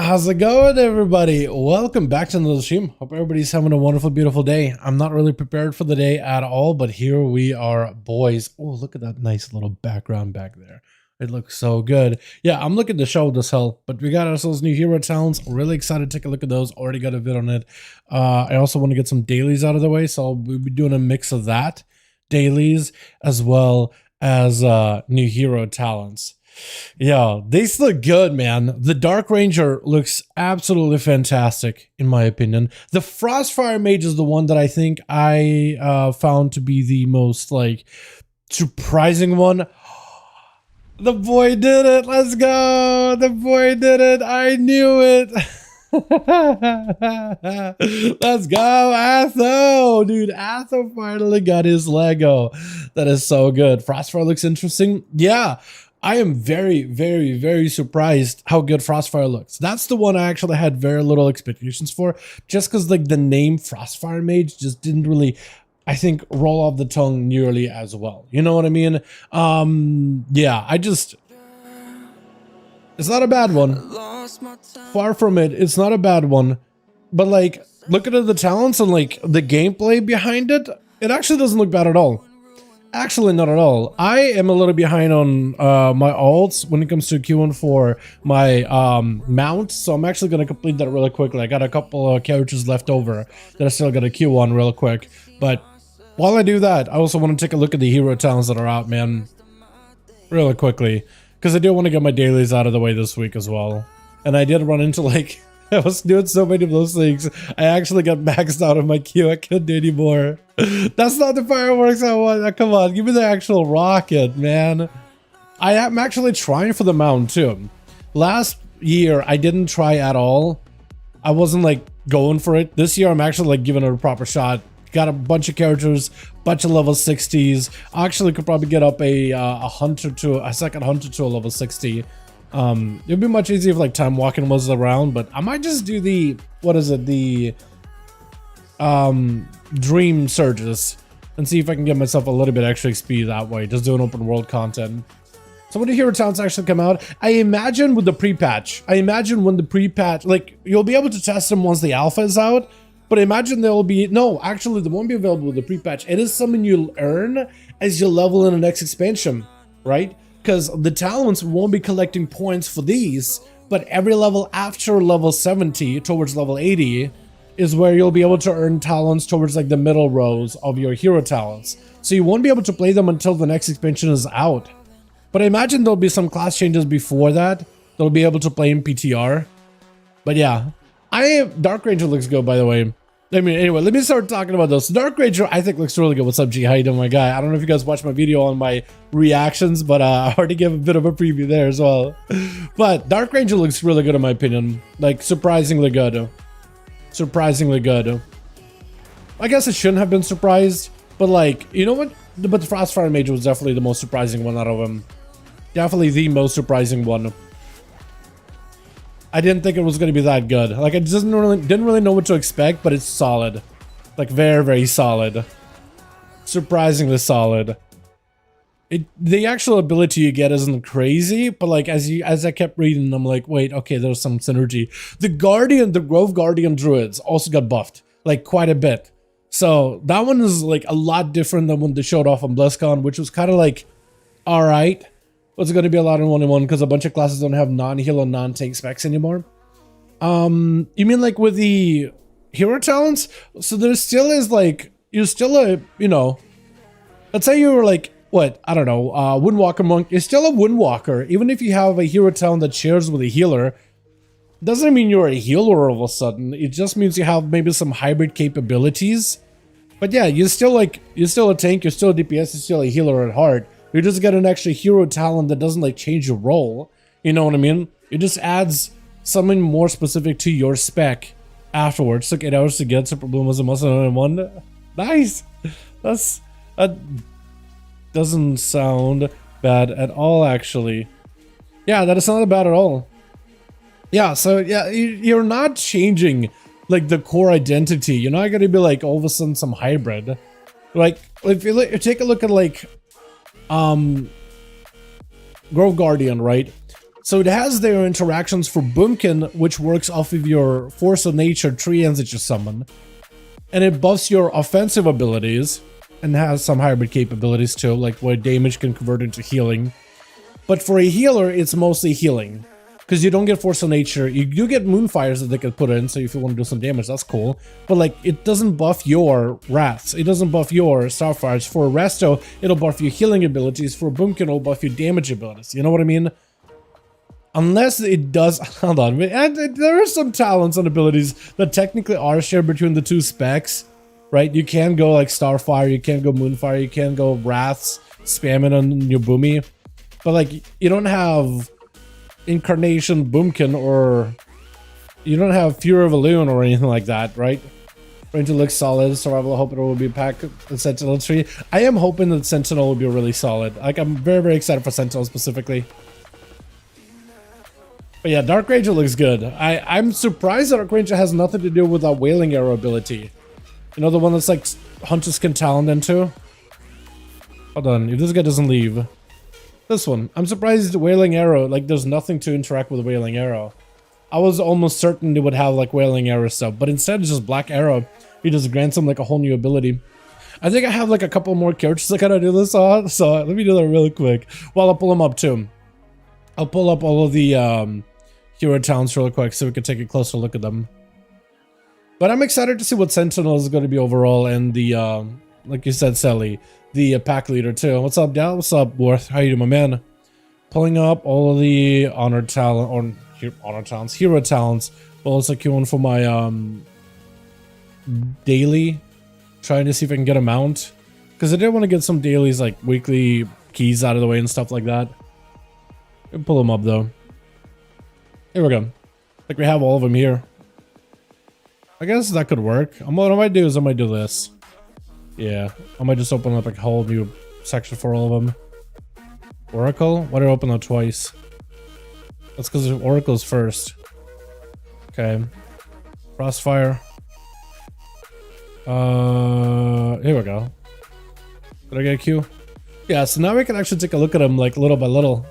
How's it going, everybody? Welcome back to another stream. Hope everybody's having a wonderful, beautiful day. I'm not really prepared for the day at all, but here we are, boys. Oh, look at that nice little background back there. It looks so good. Yeah, I'm looking to show this hell, but we got ourselves new hero talents. Really excited to take a look at those. Already got a vid on it. I also want to get some dailies out of the way, so we'll be doing a mix of that, dailies, as well as new hero talents. Yeah, these look good, man. The Dark Ranger looks absolutely fantastic, in my opinion. The Frostfire Mage is the one that I think I found to be the most, like, surprising one. The boy did it. Let's go. The boy did it. I knew it. Let's go, Atho. Dude, Atho finally got his Lego. That is so good. Frostfire looks interesting. Yeah. I am very, very, very surprised how good Frostfire looks. That's the one I actually had very little expectations for, just because like the name Frostfire Mage just didn't really, I think, roll off the tongue nearly as well. You know what I mean? Yeah, it's not a bad one. Far from it, it's not a bad one. But like, looking at the talents and like the gameplay behind it, it actually doesn't look bad at all. Actually, not at all. I am a little behind on my alts when it comes to queuing for my mount, so I'm actually going to complete that really quickly. I got a couple of characters left over that I still got to queue on real quick. But while I do that, I also want to take a look at the hero talents that are out, man, really quickly, because I do want to get my dailies out of the way this week as well. And I did run into, like, I was doing so many of those things. I actually got maxed out of my queue. I couldn't do anymore. That's not the fireworks I want. Come on, give me the actual rocket, man. I am actually trying for the mount too. Last year, I didn't try at all. I wasn't like going for it. This year, I'm actually like giving it a proper shot. Got a bunch of characters, bunch of level 60s. I actually could probably get up a second hunter to a level 60. It'd be much easier if like time walking was around, but I might just do the, what is it, the dream surges and see if I can get myself a little bit extra XP that way, just doing open world content. So when the hero talents actually come out, I imagine with the pre-patch, when the pre-patch, like, you'll be able to test them once the alpha is out, but I imagine there will be, no, actually they won't be available with the pre-patch. It is something you'll earn as you level in the next expansion, right? Because the talents won't be collecting points for these, but every level after level 70 towards level 80 is where you'll be able to earn talents towards like the middle rows of your hero talents. So you won't be able to play them until the next expansion is out. But I imagine there'll be some class changes before that. They'll be able to play in PTR. But yeah, Dark Ranger looks good, by the way. I mean, anyway, let me start talking about those. Dark Ranger, I think, looks really good. What's up, G? How you doing, my guy? I don't know if you guys watched my video on my reactions, but I already gave a bit of a preview there as well. But Dark Ranger looks really good in my opinion. Like, surprisingly good. Surprisingly good. I guess I shouldn't have been surprised, but like, you know what? But the Frostfire Mage was definitely the most surprising one out of them. Definitely the most surprising one. I didn't think it was going to be that good. Like, I didn't really know what to expect, but it's solid. Like, very, very solid. surprisingly solid. The actual ability you get isn't crazy, but like as I kept reading, I'm like, wait, okay, there's some synergy. The Grove Guardian druids also got buffed, like quite a bit. So that one is like a lot different than when they showed off on BlizzCon, which was kind of like, all right, it's going to be a lot in 1-in-1 because a bunch of classes don't have non-heal and non-tank specs anymore. You mean like with the hero talents? So there still is like, you're still a, you know, let's say you were like, what, I don't know, Windwalker Monk is still a Windwalker. Even if you have a hero talent that shares with a healer, doesn't mean you're a healer all of a sudden. It just means you have maybe some hybrid capabilities. But yeah, you're still a tank, you're still a DPS, you're still a healer at heart. You just get an extra hero talent that doesn't like change your role. You know what I mean? It just adds something more specific to your spec afterwards. Took 8 hours to get, Super Bloom was a must-have-one. Nice! That doesn't sound bad at all, actually. Yeah, that is not bad at all. Yeah, so yeah, you're not changing like the core identity. You're not gonna be like all of a sudden some hybrid. Like if you take a look at like Grove Guardian, right? So it has their interactions for Boomkin, which works off of your Force of Nature treants that you summon, and it buffs your offensive abilities and has some hybrid capabilities too, like where damage can convert into healing. But for a healer, it's mostly healing. Because you don't get Force of Nature. You do get Moonfires that they can put in, so if you want to do some damage, that's cool. But like, it doesn't buff your Wraths. It doesn't buff your Starfires. For Resto, it'll buff your healing abilities. For Boomkin, it'll buff your damage abilities. You know what I mean? Unless it does... Hold on. There are some talents and abilities that technically are shared between the two specs. Right? You can go like Starfire, you can go Moonfire, you can go Wraths, spam it on your Boomy. But like, you don't have Incarnation Boomkin, or you don't have Fury of Elune or anything like that, right? Ranger looks solid. Survival, I hope it will be packed. The Sentinel tree. I am hoping that Sentinel will be really solid. Like, I'm very, very excited for Sentinel specifically. But yeah, Dark Ranger looks good. I'm surprised that Dark Ranger has nothing to do with that Wailing Arrow ability. You know, the one that's like Hunters can talent into? Hold on, if this guy doesn't leave. This one. I'm surprised Wailing Arrow, like there's nothing to interact with Wailing Arrow. I was almost certain they would have like Wailing Arrow stuff, but instead it's just Black Arrow. He just grants him like a whole new ability. I think I have like a couple more characters I gotta do this on, so let me do that really quick. While I'll pull them up too. I'll pull up all of the hero talents real quick so we can take a closer look at them. But I'm excited to see what Sentinel is going to be overall, and the, like you said, Sally, the pack leader too. What's up, Dal? What's up, Worth? How you doing, my man? Pulling up all of the hero talents, but also queuing for my daily, trying to see if I can get a mount, because I did want to get some dailies like weekly keys out of the way and stuff like that. I'll pull them up though. Here we go. Like we have all of them here. I guess that could work. What I might do is I might do this. Yeah, I might just open up like a whole new section for all of them. Oracle? Why did I open that twice? That's because Oracle's first. Okay. Frostfire. Here we go. Did I get a Q? Yeah, so now we can actually take a look at them like little by little.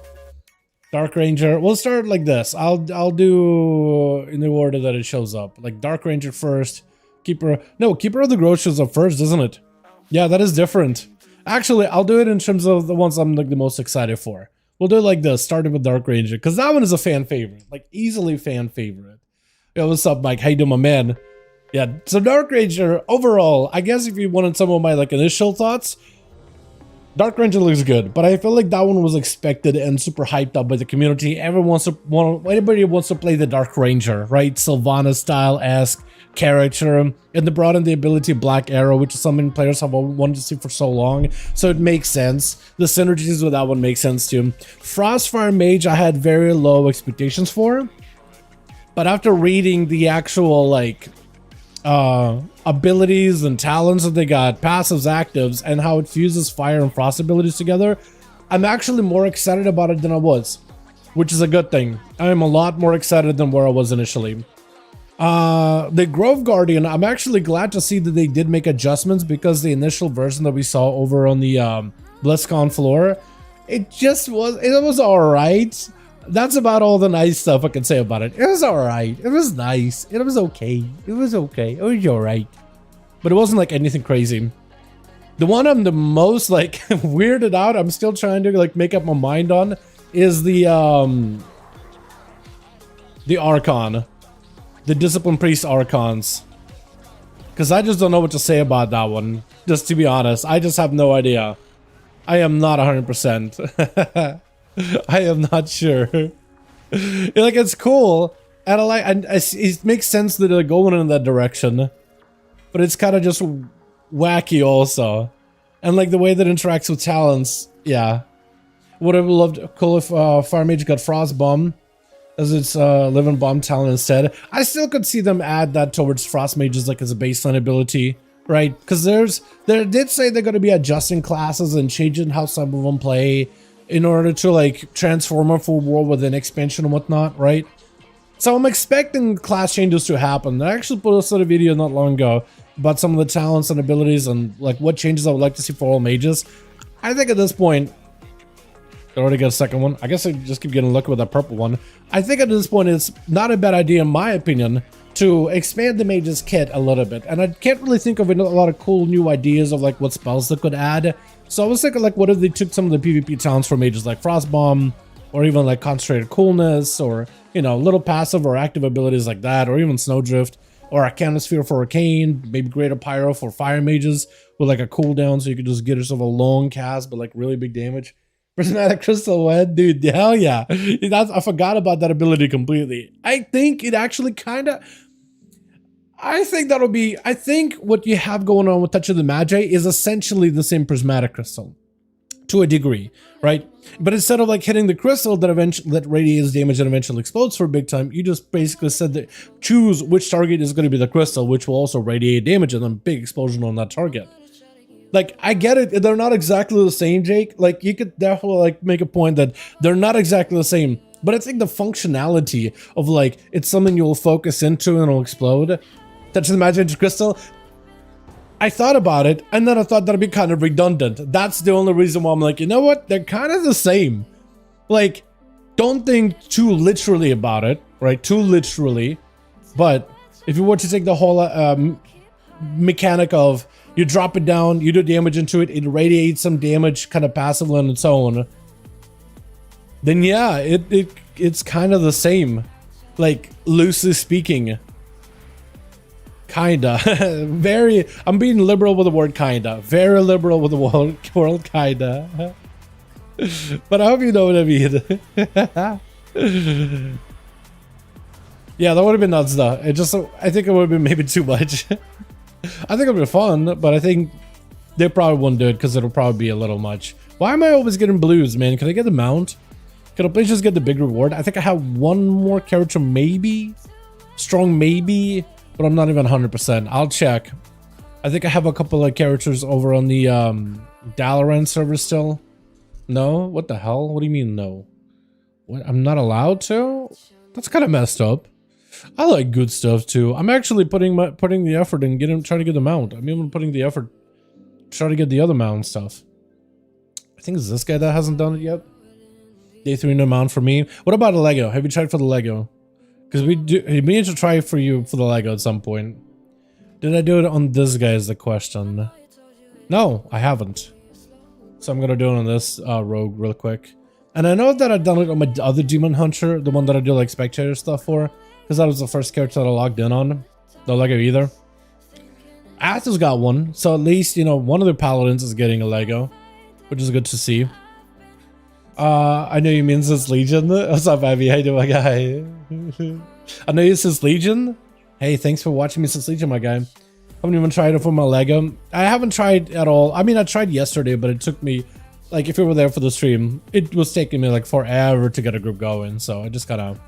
Dark Ranger. We'll start like this. I'll do in the order that it shows up. Like Dark Ranger first. Keeper. No, Keeper of the Grove shows up first, doesn't it? Yeah, that is different. Actually, I'll do it in terms of the ones I'm like the most excited for. We'll do it like this, starting with Dark Ranger, because that one is a fan favorite. Like easily fan favorite. Yo, what's up, Mike? How you doing, my man? Yeah, so Dark Ranger, overall, I guess if you wanted some of my like initial thoughts, Dark Ranger looks good, but I feel like that one was expected and super hyped up by the community. Anybody wants to play the Dark Ranger, right? Sylvana style-esque character, and they brought in the ability Black Arrow, which is something players have wanted to see for so long, so it makes sense. The synergies with that one make sense too. Frostfire Mage I had very low expectations for, but after reading the actual like abilities and talents that they got, passives, actives, and how it fuses fire and frost abilities together, I'm actually more excited about it than I was, which is a good thing. I am a lot more excited than where I was initially. The Grove Guardian, I'm actually glad to see that they did make adjustments, because the initial version that we saw over on the BlizzCon floor, it was alright. That's about all the nice stuff I can say about it. It was alright. It was nice. It was okay. It was okay. It was alright. But it wasn't like anything crazy. The one I'm the most like weirded out, I'm still trying to like make up my mind on, is the Archon. The Discipline Priest Archons. Because I just don't know what to say about that one. Just to be honest, I just have no idea. I am not 100%. I am not sure. Like, it's cool. And I like, and it makes sense that they're going in that direction. But it's kind of just wacky also. And like the way that it interacts with talents, yeah. Would have loved cool if Fire Mage got Frost Bomb as its Living Bomb talent instead. I still could see them add that towards Frost Mages like as a baseline ability, right? Because they did say they're going to be adjusting classes and changing how some of them play in order to like transform a full world with an expansion and whatnot, right? So I'm expecting class changes to happen. I actually posted a video not long ago about some of the talents and abilities and like what changes I would like to see for all mages. I think at this point, I already got a second one. I guess I just keep getting lucky with that purple one. I think at this point it's not a bad idea, in my opinion, to expand the mage's kit a little bit. And I can't really think of a lot of cool new ideas of like what spells they could add. So I was thinking like, what if they took some of the PvP talents for mages like Frost Bomb, or even like Concentrated Coolness, or, you know, little passive or active abilities like that, or even Snowdrift, or Arcana Sphere for Arcane, maybe Greater Pyro for Fire Mages with like a cooldown so you could just get yourself a long cast but like really big damage. Prismatic Crystal Wed, dude, hell yeah. I forgot about that ability completely. I think it actually kind of... I think what you have going on with Touch of the Magi is essentially the same Prismatic Crystal. To a degree, right? But instead of like hitting the crystal that radiates damage and eventually explodes for big time, you just basically said that choose which target is going to be the crystal, which will also radiate damage and then big explosion on that target. Like, I get it, they're not exactly the same, Jake. Like, you could definitely like make a point that they're not exactly the same, but I think the functionality of like, it's something you'll focus into and it'll explode. Touch the Magic Crystal. I thought about it, and then I thought that'd be kind of redundant. That's the only reason why I'm like, you know what? They're kind of the same. Like, don't think too literally about it, right? Too literally. But if you were to take the whole mechanic of you drop it down, you do damage into it, it radiates some damage kind of passively on its own, then yeah, it's kind of the same. Like, loosely speaking. Kinda. I'm being liberal with the word kinda. Very liberal with the word kinda. But I hope you know what I mean. Yeah, that would have been nuts though. I think it would have been maybe too much. I think it would be fun, but I think they probably wouldn't do it because it'll probably be a little much. Why am I always getting blues, man? Can I get the mount? Can I please just get the big reward? I think I have one more character, maybe. Strong, maybe. But I'm not even 100%. I'll check. I think I have a couple of characters over on the Dalaran server still. No? What the hell? What do you mean no? What? I'm not allowed to? That's kind of messed up. I like good stuff too. I'm actually putting the effort in trying to get the mount. I'm even putting the effort to try to get the other mount stuff. I think it's this guy that hasn't done it yet. Day 3 no mount for me. What about a Lego? Have you tried for the Lego? Because we need to try for you for the Lego at some point. Did I do it on this guy is the question. No, I haven't. So I'm gonna do it on this rogue real quick. And I know that I've done it on my other Demon Hunter, the one that I do like spectator stuff for. Because that was the first character that I logged in on. No Lego either. ASUS got one, so at least, you know, one of the paladins is getting a Lego. Which is good to see. I know you mean since Legion. What's up, Abby? How you doing, my guy? I know you since Legion. Hey, thanks for watching me since Legion, my guy. Haven't even tried it for my Lego. I haven't tried at all. I mean, I tried yesterday, but it took me, like, if you were there for the stream, it was taking me like forever to get a group going. So I just kind of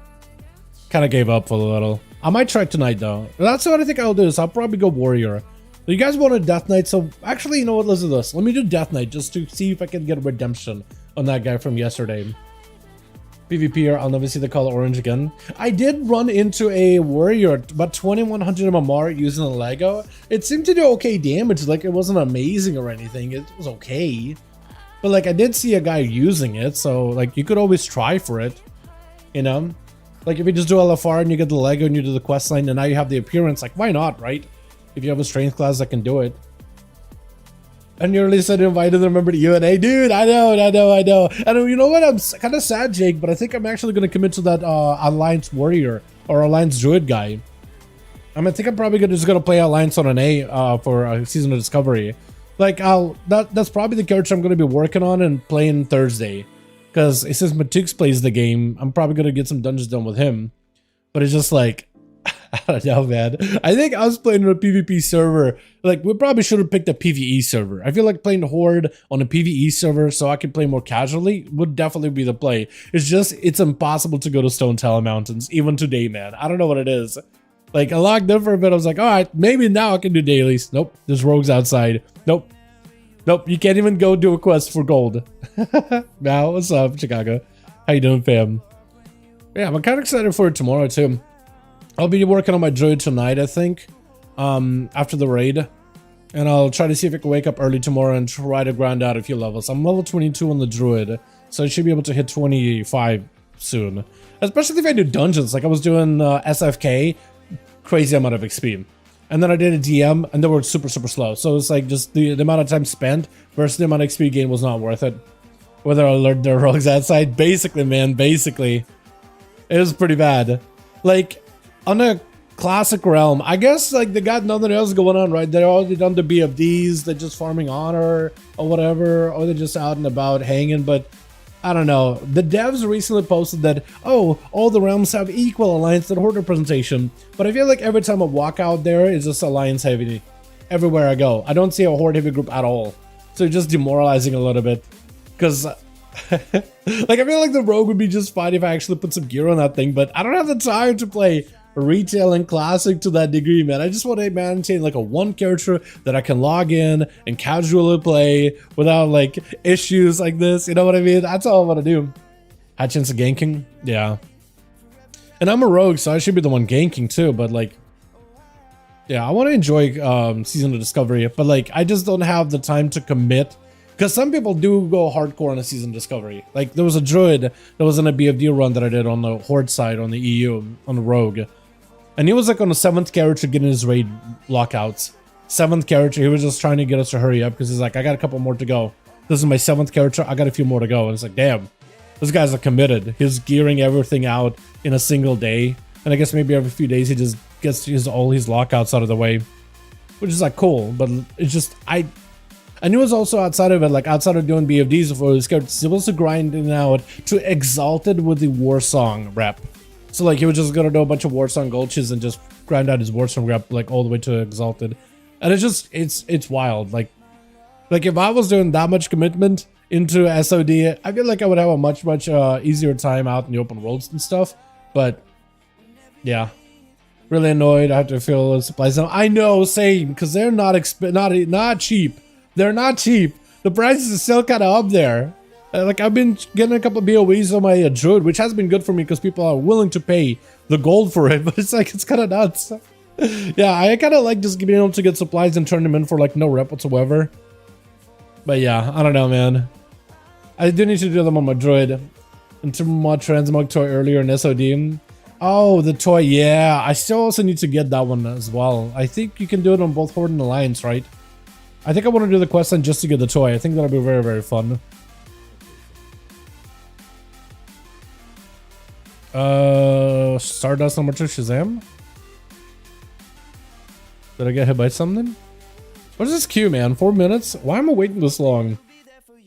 gave up for a little. I might try tonight though. That's what I think I'll do. Is I'll probably go Warrior. You guys wanted Death Knight, so actually, you know what? Listen to this. Let me do Death Knight just to see if I can get a redemption on that guy from yesterday. PvPer, I'll never see the color orange again. I did run into a warrior, about 2100 MMR using a Lego. It seemed to do okay damage, like it wasn't amazing or anything, it was okay. But like I did see a guy using it, so like you could always try for it, you know? Like if you just do LFR and you get the Lego and you do the quest line and now you have the appearance, like why not, right? If you have a strength class that can do it. And you really said invited them, remember the UNA? Dude, I know. And you know what? I'm kind of sad, Jake, but I think I'm actually going to commit to that Alliance Warrior or Alliance Druid guy. I think I'm probably just going to play Alliance on NA for Season of Discovery. Like, that's probably the character I'm going to be working on and playing Thursday. Because since Matux plays the game, I'm probably going to get some dungeons done with him. But it's just like, I don't know, man. I think I was playing on a PvP server. Like, we probably should have picked a PvE server. I feel like playing Horde on a PvE server so I could play more casually would definitely be the play. It's just, it's impossible to go to Stone Tower Mountains, even today, man. I don't know what it is. Like, I logged in for a bit. I was like, all right, maybe now I can do dailies. Nope, there's rogues outside. Nope, you can't even go do a quest for gold. Now, what's up, Chicago? How you doing, fam? Yeah, I'm kind of excited for it tomorrow, too. I'll be working on my druid tonight, I think, after the raid. And I'll try to see if I can wake up early tomorrow and try to grind out a few levels. I'm level 22 on the druid, so I should be able to hit 25 soon. Especially if I do dungeons, like I was doing SFK, crazy amount of XP. And then I did a DM, and they were super slow. So it's like just the amount of time spent versus the amount of XP gained was not worth it. Whether I learned the rogues outside, basically, man, basically. It was pretty bad. Like, on a classic realm, I guess like they got nothing else going on, right? They're already done the BFDs, they're just farming honor or whatever, or they're just out and about hanging, but I don't know. The devs recently posted that, oh, all the realms have equal alliance and horde representation, but I feel like every time I walk out there, it's just alliance heavy everywhere I go. I don't see a horde heavy group at all, so it's just demoralizing a little bit, because like I feel like the rogue would be just fine if I actually put some gear on that thing, but I don't have the time to play retail and classic to that degree, man. I just want to maintain like a one character that I can log in and casually play without like issues like this, you know what I mean? That's all I want to do. High chance of ganking, yeah. And I'm a rogue, so I should be the one ganking too, but like, yeah, I want to enjoy Season of Discovery, but like I just don't have the time to commit, because some people do go hardcore on a Season of Discovery. Like there was a druid that was in a BFD run that I did on the horde side on the EU on the rogue. And he was like on the 7th character getting his raid lockouts. 7th character, he was just trying to get us to hurry up because he's like, I got a couple more to go. This is my 7th character, I got a few more to go. And it's like, damn, this guy's like committed. He's gearing everything out in a single day. And I guess maybe every few days he just gets all his lockouts out of the way. Which is like cool, but it's just, I knew it was also outside of it, like outside of doing BFDs, before he was supposed to grind it out to Exalted with the War Song rep. So like he was just gonna do a bunch of Warsong Gulches and just grind out his Warsong rep like all the way to Exalted. And it's just, it's wild. Like if I was doing that much commitment into SOD, I feel like I would have a much easier time out in the open worlds and stuff. But yeah, really annoyed. I have to fill supplies now. I know, same, because they're not cheap. They're not cheap. The prices are still kind of up there. Like I've been getting a couple of BOEs on my druid, which has been good for me because people are willing to pay the gold for it, but it's like, it's kind of nuts. Yeah, I kind of like just being able to get supplies and turn them in for like no rep whatsoever. But yeah, I don't know, man. I do need to do them on my druid. And to mod transmog toy earlier in SOD. Oh, the toy, yeah. I still also need to get that one as well. I think you can do it on both Horde and Alliance, right? I think I want to do the quest line just to get the toy. I think that'll be very fun. Stardust number 2 Shazam. Did I get hit by something? What is this queue, man? 4 minutes? Why am I waiting this long?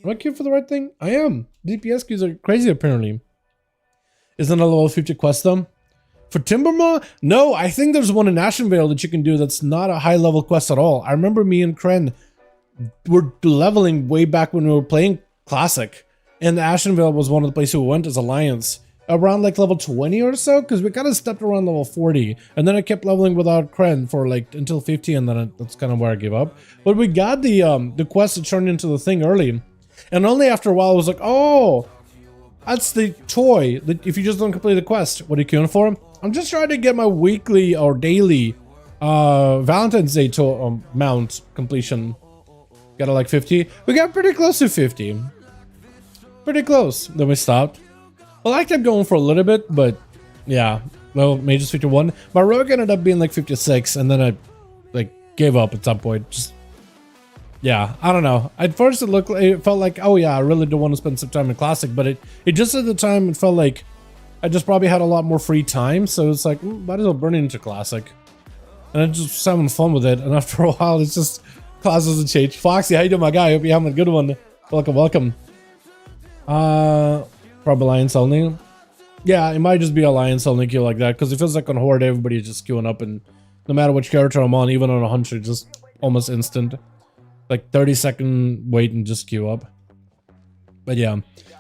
Am I queuing for the right thing? I am. DPS queues are crazy apparently. Isn't a level 50 quest though? For Timbermaw? No, I think there's one in Ashenvale that you can do that's not a high level quest at all. I remember me and Kren were leveling way back when we were playing Classic. And Ashenvale was one of the places we went as Alliance. Around like level 20 or so, because we kind of stepped around level 40, and then I kept leveling without Kren for like until 50, and then that's kind of where I gave up. But we got the quest to turn into the thing early, and only after a while I was like, oh, That's the toy that if you just don't complete the quest. What are you queuing for? I'm just trying to get my weekly or daily Valentine's Day mount completion. Got to like 50. We got pretty close to 50. Pretty close. Then we stopped. Well, I kept going for a little bit, but yeah. Well, Mage's 51. My rogue ended up being like 56, and then I like gave up at some point. Just yeah, I don't know. At first it felt like, oh yeah, I really don't want to spend some time in Classic, but it just at the time it felt like I just probably had a lot more free time, so it's like, might as well burn it into Classic. And I just having fun with it, and after a while it's just class doesn't change. Foxy, how you doing, my guy? Hope you're having a good one. Welcome, welcome. Probably Alliance only. Yeah, it might just be Alliance only queue like that, because it feels like on Horde everybody's just queuing up, and no matter which character I'm on, even on 100, just almost instant. Like 30-second wait and just queue up. But yeah,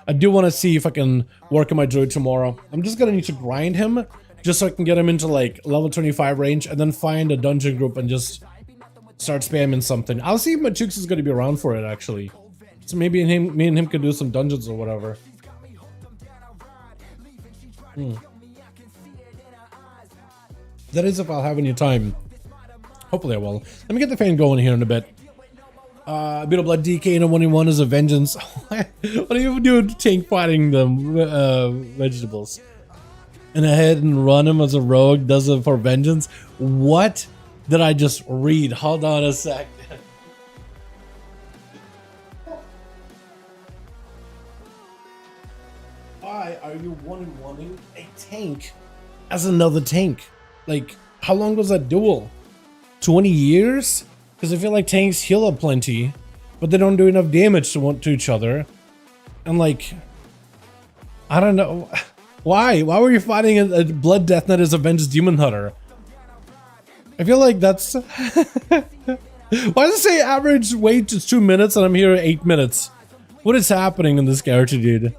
I do want to see if I can work on my druid tomorrow. I'm just gonna need to grind him just so I can get him into like level 25 range, and then find a dungeon group and just start spamming something. I'll see if my Chooks is gonna be around for it actually. So maybe me and him could do some dungeons or whatever. That is if I'll have any time. Hopefully I will. Let me get the fan going here in a bit. A bit of blood DK and a 1v1 is a vengeance. What do you do tank fighting the vegetables? And ahead and run him as a rogue does it for vengeance? What did I just read? Hold on a sec. Why are you 1v1ing a tank as another tank? Like, how long was that duel? 20 years? Because I feel like tanks heal up plenty, but they don't do enough damage to each other. And like, I don't know. Why? Why were you fighting a Blood Death Knight as a Vengeance Demon Hunter? I feel like that's... Why does it say average wait is 2 minutes and I'm here 8 minutes? What is happening in this character, dude?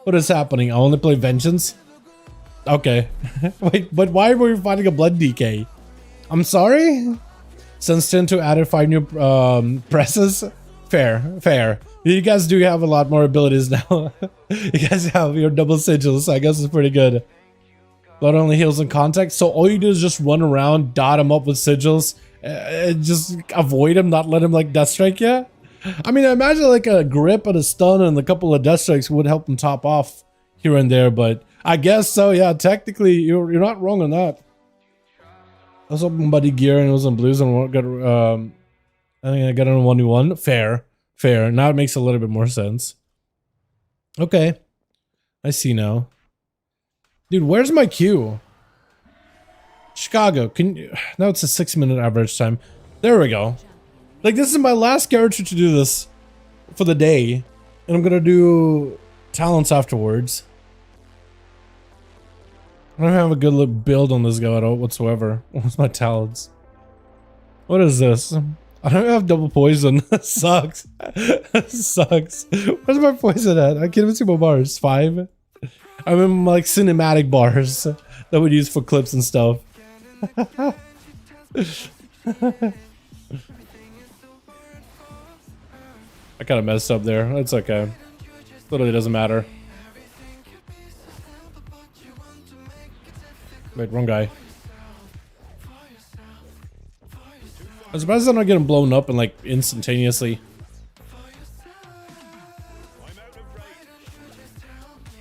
What is happening? I only play Vengeance? Okay. Wait, but why were you fighting a Blood DK? I'm sorry? Since 10 to added 5 new presses? Fair. You guys do have a lot more abilities now. You guys have your double sigils, so I guess it's pretty good. Blood only heals in contact, so all you do is just run around, dot him up with sigils, and just avoid him, not let him like death strike you? I mean, I imagine like a grip and a stun and a couple of death strikes would help him top off here and there, but I guess so, yeah, technically you're not wrong on that. I was hoping Buddy Gear and it was in blues and got I think I got on 1v1. Fair. Now it makes a little bit more sense. Okay. I see now. Dude, where's my queue? Chicago, can you... Now it's a 6-minute average time. There we go. Like, this is my last character to do this for the day. And I'm gonna do talents afterwards. I don't have a good look build on this guy at all whatsoever. What's my talents? What is this? I don't have double poison. Sucks. Sucks. Where's my poison at? I can't even see my bars. 5? I'm in like cinematic bars that we use for clips and stuff. I kind of messed up there. That's okay. Literally doesn't matter. Wait, wrong guy. I'm surprised I'm not getting blown up and like instantaneously.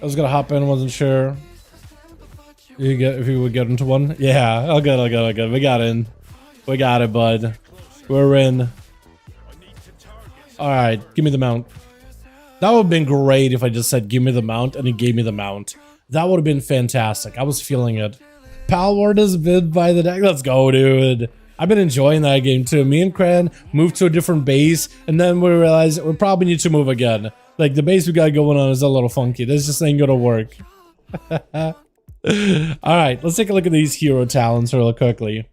I was gonna hop in, wasn't sure. If you would get into one. Yeah, I'll good. We got in. We got it, bud. We're in. Alright, give me the mount. That would have been great if I just said give me the mount and he gave me the mount. That would have been fantastic. I was feeling it. Palward is bid by the deck. Let's go, dude. I've been enjoying that game too. Me and Cran moved to a different base, and then we realized we probably need to move again. Like, the base we got going on is a little funky. This just ain't gonna work. Alright, let's take a look at these hero talents real quickly.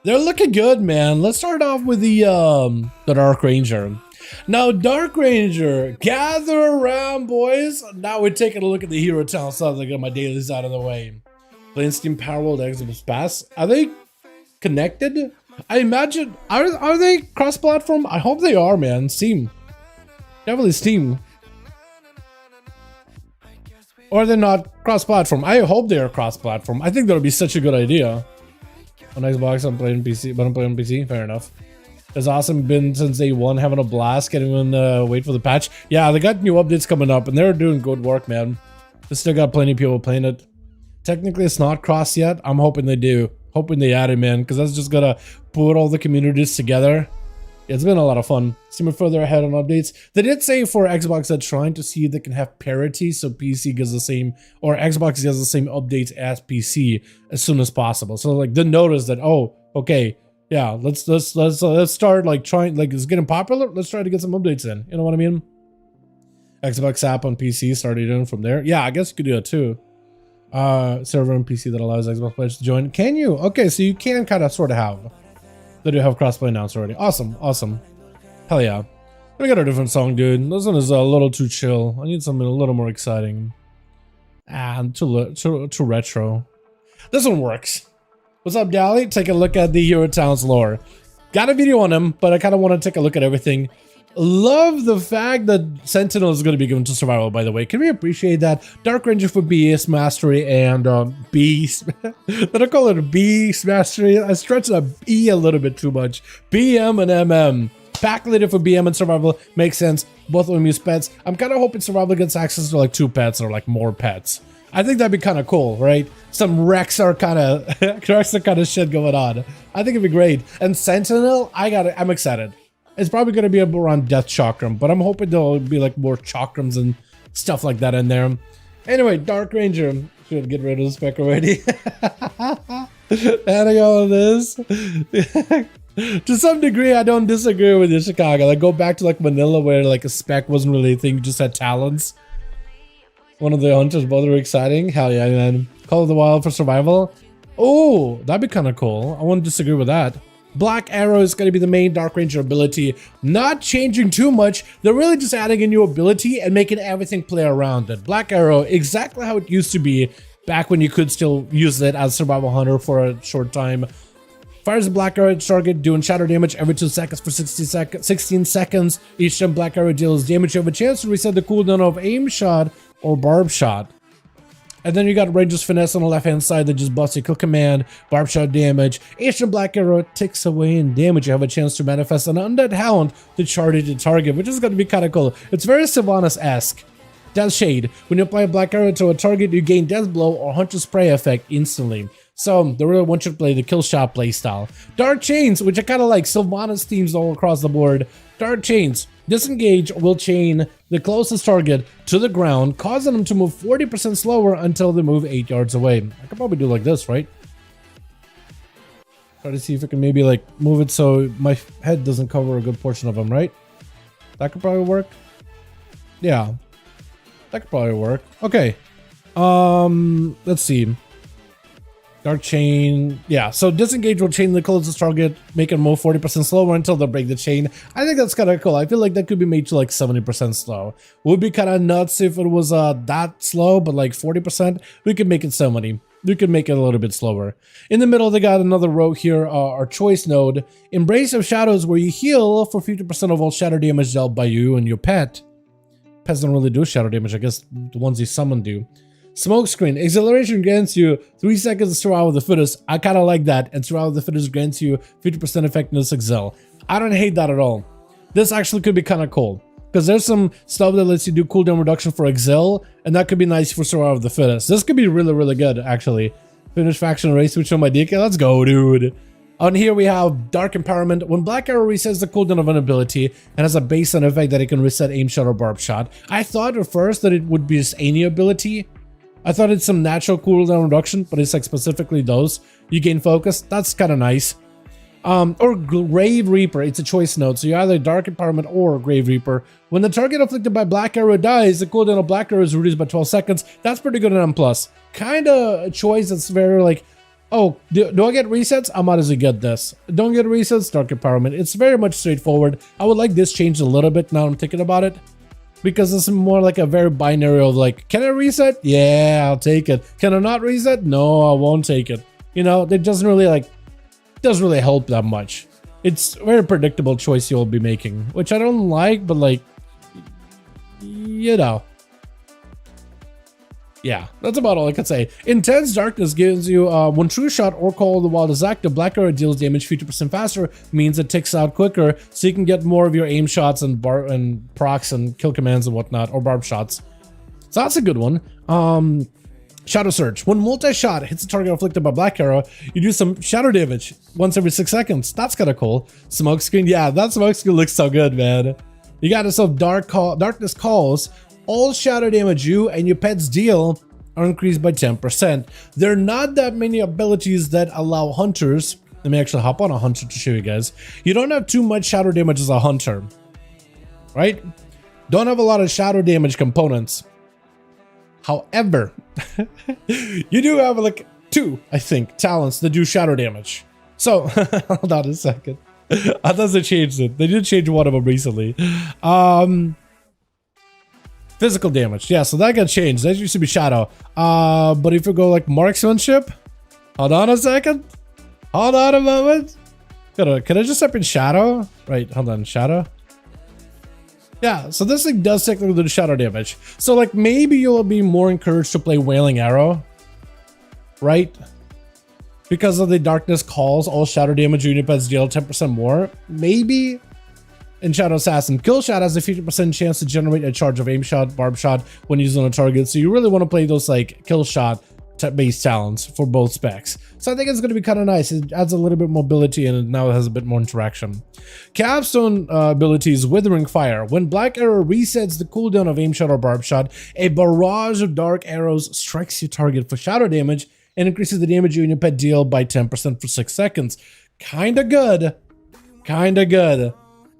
They're looking good, man. Let's start off with the Dark Ranger. Now, Dark Ranger, gather around, boys. Now we're taking a look at the hero talents. So I got my dailies out of the way. Playing Steam Power World Exodus Pass. Are they connected? I imagine. Are they cross-platform? I hope they are, man. Steam. Definitely Steam. Or they're not cross-platform. I hope they are cross-platform. I think that would be such a good idea. On Xbox, I'm playing PC, but I'm playing PC. Fair enough. It's awesome. Been since day one, having a blast. Getting in, wait for the patch. Yeah, they got new updates coming up, and they're doing good work, man. They still got plenty of people playing it. Technically, it's not cross yet. I'm hoping they do. Hoping they add it, in, because that's just gonna put all the communities together. It's been a lot of fun. Seeming further ahead on updates. They did say for Xbox they're trying to see if they can have parity, so PC gets the same, or Xbox gets the same updates as PC as soon as possible. So like, they notice that, oh, okay, yeah, let's start like trying, like it's getting popular. Let's try to get some updates in. You know what I mean? Xbox app on PC started doing from there. Yeah, I guess you could do it too. Server on PC that allows Xbox players to join. Can you? Okay, so you can kind of sort of have. They do have crossplay announced already. Awesome, awesome. Hell yeah. We got a different song, dude. This one is a little too chill. I need something a little more exciting. And too retro. This one works. What's up, Dali? Take a look at the Hero Towns lore. Got a video on him, but I kind of want to take a look at everything. Love the fact that Sentinel is going to be given to survival, by the way. Can we appreciate that? Dark Ranger for BS Mastery and Beast. Did I call it Beast Mastery? I stretched a E a little bit too much. BM and MM. Pack leader for BM and survival makes sense. Both of them use pets. I'm kind of hoping survival gets access to like 2 pets or like more pets. I think that'd be kind of cool, right? Some Rexar kind of shit going on. I think it'd be great. And Sentinel, I'm excited. It's probably going to be around Death Chakram, but I'm hoping there'll be like more Chakrams and stuff like that in there. Anyway, Dark Ranger. Should get rid of the spec already. Adding all of this. To some degree, I don't disagree with you, Chicago. Like, go back to like Manila where like a spec wasn't really a thing, you just had talents. One of the hunters, both are exciting. Hell yeah, man. Call of the Wild for survival. Oh, that'd be kind of cool. I wouldn't disagree with that. Black Arrow is going to be the main Dark Ranger ability. Not changing too much. They're really just adding a new ability and making everything play around it. Black Arrow, exactly how it used to be back when you could still use it as Survival Hunter for a short time. Fires a Black Arrow at target, doing shatter damage every 2 seconds for 16 seconds. Each time Black Arrow deals damage, you have a chance to reset the cooldown of aim shot or barb shot. And then you got Ranger's Finesse on the left-hand side that just busts your kill command, barb shot damage. Each time Black Arrow ticks away in damage, you have a chance to manifest an Undead Hound to charge the target, which is going to be kind of cool. It's very Sylvanas-esque. Death Shade. When you apply a Black Arrow to a target, you gain Death Blow or Hunter Spray effect instantly. So, they really want you to play the kill shot playstyle. Dark Chains, which I kind of like. Sylvanas themes all across the board. Dark Chains. Disengage will chain the closest target to the ground, causing them to move 40% slower until they move 8 yards away. I could probably do like this, right? Try to see if I can maybe like move it so my head doesn't cover a good portion of them, right? That could probably work. Yeah, that could probably work. Okay. Let's see. Dark Chain, yeah, so Disengage will chain the closest target, make it move 40% slower until they break the chain. I think that's kind of cool. I feel like that could be made to like 70% slow. Would be kind of nuts if it was that slow, but like 40%, we could make it 70. We could make it a little bit slower. In the middle, they got another row here, our choice node. Embrace of Shadows, where you heal for 50% of all shadow damage dealt by you and your pet. Pets don't really do shadow damage, I guess the ones you summon do. Smokescreen. Acceleration grants you 3 seconds of survival of the fittest. I kind of like that. And survival of the fittest grants you 50% effectiveness excel. I don't hate that at all. This actually could be kind of cool. Because there's some stuff that lets you do cooldown reduction for excel. And that could be nice for survival of the fittest. This could be really, really good, actually. Finish faction race, switch on my DK. Let's go, dude. On here we have Dark Empowerment. When Black Arrow resets the cooldown of an ability and has a baseline effect that it can reset aim shot or barb shot. I thought at first that it would be just any ability. I thought it's some natural cooldown reduction, but it's like specifically those. You gain focus, that's kind of nice. Or Grave Reaper, it's a choice node, so you either Dark Empowerment or Grave Reaper. When the target afflicted by Black Arrow dies, the cooldown of Black Arrow is reduced by 12 seconds. That's pretty good in M+. Kinda a choice that's very like, oh, do I get resets? I might as well get this. Don't get resets, Dark Empowerment. It's very much straightforward. I would like this changed a little bit now I'm thinking about it. Because it's more like a very binary of like, can I reset? Yeah, I'll take it. Can I not reset? No, I won't take it. You know, it doesn't really help that much. It's a very predictable choice you'll be making, which I don't like, but like, you know. Yeah, that's about all I can say. Intense Darkness gives you when True Shot or Call of the Wild is active, Black Arrow deals damage 50% faster, means it ticks out quicker, so you can get more of your aim shots and procs and kill commands and whatnot, or barb shots. So that's a good one. Shadow Surge. When multi-shot hits a target afflicted by Black Arrow, you do some shadow damage once every 6 seconds. That's kind of cool. Smoke Screen. Yeah, that smoke screen looks so good, man. You got yourself Darkness Calls. All shadow damage you and your pets deal are increased by 10%. There are not that many abilities that allow hunters. Let me actually hop on a hunter to show you guys. You don't have too much shadow damage as a hunter, right? Don't have a lot of shadow damage components. However, you do have like 2, I think, talents that do shadow damage. So, hold on a second. I thought they changed it. They did change one of them recently. Physical damage. Yeah, so that got changed. That used to be shadow. But if you go like marksmanship, hold on a second. Hold on a moment. Can I just type in shadow? Right, hold on, shadow. Yeah, so this thing does technically do shadow damage. So like maybe you'll be more encouraged to play Wailing Arrow, right? Because of the Darkness Calls, all shadow damage unit pets deal 10% more. Maybe. In Shadow Assassin, Kill Shot has a 50% chance to generate a charge of aim shot, barb shot when used on a target. So you really want to play those like kill shot based talents for both specs. So I think it's going to be kind of nice. It adds a little bit mobility and now it has a bit more interaction. Capstone abilities, Withering Fire. When Black Arrow resets the cooldown of aim shot or barb shot, a barrage of dark arrows strikes your target for shadow damage and increases the damage you and your pet deal by 10% for 6 seconds. Kinda good. Kinda good.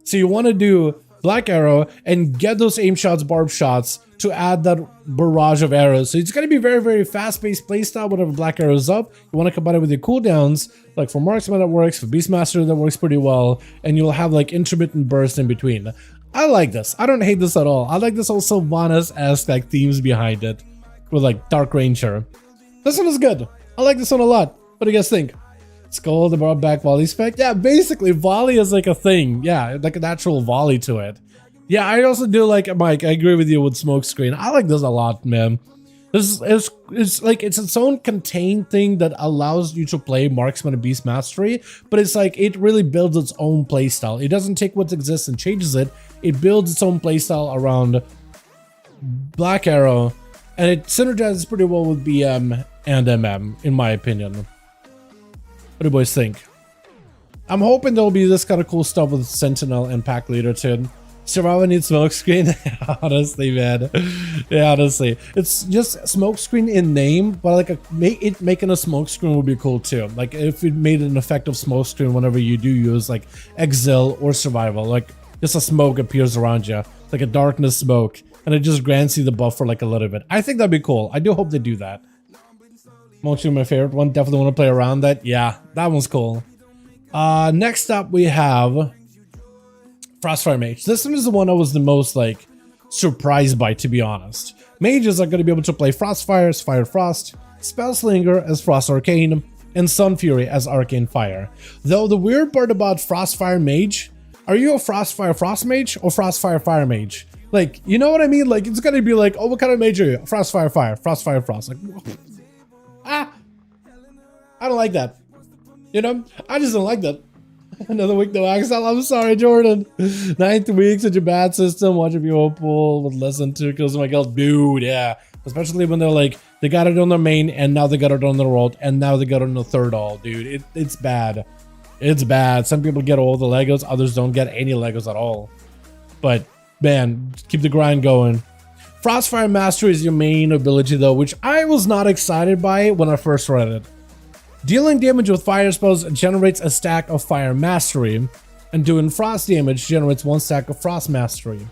So you want to do Black Arrow and get those aim shots, barb shots to add that barrage of arrows. So it's going to be very, very fast-paced playstyle whenever Black Arrow is up. You want to combine it with your cooldowns. Like for Marksman that works, for Beastmaster that works pretty well. And you'll have like intermittent bursts in between. I like this. I don't hate this at all. I like this also Sylvanas-esque like themes behind it. With like Dark Ranger. This one is good. I like this one a lot. What do you guys think? Skull, the brought back volley spec. Yeah, basically volley is like a thing. Yeah, like an actual volley to it. Yeah, I also do like Mike. I agree with you with smoke screen. I like this a lot, man. This is it's like it's its own contained thing that allows you to play Marksman and Beast Mastery, but it's like it really builds its own playstyle. It doesn't take what exists and changes it. It builds its own playstyle around Black Arrow, and it synergizes pretty well with BM and MM, in my opinion. What do you boys think? I'm hoping there'll be this kind of cool stuff with Sentinel and Pack Leader too. Survivor needs smokescreen. Honestly, man. Yeah, honestly. It's just smokescreen in name, but like making a smokescreen would be cool too. Like if it made an effective smokescreen whenever you do use like Exile or Survival. Like just a smoke appears around you. Like a darkness smoke. And it just grants you the buff for like a little bit. I think that'd be cool. I do hope they do that. Mochi, my favorite one. Definitely want to play around that. Yeah, that one's cool. Next up we have Frostfire Mage. This one is the one I was the most like surprised by, to be honest. Mages are going to be able to play Frostfire, Fire Frost, Spellslinger as Frost Arcane, and Sun Fury as Arcane Fire. Though the weird part about Frostfire Mage, are you a Frostfire Frost Mage or Frostfire Fire Mage? Like, you know what I mean? Like, it's going to be like, oh, what kind of mage are you? Frostfire Fire, Frostfire Frost. Like, I don't like that. You know, I just don't like that. Another week, no Axel. I'm sorry, Jordan. 9th week, such a bad system. Watch if you pull with less than 2 kills in my guild. Dude, yeah. Especially when they're like, they got it on their main, and now they got it on their world, and now they got it on the third all, dude. It's bad. It's bad. Some people get all the Legos, others don't get any Legos at all. But, man, keep the grind going. Frostfire Mastery is your main ability though, which I was not excited by when I first read it. Dealing damage with fire spells generates a stack of Fire Mastery, and doing frost damage generates 1 stack of Frost Mastery.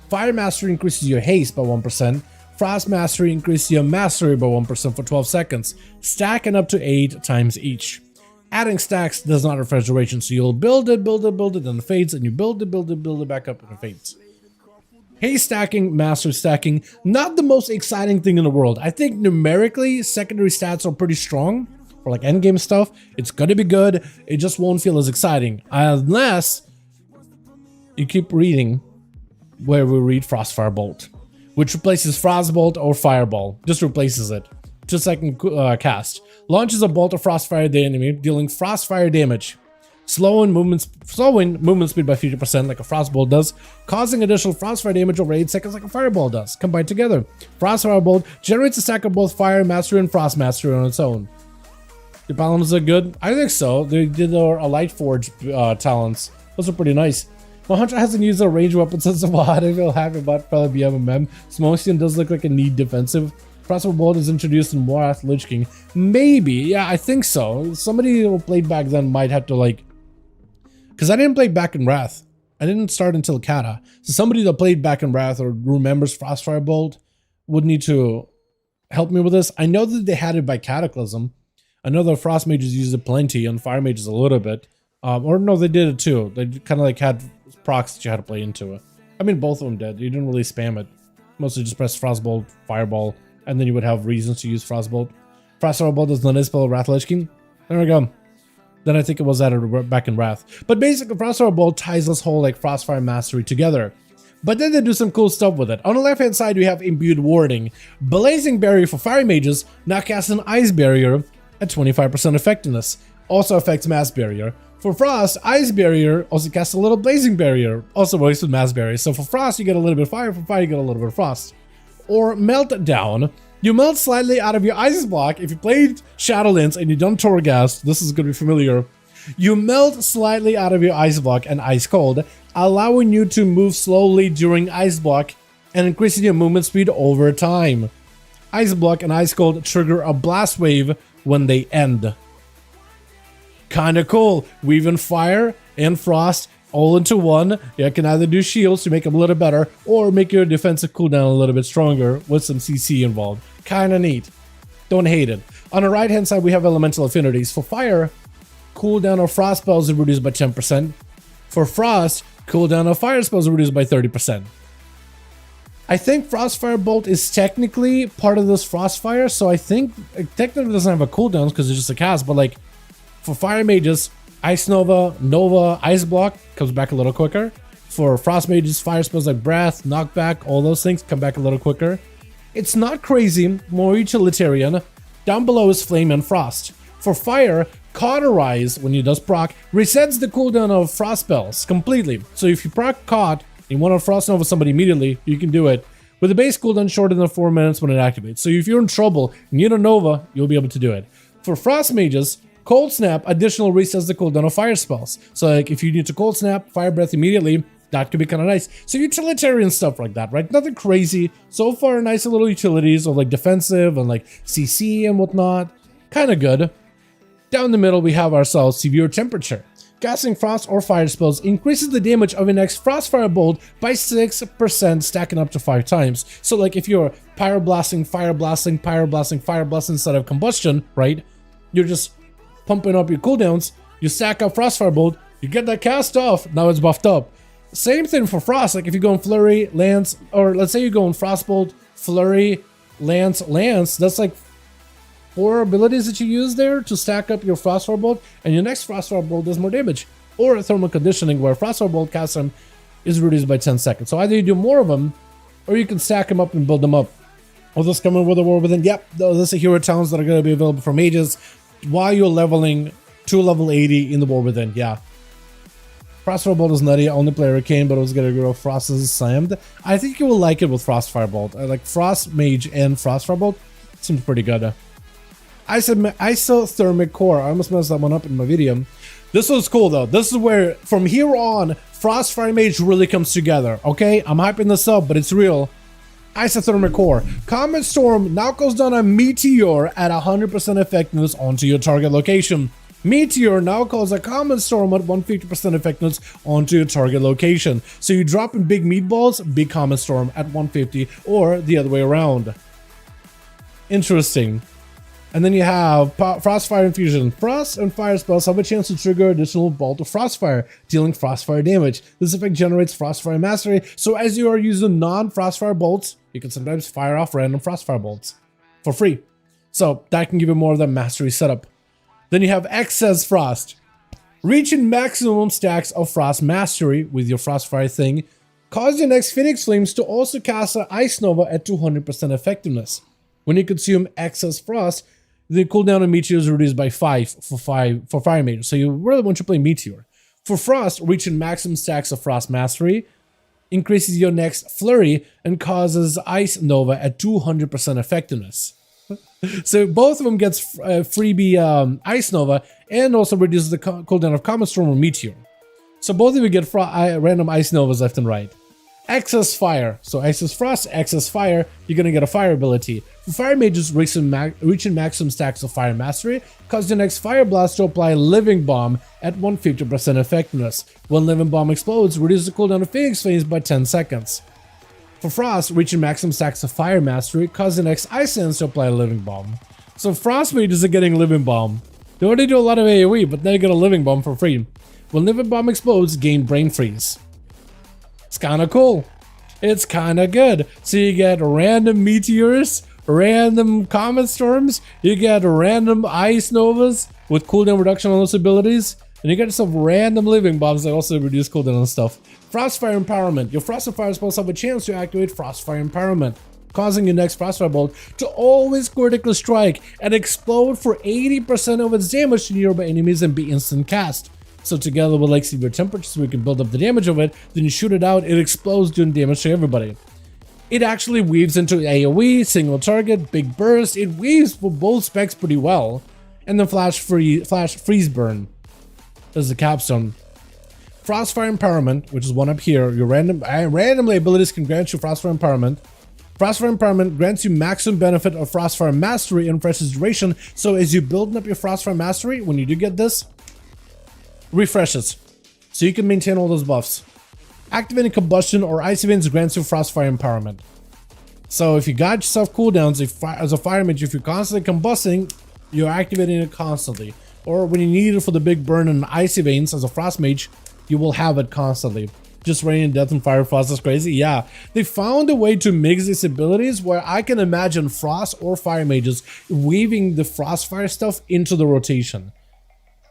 Fire Mastery increases your haste by 1%, Frost Mastery increases your mastery by 1% for 12 seconds, stacking up to 8 times each. Adding stacks does not refresh duration, so you'll build it, then it fades, and you build it back up, and it fades. Haste stacking, master stacking, not the most exciting thing in the world. I think numerically, secondary stats are pretty strong. For like endgame stuff, it's gonna be good. It just won't feel as exciting. Unless you keep reading where we read Frostfire Bolt. which replaces Frostbolt or Fireball. Just replaces it. 2-second cast. Launches a bolt of Frostfire at the enemy, dealing Frostfire damage. Slowing movement speed by 50% like a Frostbolt does, causing additional Frostfire damage over 8 seconds like a Fireball does. Combined together, Frostfire Bolt generates a stack of both Fire Mastery and Frost Mastery on its own. The balance are good? I think so. They did a Light Forge talents. Those are pretty nice. My Hunter hasn't used a range weapon since a while. I feel happy about probably BMMM. Smolcian does look like a neat defensive. Frostfire Bolt is introduced in Warcraft Lich King. Maybe, yeah, I think so. Somebody who played back then might have to like, because I didn't play back in Wrath. I didn't start until Kata. So somebody that played back in Wrath or remembers Frostfire Bolt would need to help me with this. I know that they had it by Cataclysm. I know the Frost Mages used it plenty and Fire Mages a little bit. Or no, they did it too. They kind of like had procs that you had to play into it. I mean, both of them did. You didn't really spam it. Mostly just press Frostbolt, Fireball, and then you would have reasons to use Frostbolt. Frostfire Bolt does not dispel Wrath Lich King. There we go. Then I think it was added back in Wrath. But basically, Frostfire Bolt ties this whole like Frostfire Mastery together. But then they do some cool stuff with it. On the left-hand side, we have Imbued Warding. Blazing Barrier for Fire Mages now casts an Ice Barrier at 25% effectiveness. Also affects Mass Barrier. For Frost, Ice Barrier also casts a little Blazing Barrier. Also works with Mass Barrier. So for Frost, you get a little bit of Fire. For Fire, you get a little bit of Frost. Or Meltdown. You melt slightly out of your Ice block. If you played Shadowlands and you done Torghast, this is going to be familiar. You melt slightly out of your Ice block and Ice Cold, allowing you to move slowly during Ice block and increasing your movement speed over time. Ice block and Ice Cold trigger a blast wave when they end. Kinda cool. Weaving Fire and Frost all into one. You can either do shields to make them a little better or make your defensive cooldown a little bit stronger with some CC involved. Kinda neat. Don't hate it. On the right hand side, we have elemental affinities. For Fire, cooldown of Frost spells is reduced by 10%. For Frost, cooldown of Fire spells is reduced by 30%. I think Frostfire Bolt is technically part of this Frostfire, so I think it technically doesn't have a cooldown because it's just a cast, but like for Fire Mages, Ice Nova, Ice Block comes back a little quicker. For Frost Mages, Fire spells like Breath, Knockback, all those things come back a little quicker. It's not crazy, more utilitarian. Down below is Flame and Frost. For Fire, Cauterize, when you does proc, resets the cooldown of Frost spells completely. So if you proc Caught and you want to Frost Nova somebody immediately, you can do it with a base cooldown shorter than 4 minutes when it activates. So if you're in trouble and you need a Nova, you'll be able to do it. For Frost Mages, Cold Snap additional resets the cooldown of Fire spells. So like if you need to Cold Snap, Fire Breath immediately, that could be kind of nice. So utilitarian stuff like that, right? Nothing crazy. So far, nice little utilities of like defensive and like CC and whatnot. Kind of good. Down the middle, we have ourselves Severe Temperature. Casting Frost or Fire spells increases the damage of your next Frostfire Bolt by 6%, stacking up to 5 times. So like if you're Pyroblasting, Fire Blasting, Pyroblasting, Fire Blasting instead of Combustion, right? You're just pumping up your cooldowns, you stack up Frostfire Bolt, you get that cast off, now it's buffed up. Same thing for Frost, like if you go in Flurry, Lance, or let's say you go in Frostbolt, Flurry, Lance, that's like 4 abilities that you use there to stack up your Frostfire Bolt, and your next Frostfire Bolt does more damage. Or Thermal Conditioning, where Frostfire Bolt cast them is reduced by 10 seconds. So either you do more of them, or you can stack them up and build them up. All this coming with the War Within. Yep, those are hero talents that are going to be available for mages while you're leveling to level 80 in the War Within. Yeah. Frostfire Bolt is nutty. Only player Arcane, but it was gonna go Frost is slammed. I think you will like it with Frostfire Bolt. Like Frost Mage and Frostfire Bolt seems pretty good. Isothermic Core. I almost messed that one up in my video. This was cool though. This is where from here on Frostfire Mage really comes together. Okay, I'm hyping this up, but it's real. Isothermic Core. Comet Storm now goes down a Meteor at 100% effectiveness onto your target location. Meteor now calls a Comet Storm at 150% effectiveness onto your target location. So you drop in big meatballs, big Comet Storm at 150, or the other way around. Interesting. And then you have Frostfire Infusion. Frost and Fire spells have a chance to trigger additional Bolt of Frostfire, dealing Frostfire damage. This effect generates Frostfire Mastery, so as you are using non-Frostfire bolts, you can sometimes fire off random Frostfire bolts for free. So that can give you more of that mastery setup. Then you have Excess Frost. Reaching maximum stacks of Frost Mastery with your Frostfire thing Cause your next Phoenix Flames to also cast an Ice Nova at 200% effectiveness. When you consume excess Frost, the cooldown of Meteor is reduced by 5 for Fire Mage, so you really want to play Meteor. For Frost, reaching maximum stacks of Frost Mastery increases your next Flurry and causes Ice Nova at 200% effectiveness. So both of them gets freebie Ice Nova and also reduces the cooldown of Comet Storm or Meteor. So both of you get random Ice Novas left and right. Excess Fire. So excess Frost, excess Fire, you're going to get a Fire ability. For Fire Mages, reaching maximum stacks of Fire Mastery, cause your next Fire Blast to apply Living Bomb at 150% effectiveness. When Living Bomb explodes, reduces the cooldown of Phoenix Flames by 10 seconds. For Frost, reaching maximum stacks of Fire Mastery, cause the next Ice Sands to apply a Living Bomb. So Frost Mages are getting Living Bomb. They already do a lot of AoE, but now you get a Living Bomb for free. When Living Bomb explodes, gain Brain Freeze. It's kinda cool. It's kinda good. So you get random Meteors, random Comet Storms, you get random Ice Novas with cooldown reduction on those abilities, and you get yourself random Living Bombs that also reduce cooldown and stuff. Frostfire Empowerment. Your Frostfire spells have a chance to activate Frostfire Empowerment, causing your next Frostfire Bolt to always critically strike and explode for 80% of its damage to nearby enemies and be instant cast. So together with like severe temperature, so we can build up the damage of it, then you shoot it out, it explodes doing damage to everybody. It actually weaves into AoE, single target, big burst, it weaves for both specs pretty well. And then flash freeze burn. This is the capstone. Frostfire Empowerment, which is one up here, your randomly abilities can grant you Frostfire Empowerment. Frostfire Empowerment grants you maximum benefit of Frostfire Mastery and refreshes duration, so as you build up your Frostfire Mastery, when you do get this, refreshes, so you can maintain all those buffs. Activating Combustion or Ice Events grants you Frostfire Empowerment. So if you got yourself cooldowns, as a Fire Mage, if you're constantly combusting, you're activating it constantly. Or when you need it for the big burn and Icy Veins as a Frost Mage, you will have it constantly. Just raining death and fire frost is crazy. Yeah, they found a way to mix these abilities where I can imagine Frost or Fire Mages weaving the Frostfire stuff into the rotation.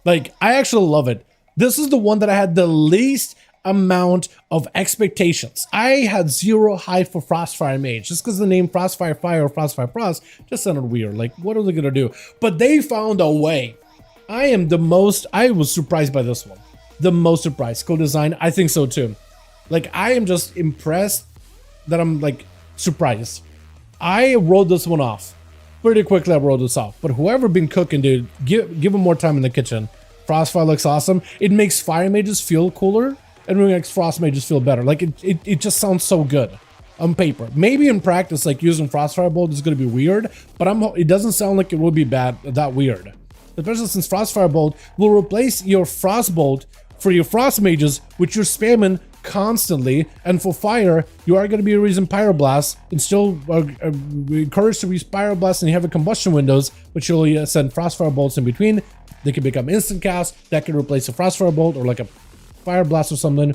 Like, I actually love it. This is the one that I had the least amount of expectations. I had zero hype for Frostfire Mage just because the name Frostfire Fire or Frostfire Frost just sounded weird. Like, what are they gonna do? But they found a way. I was surprised by this one. The most surprised. Cool design, I think so too. Like, I am just impressed that I'm like surprised. I wrote this one off. Pretty quickly I wrote this off. But whoever been cooking, dude, give them more time in the kitchen. Frostfire looks awesome. It makes Fire Mages feel cooler and it makes Frost Mages feel better. Like, it just sounds so good on paper. Maybe in practice, like using Frostfire Bolt is going to be weird, but it doesn't sound like it will be that weird. Especially since Frostfire Bolt will replace your Frost Bolt for your Frost Mages, which you're spamming constantly, and for fire, you are going to be using Pyroblast and still encouraged to use Pyroblast, and you have a combustion windows, which you'll send Frostfire Bolts in between. They can become instant cast, that can replace a Frostfire Bolt or like a Fire Blast or something.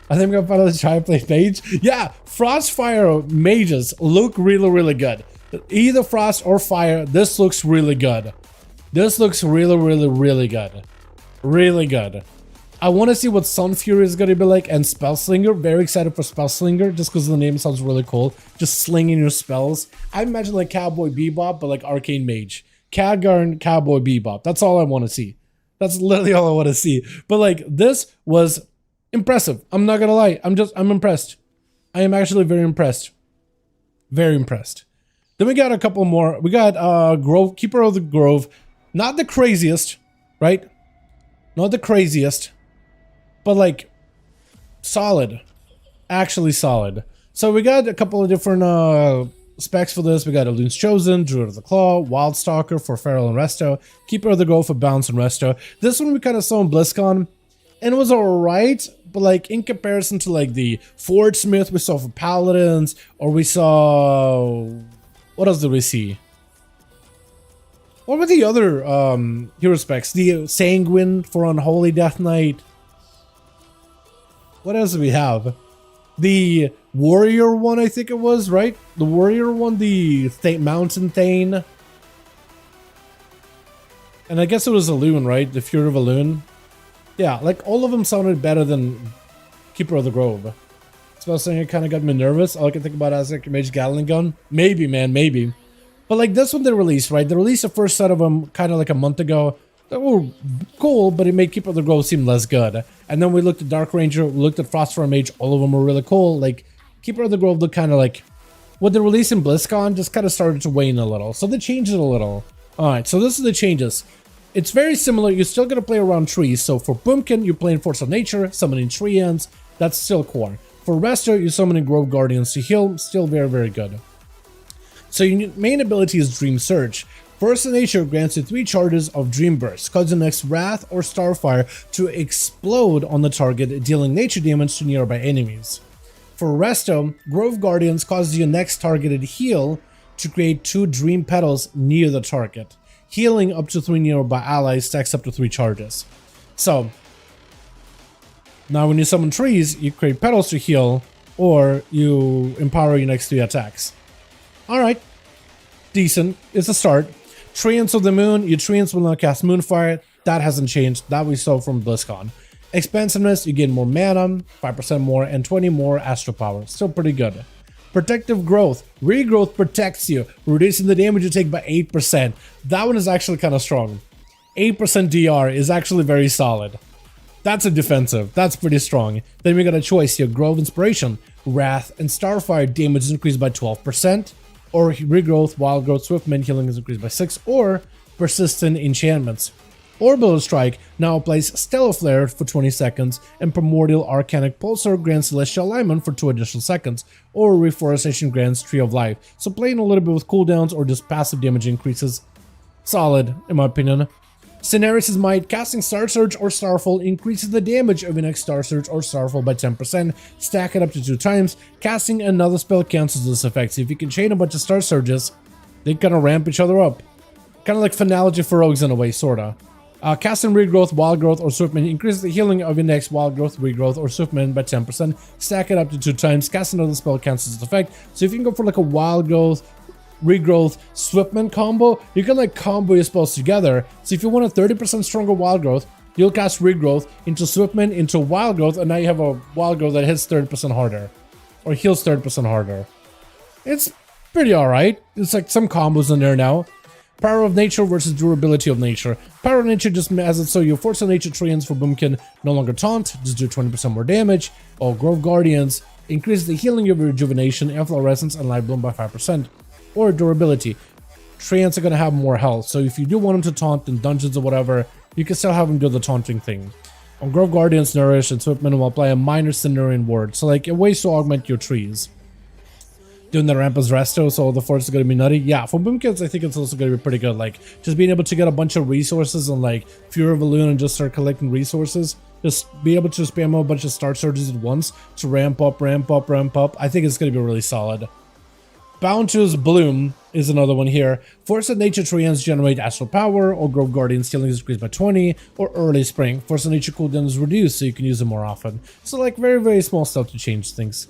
I think I'm gonna try to play Mage. Yeah, Frostfire Mages look really, really good. Either Frost or Fire, this looks really good. This looks really, really, really good. Really good. I want to see what Sun Fury is going to be like, and Spellslinger. Very excited for Spellslinger just because the name sounds really cool. Just slinging your spells. I imagine like Cowboy Bebop, but like Arcane Mage. Khadgar and Cowboy Bebop. That's all I want to see. That's literally all I want to see. But like, this was impressive. I'm not going to lie. I'm impressed. I am actually very impressed. Very impressed. Then we got a couple more. We got Grove, Keeper of the Grove. Not the craziest, right? Not the craziest. But like, solid. Actually solid. So we got a couple of different specs for this. We got Elun's Chosen, Druid of the Claw, Wildstalker for Feral and Resto, Keeper of the Grove for Bounce and Resto. This one we kind of saw in BlizzCon, and it was alright, but like in comparison to like the Forge Smith we saw for Paladins, or we saw... What else did we see? What were the other hero specs? The Sanguine for Unholy Death Knight. What else do we have? The Warrior one, I think it was, right? The Warrior one, the Mountain Thane. And I guess it was Elun, right? The Fury of Elun. Yeah, like all of them sounded better than Keeper of the Grove. Spell Slinger kind of got me nervous. All I can think about is like Mage Gatling Gun. Maybe, man, maybe. But like this one they released, right? They released the first set of them kind of like a month ago. They were cool, but it made Keeper of the Grove seem less good. And then we looked at Dark Ranger, we looked at Frostfire Mage. All of them were really cool. Like Keeper of the Grove looked kind of like what they released in BlizzCon just kind of started to wane a little. So they changed it a little. All right, so this is the changes. It's very similar. You're still going to play around trees. So for Boomkin, you're playing Force of Nature, summoning tree ends. That's still core. For Resto, you're summoning Grove Guardians to heal. Still very, very good. So your main ability is Dream Surge. Force of Nature grants you 3 charges of Dream Burst, causing the next Wrath or Starfire to explode on the target, dealing nature damage to nearby enemies. For Resto, Grove Guardians causes your next targeted heal to create 2 Dream Petals near the target. Healing up to 3 nearby allies stacks up to 3 charges. So, now when you summon trees, you create petals to heal, or you empower your next 3 attacks. Alright, decent, it's a start. Treants of the Moon, your Treants will now cast Moonfire. That hasn't changed, that we saw from BlizzCon. Expansiveness, you gain more mana, 5% more, and 20 more Astral Power. Still pretty good. Protective Growth, Regrowth protects you, reducing the damage you take by 8%. That one is actually kind of strong. 8% DR is actually very solid. That's a defensive, that's pretty strong. Then we got a choice here, Grove Inspiration, Wrath, and Starfire damage is increased by 12%. Or Regrowth, Wild Growth, Swiftman healing is increased by 6, or Persistent Enchantments. Orbital Strike now applies Stellar Flare for 20 seconds, and Primordial Arcanic Pulsar grants Celestial Alignment for 2 additional seconds, or Reforestation grants Tree of Life. So playing a little bit with cooldowns or just passive damage increases, solid in my opinion. Cineris' Might, casting Star Surge or Starfall increases the damage of your next Star Surge or Starfall by 10%, stack it up to 2 times. Casting another spell cancels this effect, so if you can chain a bunch of Star Surges, they kind of ramp each other up. Kind of like Finality for rogues in a way, sorta. Casting Regrowth, Wild Growth, or Swiftman increases the healing of your next Wild Growth, Regrowth, or Swiftman by 10%, stack it up to 2 times. Casting another spell cancels this effect, so if you can go for like a Wild Growth, Regrowth, Swiftman combo, you can like combo your spells together. So if you want a 30% stronger Wild Growth, you'll cast Regrowth into Swiftman into Wild Growth, and now you have a Wild Growth that hits 30% harder, or heals 30% harder. It's pretty alright. It's like some combos in there now. Power of Nature versus Durability of Nature. Power of Nature just has it so your Force of Nature treants for Boomkin no longer taunt, just do 20% more damage. Or Grove Guardians increases the healing of Rejuvenation, Efflorescence, and Light Bloom by 5%. Or Durability. Treants are going to have more health, so if you do want them to taunt in dungeons or whatever, you can still have them do the taunting thing. On Grove Guardians, Nourish, and Swiftman will apply a minor Cenurian ward, so like a ways to augment your trees. Doing the ramp as Resto, so the force is going to be nutty. Yeah, for Boomkins, I think it's also going to be pretty good. Like, just being able to get a bunch of resources and like Fury of Balloon and just start collecting resources. Just be able to spam a bunch of Star Surges at once to ramp up, ramp up, ramp up. I think it's going to be really solid. Bounteous Bloom is another one here. Force of Nature treants generate Astral Power, or Grove Guardians healing is increased by 20, or Early Spring. Force of Nature cooldown is reduced, so you can use them more often. So like very, very small stuff to change things.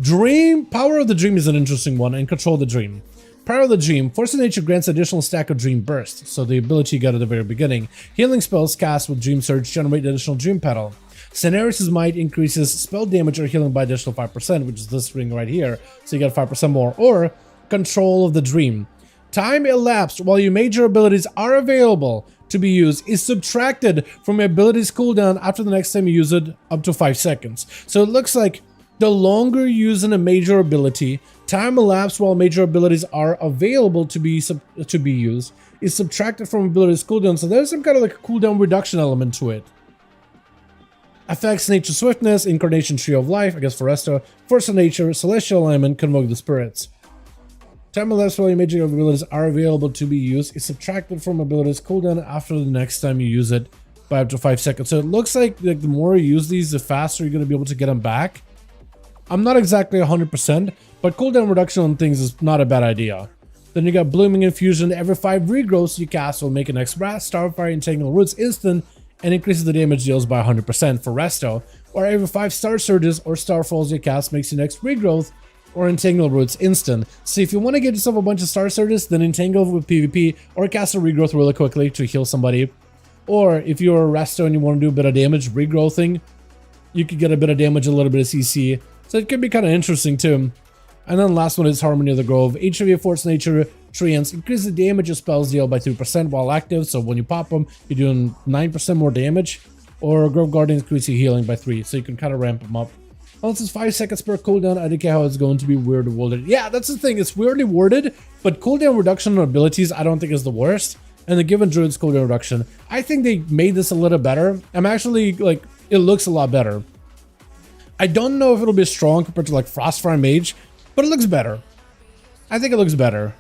Power of the Dream is an interesting one, and Control the Dream. Power of the Dream, Force of Nature grants additional stack of Dream Burst, so the ability you got at the very beginning. Healing spells cast with Dream Surge generate additional Dream Petal. Cineris' Might increases spell damage or healing by additional 5%, which is this ring right here, so you get 5% more. Or Control of the Dream. Time elapsed while your major abilities are available to be used is subtracted from your ability's cooldown after the next time you use it up to 5 seconds. So it looks like the longer you use a major ability, time elapsed while major abilities are available to be used is subtracted from ability's cooldown. So there's some kind of like a cooldown reduction element to it. Affects Nature Swiftness, Incarnation Tree of Life, I guess for Resto, Force of Nature, Celestial Alignment, Convoke the Spirits. Time elapsed while your major abilities are available to be used is subtracted from abilities cooldown after the next time you use it by up to 5 seconds. So it looks like the more you use these, the faster you're going to be able to get them back. I'm not exactly 100%, but cooldown reduction on things is not a bad idea. Then you got Blooming Infusion. Every 5 regrowths you cast will make an next Wrath, Starfire, and Tangle Roots instant and increases the damage deals by 100% for Resto. Or every 5 Star Surges or Starfalls you cast makes your next regrowth or Entangle Roots instant. So if you want to get yourself a bunch of Star Surges, then Entangle with PvP or cast a regrowth really quickly to heal somebody. Or if you're a Resto and you want to do a bit of damage, regrowthing, you could get a bit of damage, a little bit of CC, So it could be kind of interesting too. And then last one is Harmony of the Grove. Each of your Force Nature treants increase the damage your spells deal by 3% while active. So when you pop them, you're doing 9% more damage. Or Grove Guardian increase your healing by 3. So you can kind of ramp them up. Once it's 5 seconds per cooldown, I don't care how it's going to be weirdly worded. Yeah, that's the thing. It's weirdly worded, but cooldown reduction on abilities I don't think is the worst. And the given Druid's cooldown reduction, I think they made this a little better. I'm actually, like, it looks a lot better. I don't know if it'll be strong compared to, like, Frostfire Mage, but it looks better. I think it looks better.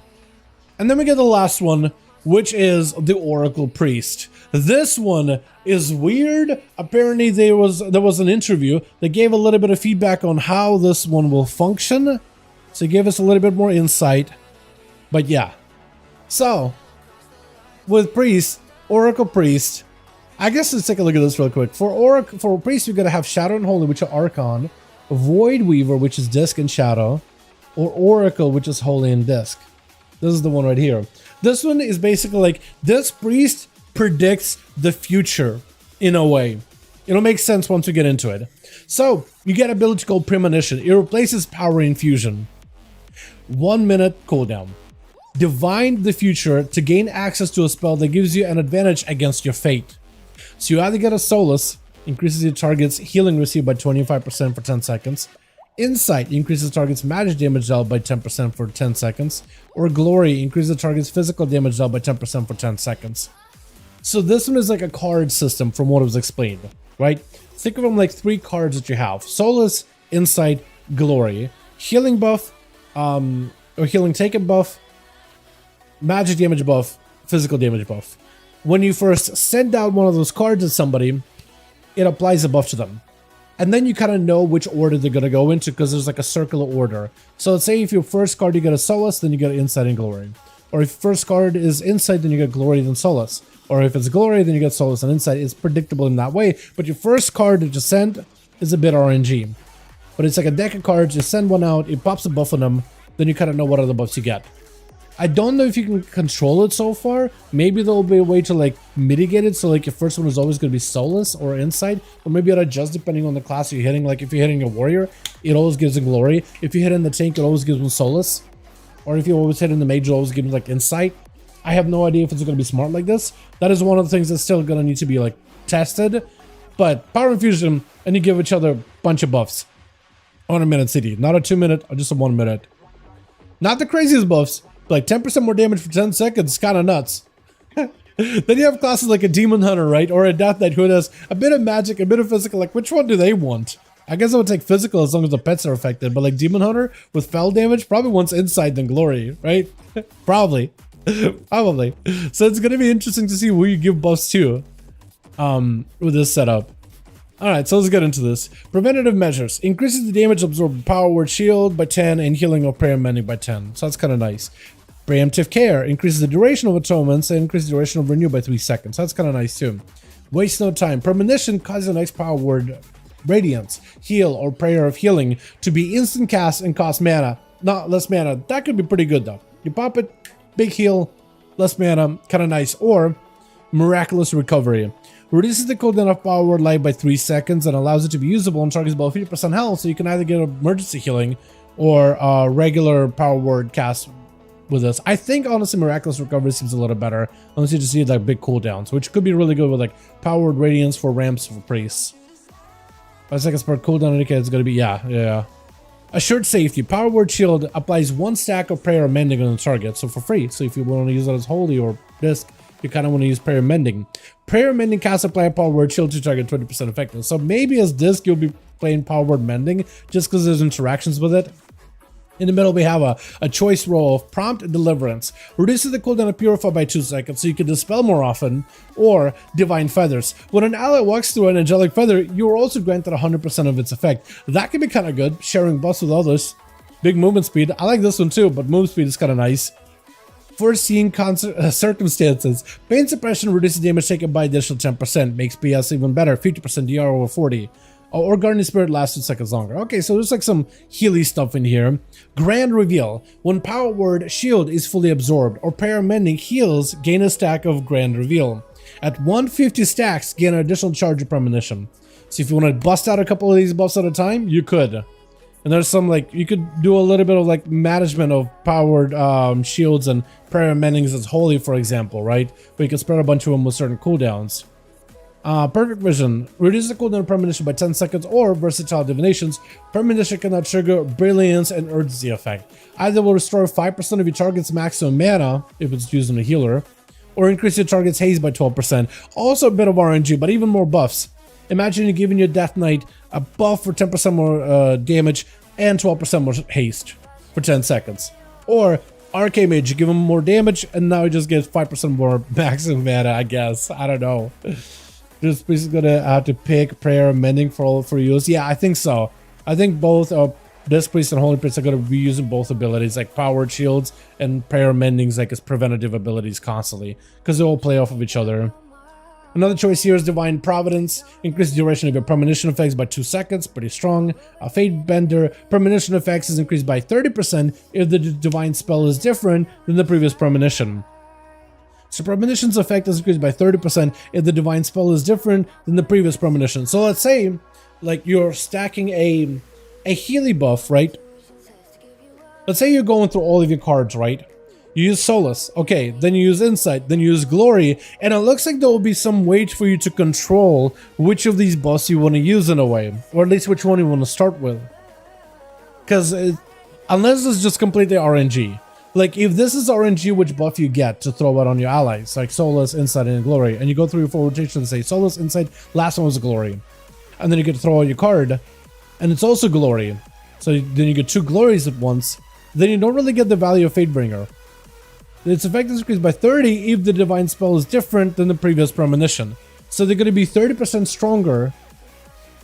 And then we get the last one, which is the Oracle Priest. This one is weird. Apparently there was an interview that gave a little bit of feedback on how this one will function. So give us a little bit more insight. But yeah. So with Priest, Oracle Priest, I guess let's take a look at this real quick. For Priest, you're gonna have Shadow and Holy, which are Archon, Void Weaver, which is Disc and Shadow, or Oracle, which is Holy and Disc. This is the one right here. This one is basically like, this Priest predicts the future in a way. It'll make sense once we get into it. So, you get an ability called Premonition. It replaces Power Infusion. 1 minute cooldown. Divine the future to gain access to a spell that gives you an advantage against your fate. So you either get a Solace, increases your target's healing received by 25% for 10 seconds. Insight increases target's magic damage dealt by 10% for 10 seconds. Or Glory increases the target's physical damage dealt by 10% for 10 seconds. So this one is like a card system from what was explained, right? Think of them like 3 cards that you have. Solace, Insight, Glory. Healing buff, or healing taken buff, magic damage buff, physical damage buff. When you first send out one of those cards to somebody, it applies a buff to them. And then you kind of know which order they're going to go into because there's like a circular order. So let's say if your first card you get a Solace, then you get Insight and Glory. Or if first card is Insight, then you get Glory, then Solace. Or if it's Glory, then you get Solace and Insight. It's predictable in that way. But your first card that you send is a bit RNG. But it's like a deck of cards, you send one out, it pops a buff on them, then you kind of know what other buffs you get. I don't know if you can control it so far. Maybe there'll be a way to like mitigate it. So like your first one is always going to be Solace or Insight. Or maybe it'll adjust depending on the class you're hitting. Like if you're hitting a Warrior, it always gives them Glory. If you hit in the Tank, it always gives them Solace. Or if you always hit in the Mage, it always gives them like Insight. I have no idea if it's going to be smart like this. That is one of the things that's still going to need to be like tested. But Power Infusion, and you give each other a bunch of buffs on a minute CD. Not a 2 minute, or just a 1 minute. Not the craziest buffs. Like 10% more damage for 10 seconds, kind of nuts. Then you have classes like a Demon Hunter, right? Or a Death Knight who has a bit of magic, a bit of physical. Like, which one do they want? I guess I would take physical as long as the pets are affected. But like Demon Hunter with fell damage probably wants Insight than Glory, right? Probably. Probably. So it's going to be interesting to see who you give buffs to with this setup. Alright, so let's get into this. Preventative measures. Increases the damage absorbed Power Word Shield by 10 and healing or prayer mending by 10. So that's kind of nice. Preemptive care. Increases the duration of atonements and increases the duration of renew by 3 seconds. That's kind of nice too. Waste no time. Premonition causes a nice Power Word Radiance, Heal, or Prayer of Healing to be instant cast and cost mana. Not less mana. That could be pretty good though. You pop it, big heal, less mana, kind of nice. Or Miraculous Recovery. Reduces the cooldown of Power Word Light by 3 seconds and allows it to be usable on targets below 50% health, so you can either get emergency healing or regular Power Word cast with this. I think honestly Miraculous Recovery seems a little better, unless you just need like big cooldowns, which could be really good with like Power Word Radiance for ramps for priests. 5 seconds per cooldown indicator is going to be, yeah. Assured Safety. Power Word Shield applies 1 stack of Prayer Mending on the target, so for free. So if you want to use it as Holy or Disc, you kind of want to use Prayer Mending. Prayer Mending casts apply a Power Word Shield to target 20% effective. So maybe as Disc, you'll be playing Power Word Mending just because there's interactions with it. In the middle, we have a choice roll of Prompt Deliverance. Reduces the cooldown of Purify by 2 seconds so you can dispel more often. Or Divine Feathers. When an ally walks through an Angelic Feather, you are also granted 100% of its effect. That can be kind of good, sharing buffs with others. Big movement speed. I like this one too, but move speed is kind of nice. Foreseen circumstances. Pain Suppression reduces damage taken by additional 10%. Makes PS even better. 50% DR over 40. Or Guardian Spirit lasts 2 seconds longer. Okay, so there's like some healy stuff in here. Grand Reveal. When Power Word Shield is fully absorbed or Prayer Mending heals, gain a stack of Grand Reveal. At 150 stacks, gain an additional charge of Premonition. So if you want to bust out a couple of these buffs at a time, you could. And there's some like you could do a little bit of like management of powered shields and prayer mendings as holy, for example, right? Where you can spread a bunch of them with certain cooldowns. Perfect vision reduces the cooldown of premonition by 10 seconds, or versatile divinations. Premonition cannot trigger brilliance and urgency effect. Either will restore 5% of your target's maximum mana if it's used on a healer, or increase your target's haste by 12%. Also a bit of RNG, but even more buffs. Imagine you're giving your Death Knight a buff for 10% more damage and 12% more haste for 10 seconds. Or Arcane Mage, you give him more damage and now he just gets 5% more maximum mana, I guess. I don't know. Just basically gonna have to pick Prayer and Mending for use. Yeah, I think so. I think both Disc Priest and Holy Priest are gonna be using both abilities, like Powered Shields and Prayer Mendings like as preventative abilities constantly, because they all play off of each other. Another choice here is Divine Providence. Increase the duration of your premonition effects by 2 seconds, pretty strong. Fate Bender, premonition effects is increased by 30% if the divine spell is different than the previous premonition. So premonition's effect is increased by 30% if the divine spell is different than the previous premonition. So let's say, like, you're stacking a Healy buff, right? Let's say you're going through all of your cards, right? You use Solace, okay, then you use Insight, then you use Glory, and it looks like there will be some way for you to control which of these buffs you want to use in a way, or at least which one you want to start with. Because unless it's just completely RNG, like if this is RNG, which buff you get to throw out on your allies, like Solace, Insight, and Glory, and you go through your full rotation and say Solace, Insight, last one was Glory, and then you get to throw out your card, and it's also Glory, so then you get 2 Glories at once, then you don't really get the value of Fatebringer. Its effect is increased by 30 if the divine spell is different than the previous premonition. So they're going to be 30% stronger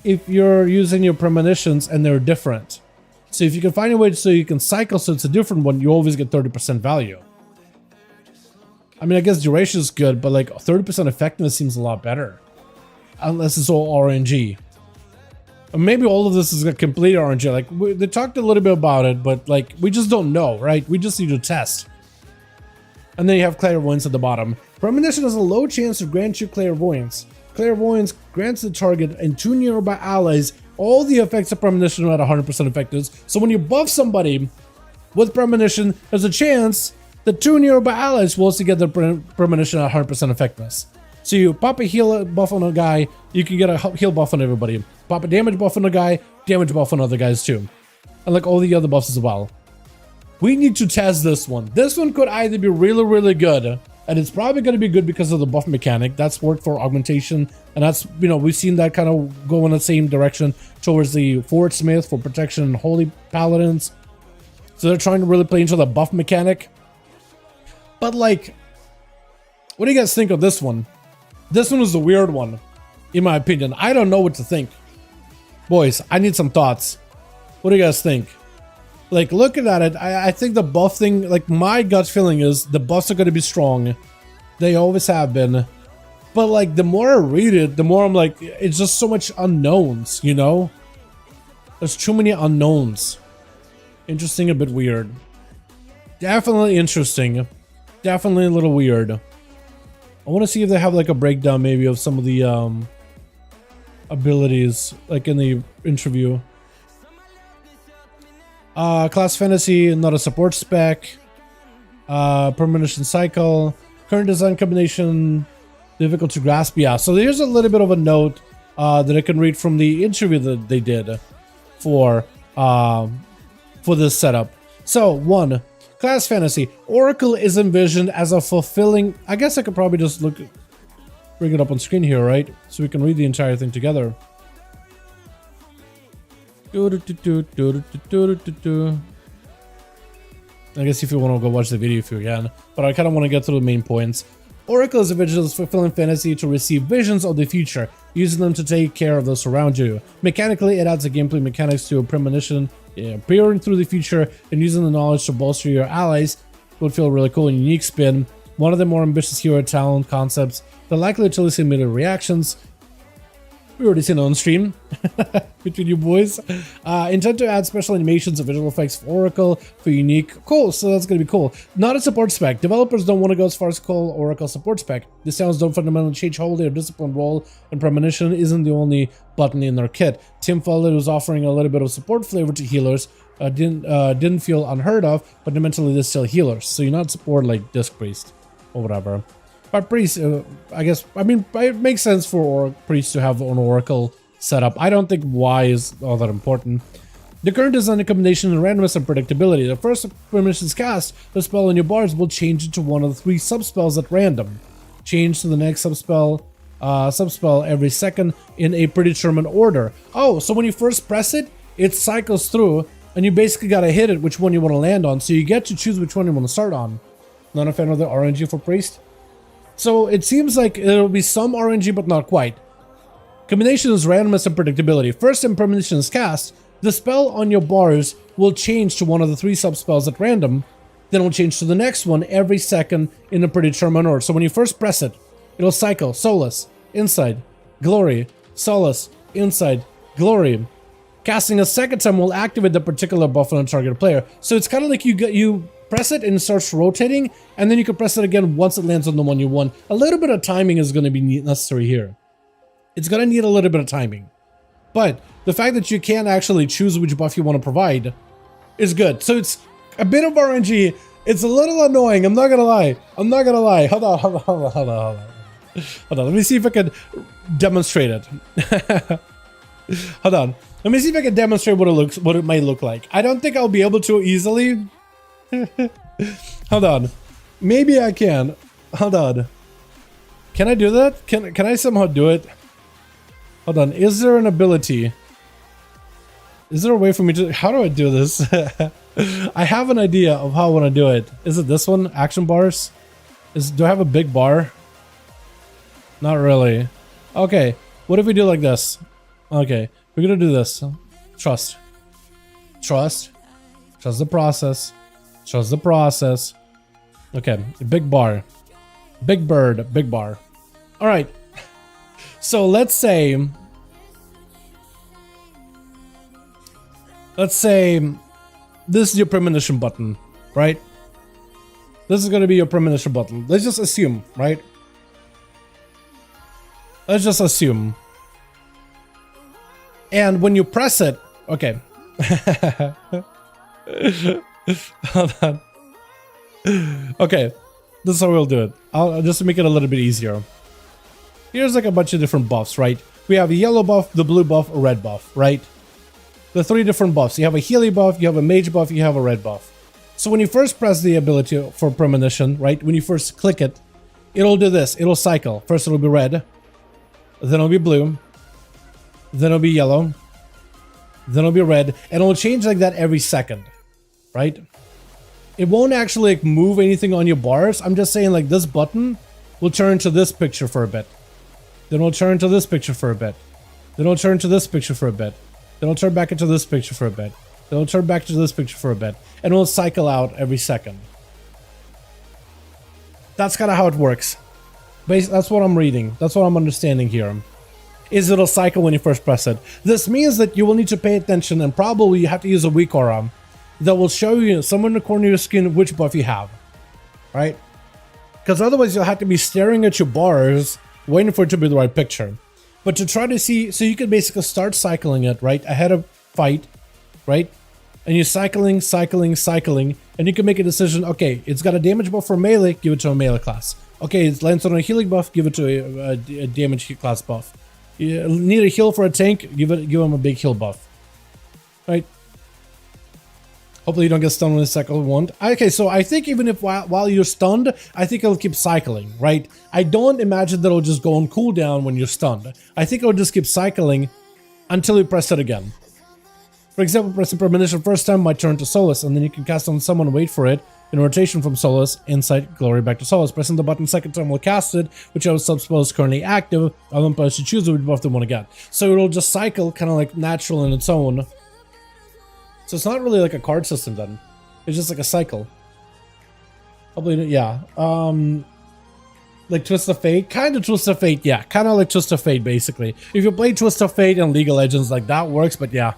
if you're using your premonitions and they're different. So if you can find a way so you can cycle so it's a different one, you always get 30% value. I mean, I guess duration is good, but like 30% effectiveness seems a lot better. Unless it's all RNG. Or maybe all of this is a complete RNG. Like, they talked a little bit about it, but like, we just don't know, right? We just need to test. And then you have Clairvoyance at the bottom. Premonition has a low chance to grant you Clairvoyance. Clairvoyance grants the target and 2 nearby allies all the effects of Premonition at 100% effectiveness. So when you buff somebody with Premonition, there's a chance that 2 nearby allies will also get the Premonition at 100% effectiveness. So you pop a heal buff on a guy, you can get a heal buff on everybody. Pop a damage buff on a guy, damage buff on other guys too. And like all the other buffs as well. We need to test this one. This one could either be really, really good, and it's probably going to be good because of the buff mechanic. That's worked for augmentation, and that's, you know, we've seen that kind of go in the same direction towards the Forward Smith for protection and Holy Paladins. So they're trying to really play into the buff mechanic. But like, what do you guys think of this one? This one was the weird one, in my opinion. I don't know what to think. Boys, I need some thoughts. What do you guys think? Like, looking at it, I think the buff thing, like, my gut feeling is the buffs are going to be strong. They always have been. But, like, the more I read it, the more I'm like, it's just so much unknowns, you know? There's too many unknowns. Interesting, a bit weird. Definitely interesting. Definitely a little weird. I want to see if they have, like, a breakdown, maybe, of some of the, abilities, like, in the interview. Class Fantasy, not a support spec. Premonition Cycle. Current design combination, difficult to grasp. Yeah, so here's a little bit of a note that I can read from the interview that they did for this setup. So, 1. Class Fantasy. Oracle is envisioned as a fulfilling... I guess I could probably just bring it up on screen here, right? So we can read the entire thing together. I guess if you want to go watch the video if you can, but I kind of want to get through the main points. Oracle is a vision fulfilling fantasy to receive visions of the future, using them to take care of those around you. Mechanically, it adds a gameplay mechanics to a premonition, peering through the future and using the knowledge to bolster your allies would feel really cool and unique spin. One of the more ambitious hero talent concepts, the likely to elicit immediate reactions. We already seen it on stream between you boys. Intend to add special animations and visual effects for Oracle for unique. Cool, so that's going to be cool. Not a support spec. Developers don't want to go as far as call Oracle support spec. The sounds don't fundamentally change how their discipline, role, and premonition isn't the only button in their kit. Tim felt it was offering a little bit of support flavor to healers. Didn't feel unheard of, but fundamentally they're still healers. So you're not support like Disc Priest or whatever. But Priest, I guess, I mean, it makes sense for Priest to have an Oracle setup. I don't think Y is all that important. The current design combination of randomness and predictability. The first permissions cast, the spell on your bars will change into one of the 3 subspells at random. Change to the next subspell every second in a predetermined order. Oh, so when you first press it, it cycles through, and you basically gotta hit it which one you want to land on. So you get to choose which one you want to start on. Not a fan of the RNG for Priest. So it seems like it'll be some RNG, but not quite. Combination is randomness and predictability. First in permissions cast, the spell on your bars will change to one of the 3 subspells at random. Then it'll change to the next one every second in a predetermined order. So when you first press it, it'll cycle Solace, Insight, Glory, Solace, Insight, Glory. Casting a second time will activate the particular buff on a target player. So it's kind of like you press it and it starts rotating, and then you can press it again once it lands on the one you want. A little bit of timing is going to be necessary here. It's going to need a little bit of timing. But the fact that you can actually choose which buff you want to provide is good. So it's a bit of RNG. It's a little annoying. I'm not going to lie. I'm not going to lie. Hold on. Let me see if I can demonstrate it. Hold on. Let me see if I can demonstrate what it might look like. I don't think I'll be able to easily. Hold on. Maybe I can. Hold on. Can I do that? Can I somehow do it? Hold on. Is there an ability? Is there a way for me to... How do I do this? I have an idea of how I want to do it. Is it this one? Action bars? Do I have a big bar? Not really. Okay. What if we do like this? Okay. We're gonna do this. Trust. Trust. Trust the process. Trust the process. Okay. Big bar. Big bird. Big bar. All right. So let's say this is your premonition button, right? This is going to be your premonition button. Let's just assume, right? Let's just assume. And when you press it, okay. Hold on. Okay, this is how we'll do it. I'll just make it a little bit easier. Here's like a bunch of different buffs, right? We have a yellow buff, the blue buff, a red buff, right? The 3 different buffs. You have a healing buff, you have a mage buff, you have a red buff. So when you first press the ability for premonition, right? When you first click it, it'll do this. It'll cycle. First it'll be red, then it'll be blue, then it'll be yellow, then it'll be red, and it'll change like that every second, right? It won't actually like move anything on your bars. I'm just saying like this button will turn to this picture for a bit. Then it'll turn to this picture for a bit. Then it'll turn to this picture for a bit. Then it'll turn back into this picture for a bit. Then it'll turn back to this picture for a bit. And it'll cycle out every second. That's kind of how it works. That's what I'm reading. That's what I'm understanding here. Is it'll cycle when you first press it. This means that you will need to pay attention, and probably you have to use a weak aura that will show you somewhere in the corner of your screen which buff you have. Right? Because otherwise you'll have to be staring at your bars, waiting for it to be the right picture. But to try to see, so you can basically start cycling it, right, ahead of fight, right? And you're cycling, and you can make a decision, okay, it's got a damage buff for melee, give it to a melee class. Okay, it lands on a healing buff, give it to a damage class buff. You need a heal for a tank, give him a big heal buff. Right? Hopefully you don't get stunned with a second one. Okay, so I think even if while you're stunned, I think it'll keep cycling, right? I don't imagine that it'll just go on cooldown when you're stunned. I think it'll just keep cycling until you press it again. For example, pressing premonition first time might turn to Solace, and then you can cast on someone, wait for it, in rotation from Solace, Insight, Glory back to Solace. Pressing the button second time will cast it, whichever subspell is currently active. I'll then press to choose which buff they want to get. So it'll just cycle kind of like natural in its own. So it's not really like a card system then. It's just like a cycle. Probably, yeah. Like Twist of Fate? Kind of Twist of Fate, yeah. Kind of like Twist of Fate, basically. If you play Twist of Fate in League of Legends, like that works, but yeah.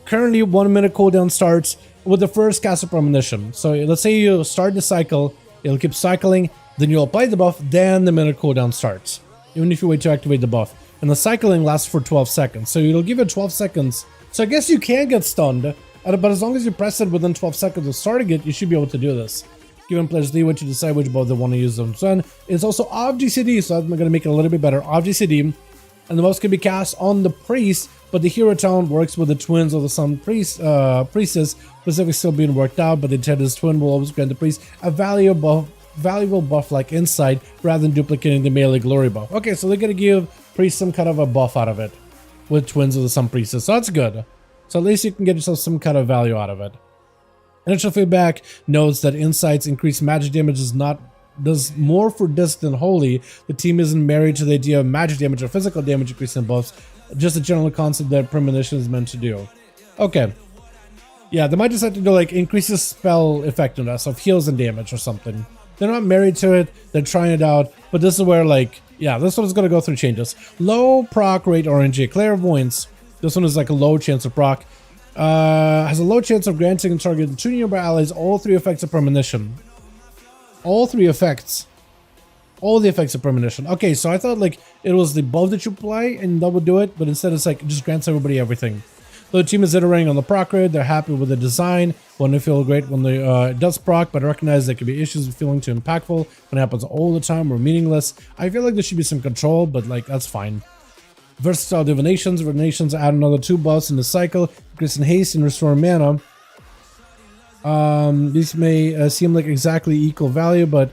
Currently, 1 minute cooldown starts with the first cast of premonition. So let's say you start the cycle, it'll keep cycling, then you'll apply the buff, then the minute cooldown starts. Even if you wait to activate the buff. And the cycling lasts for 12 seconds. So it'll give you 12 seconds. So I guess you can get stunned, but as long as you press it within 12 seconds of starting it, you should be able to do this. Giving players leeway to decide which buff they want to use them. So it's also off GCD, so I'm going to make it a little bit better. Off GCD, and the buffs can be cast on the priest, but the hero town works with the twins of the sun priestess, specifically still being worked out, but the intended twin will always grant the priest a valuable buff like insight rather than duplicating the melee glory buff. Okay, so they're going to give priest some kind of a buff out of it with twins of the sun priestess, so that's good. So at least you can get yourself some kind of value out of it. Initial feedback notes that insights increased magic damage does more for disc than holy. The team isn't married to the idea of magic damage or physical damage increasing buffs, just a general concept that premonition is meant to do. Okay. Yeah, they might decide to do like increases spell effectiveness of heals and damage or something. They're not married to it, they're trying it out, but this is where like, yeah, this one is going to go through changes. Low proc rate RNG, Clairvoyance. This one is like a low chance of proc. Has a low chance of granting and targeting 2 nearby allies all 3 effects of premonition. All 3 effects. All the effects of premonition. Okay, so I thought like it was the buff that you apply and that would do it, but instead it's like it just grants everybody everything. So the team is iterating on the proc rate, they're happy with the design, when they feel great when they it does proc, but recognize there could be issues with feeling too impactful when it happens all the time or meaningless. I feel like there should be some control, but like that's fine. Versatile divinations. Divinations add another 2 buffs in the cycle, increasing haste and restore mana. These may seem like exactly equal value, but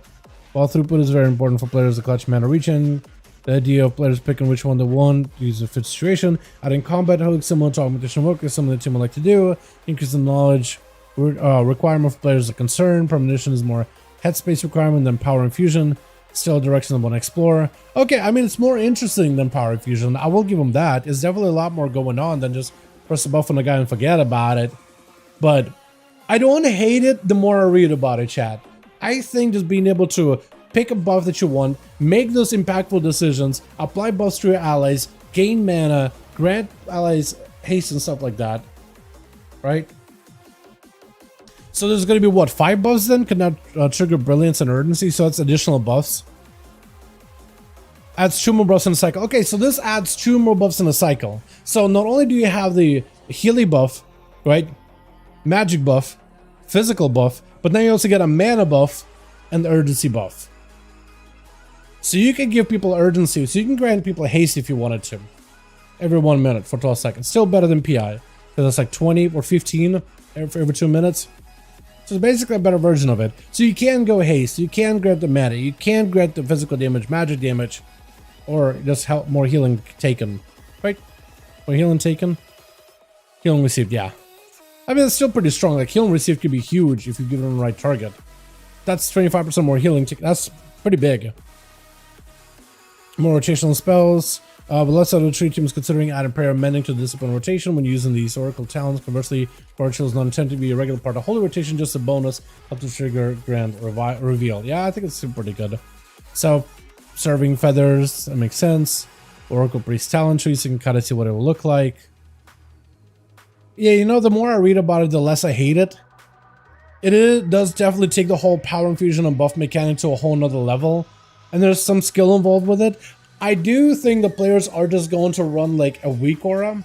while throughput is very important for players to clutch mana regen, the idea of players picking which one they want to use a fit situation, adding combat hooks similar to augmentation work is something the team would like to do. Increase the knowledge requirement for players is a concern. Premonition is more headspace requirement than power infusion. Still a direction I want to explore. Okay, I mean, it's more interesting than power infusion. I will give them that. It's definitely a lot more going on than just press a buff on a guy and forget about it. But I don't hate it the more I read about it, chat. I think just being able to pick a buff that you want, make those impactful decisions, apply buffs to your allies, gain mana, grant allies haste and stuff like that, right? So there's going to be, what, 5 buffs then? Can now trigger Brilliance and Urgency, so that's additional buffs. Adds 2 more buffs in a cycle. Okay, so this adds 2 more buffs in a cycle. So not only do you have the healing buff, right? Magic buff, physical buff, but then you also get a mana buff and the urgency buff. So you can give people urgency, so you can grant people haste if you wanted to. Every 1 minute for 12 seconds. Still better than PI, because it's like 20 or 15 every 2 minutes. So it's basically a better version of it. So you can go haste, you can grant the mana, you can grant the physical damage, magic damage, or just help more healing taken, right? More healing taken? Healing received, yeah. I mean, it's still pretty strong. Like, healing received could be huge if you give them the right target. That's 25% more healing. That's pretty big. More rotational spells. But less other tree teams considering adding prayer mending to the discipline rotation when using these oracle talents. Conversely, Oracle is not intended to be a regular part of holy rotation, just a bonus up to trigger grand reveal. Yeah, I think it's pretty good. So, serving feathers, that makes sense. Oracle priest talent tree, so you can kind of see what it will look like. Yeah, you know, the more I read about it, the less I hate it. It does definitely take the whole power infusion and buff mechanic to a whole nother level. And there's some skill involved with it. I do think the players are just going to run like a weak aura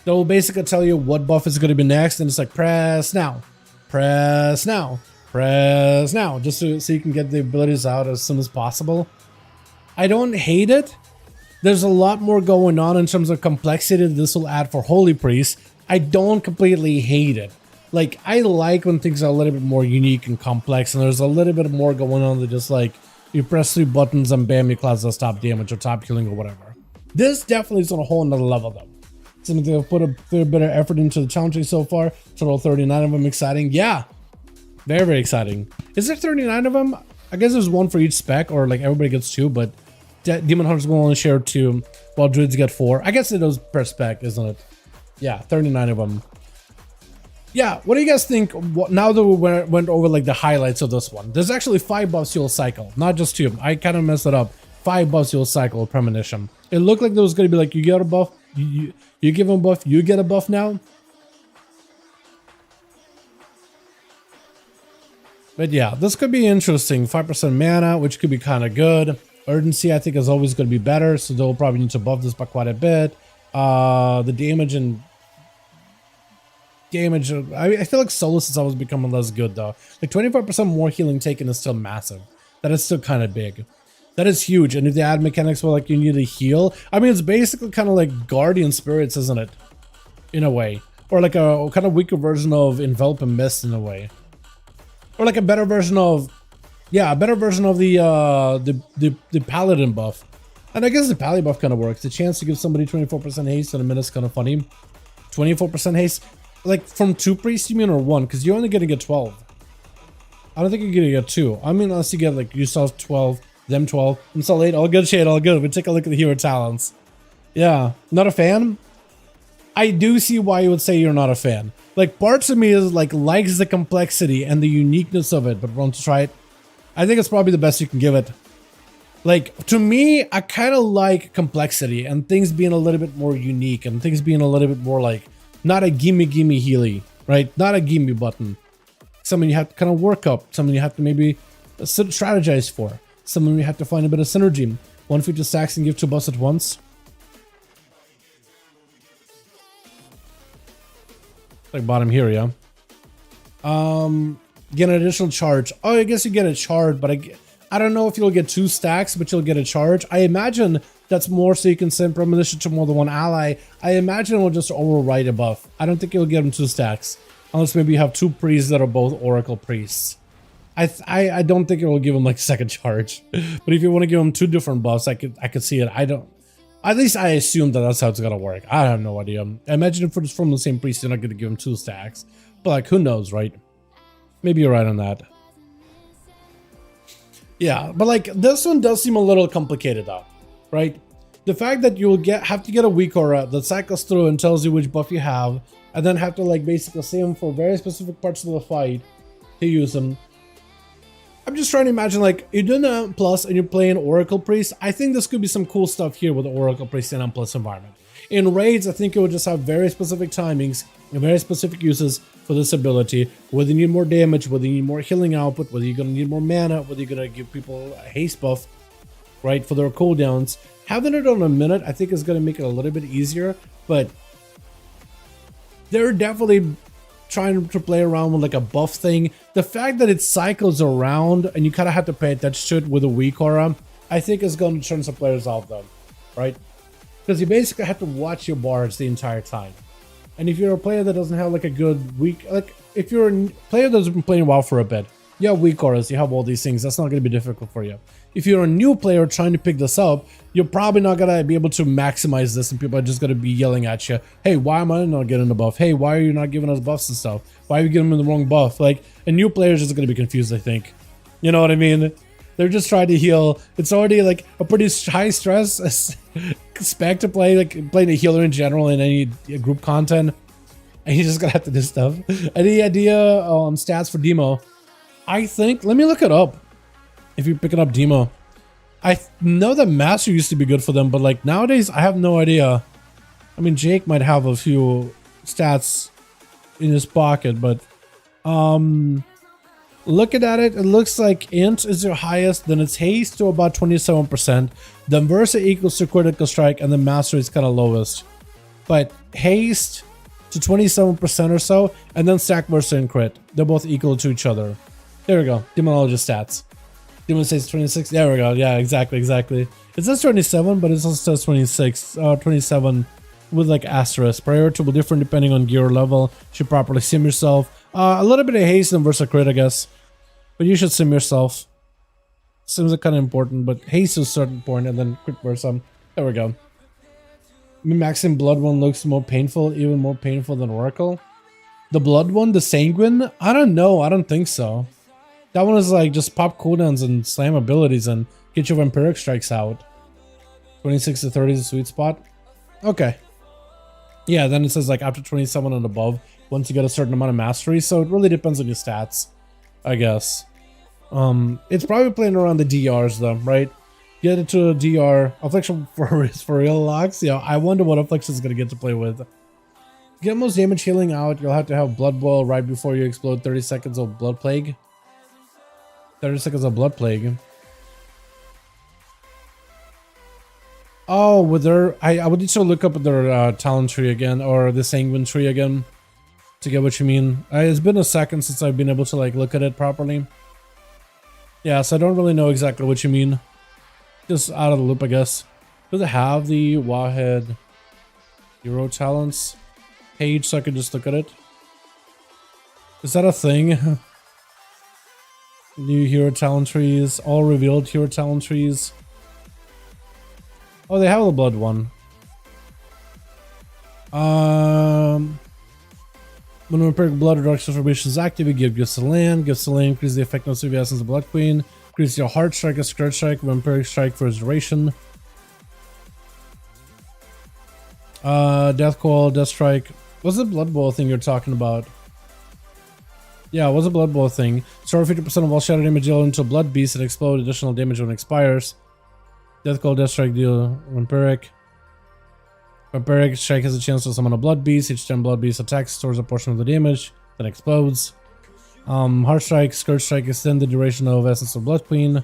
that will basically tell you what buff is going to be next, and it's like press now, press now, press now, just so you can get the abilities out as soon as possible. I don't hate it. There's a lot more going on in terms of complexity this will add for Holy Priest. I don't completely hate it. Like, I like when things are a little bit more unique and complex, and there's a little bit more going on than just like you press 3 buttons and bam, your class does top damage or top killing or whatever. This definitely is on a whole nother level though. Seems they've put a fair bit of effort into the challenges so far. Total 39 of them. Exciting. Yeah. Very, very exciting. Is there 39 of them? I guess there's 1 for each spec, or like everybody gets 2, but Demon Hunters will only share 2, while Druids get 4. I guess it is per spec, isn't it? Yeah, 39 of them. Yeah, what do you guys think? Now that we went over like the highlights of this one, there's actually 5 buffs you'll cycle, not just 2. I kind of messed it up. 5 buffs you'll cycle with premonition. It looked like there was going to be like, you get a buff, you give him a buff, you get a buff now. But yeah, this could be interesting. 5% mana, which could be kind of good. Urgency, I think, is always going to be better, so they'll probably need to buff this by quite a bit. The damage and damage, I feel like Solus is always becoming less good though. Like 25% more healing taken is still massive. That is still kind of big. That is huge. And if they add mechanics where like you need to heal, I mean, it's basically kind of like Guardian Spirits, isn't it? In a way, or like a kind of weaker version of Envelop and Mist in a way, or like a better version of, yeah, a better version of the Paladin buff. And I guess the Pally buff kind of works. The chance to give somebody 24% haste in a minute is kind of funny. 24% haste. Like from 2 priests, you mean, or 1? Because you're only gonna get 12. I don't think you're gonna get 2. I mean, unless you get like yourself 12, them 12. I'm so late. All good shade, all good. We take a look at the hero talents. Yeah, not a fan. I do see why you would say you're not a fan. Like parts of me is like likes the complexity and the uniqueness of it, but want to try it. I think it's probably the best you can give it. Like to me, I kind of like complexity and things being a little bit more unique and things being a little bit more like. Not a gimme healy, right? Not a gimme button. Something you have to kind of work up. Something you have to maybe strategize for. Something you have to find a bit of synergy. 150 stacks and give 2 buffs at once. Like bottom here, yeah. Get an additional charge. Oh, I guess you get a charge, but I don't know if you'll get 2 stacks, but you'll get a charge. I imagine that's more so you can send premonition to more than one ally. I imagine it will just override a buff. I don't think you'll get them 2 stacks. Unless maybe you have 2 priests that are both Oracle priests. I don't think it will give them like second charge. But if you want to give them 2 different buffs, I could see it. I don't. At least I assume that that's how it's gonna work. I have no idea. I imagine if it's from the same priest, you're not gonna give them 2 stacks. But like, who knows, right? Maybe you're right on that. Yeah, but like this one does seem a little complicated though, right? The fact that you'll have to get a weak aura that cycles through and tells you which buff you have, and then have to like basically save them for very specific parts of the fight to use them. I'm just trying to imagine like you're doing a plus and you're playing Oracle Priest. I think this could be some cool stuff here with the Oracle Priest in a plus environment. In raids, I think it would just have very specific timings and very specific uses for this ability. Whether you need more damage, whether you need more healing output, whether you're going to need more mana, whether you're going to give people a haste buff, right, for their cooldowns. Having it on a minute, I think is going to make it a little bit easier, but they're definitely trying to play around with like a buff thing. The fact that it cycles around and you kind of have to pay attention to it with a weak aura, I think is going to turn some players off though, right? Because you basically have to watch your bards the entire time. And if you're a player that doesn't have like a good weak, like if you're a player that's been playing WoW for a bit, you have weak auras, you have all these things, that's not going to be difficult for you. If you're a new player trying to pick this up, you're probably not going to be able to maximize this and people are just going to be yelling at you, hey, why am I not getting a buff? Hey, why are you not giving us buffs and stuff? Why are you giving them the wrong buff? Like, a new player is just going to be confused, I think. You know what I mean? They're just trying to heal. It's already like a pretty high stress spec to play, like playing a healer in general in any group content. And you just going to have to do stuff. Any idea on stats for Demo? I think, let me look it up. If you're picking up Demo, I know that Master used to be good for them, but like nowadays, I have no idea. I mean, Jake might have a few stats in his pocket, but looking at it, it looks like Int is your highest, then it's Haste to about 27%, then Versa equals to Critical Strike, and then Master is kind of lowest. But Haste to 27% or so, and then Stack Versa and Crit. They're both equal to each other. There we go, Demonologist stats. Demon says 26. There we go. Yeah, exactly. It says 27, but it also says 26, 27 with like asterisk. Priority will differ depending on gear level. Should properly sim yourself. A little bit of haste and versa crit, I guess. But you should sim yourself. Sims are kind of important, but haste is a certain point, and then crit versa. There we go. Maxing Blood one looks more painful, even more painful than Oracle. The Blood one, the Sanguine? I don't know. I don't think so. That one is like just pop cooldowns and slam abilities and get your vampiric strikes out. 26 to 30 is a sweet spot. Okay. Yeah, then it says like after 27 and above, once you get a certain amount of mastery. So it really depends on your stats, I guess. It's probably playing around the DRs though, right? Get it to a DR. Affliction for real locks. Yeah, I wonder what Affliction is gonna get to play with. Get most damage healing out, you'll have to have Blood Boil right before you explode. 30 seconds of Blood Plague. 30 seconds of Blood Plague. Oh, with their, I would need to look up their talent tree again, or the sanguine tree again, to get what you mean. It's been a second since I've been able to like look at it properly. Yeah, so I don't really know exactly what you mean. Just out of the loop, I guess. Do they have the Wahhead Hero talents page so I could just look at it? Is that a thing? New hero talent trees, all revealed hero talent trees. Oh, they have the blood one. When Vampiric Blood Reduction Formation is active, you give Gifts to Land. Gifts to Land increase the effectiveness of the Essence of Blood Queen. Increase your Heart Strike, a Scourge Strike, Vampiric Strike for its duration. Death Coil, Death Strike. What's the Blood Bowl thing you're talking about? Yeah, what's a Blood Bowl thing? Store 50% of all shadow damage dealt into a Blood Beast and explode additional damage when it expires. Death Coil, Death Strike deal Vampiric. Vampiric Strike has a chance to summon a Blood Beast. Each time Blood Beast attacks, stores a portion of the damage, then explodes. Heart Strike, Scourge Strike extend the duration of Essence of Blood Queen.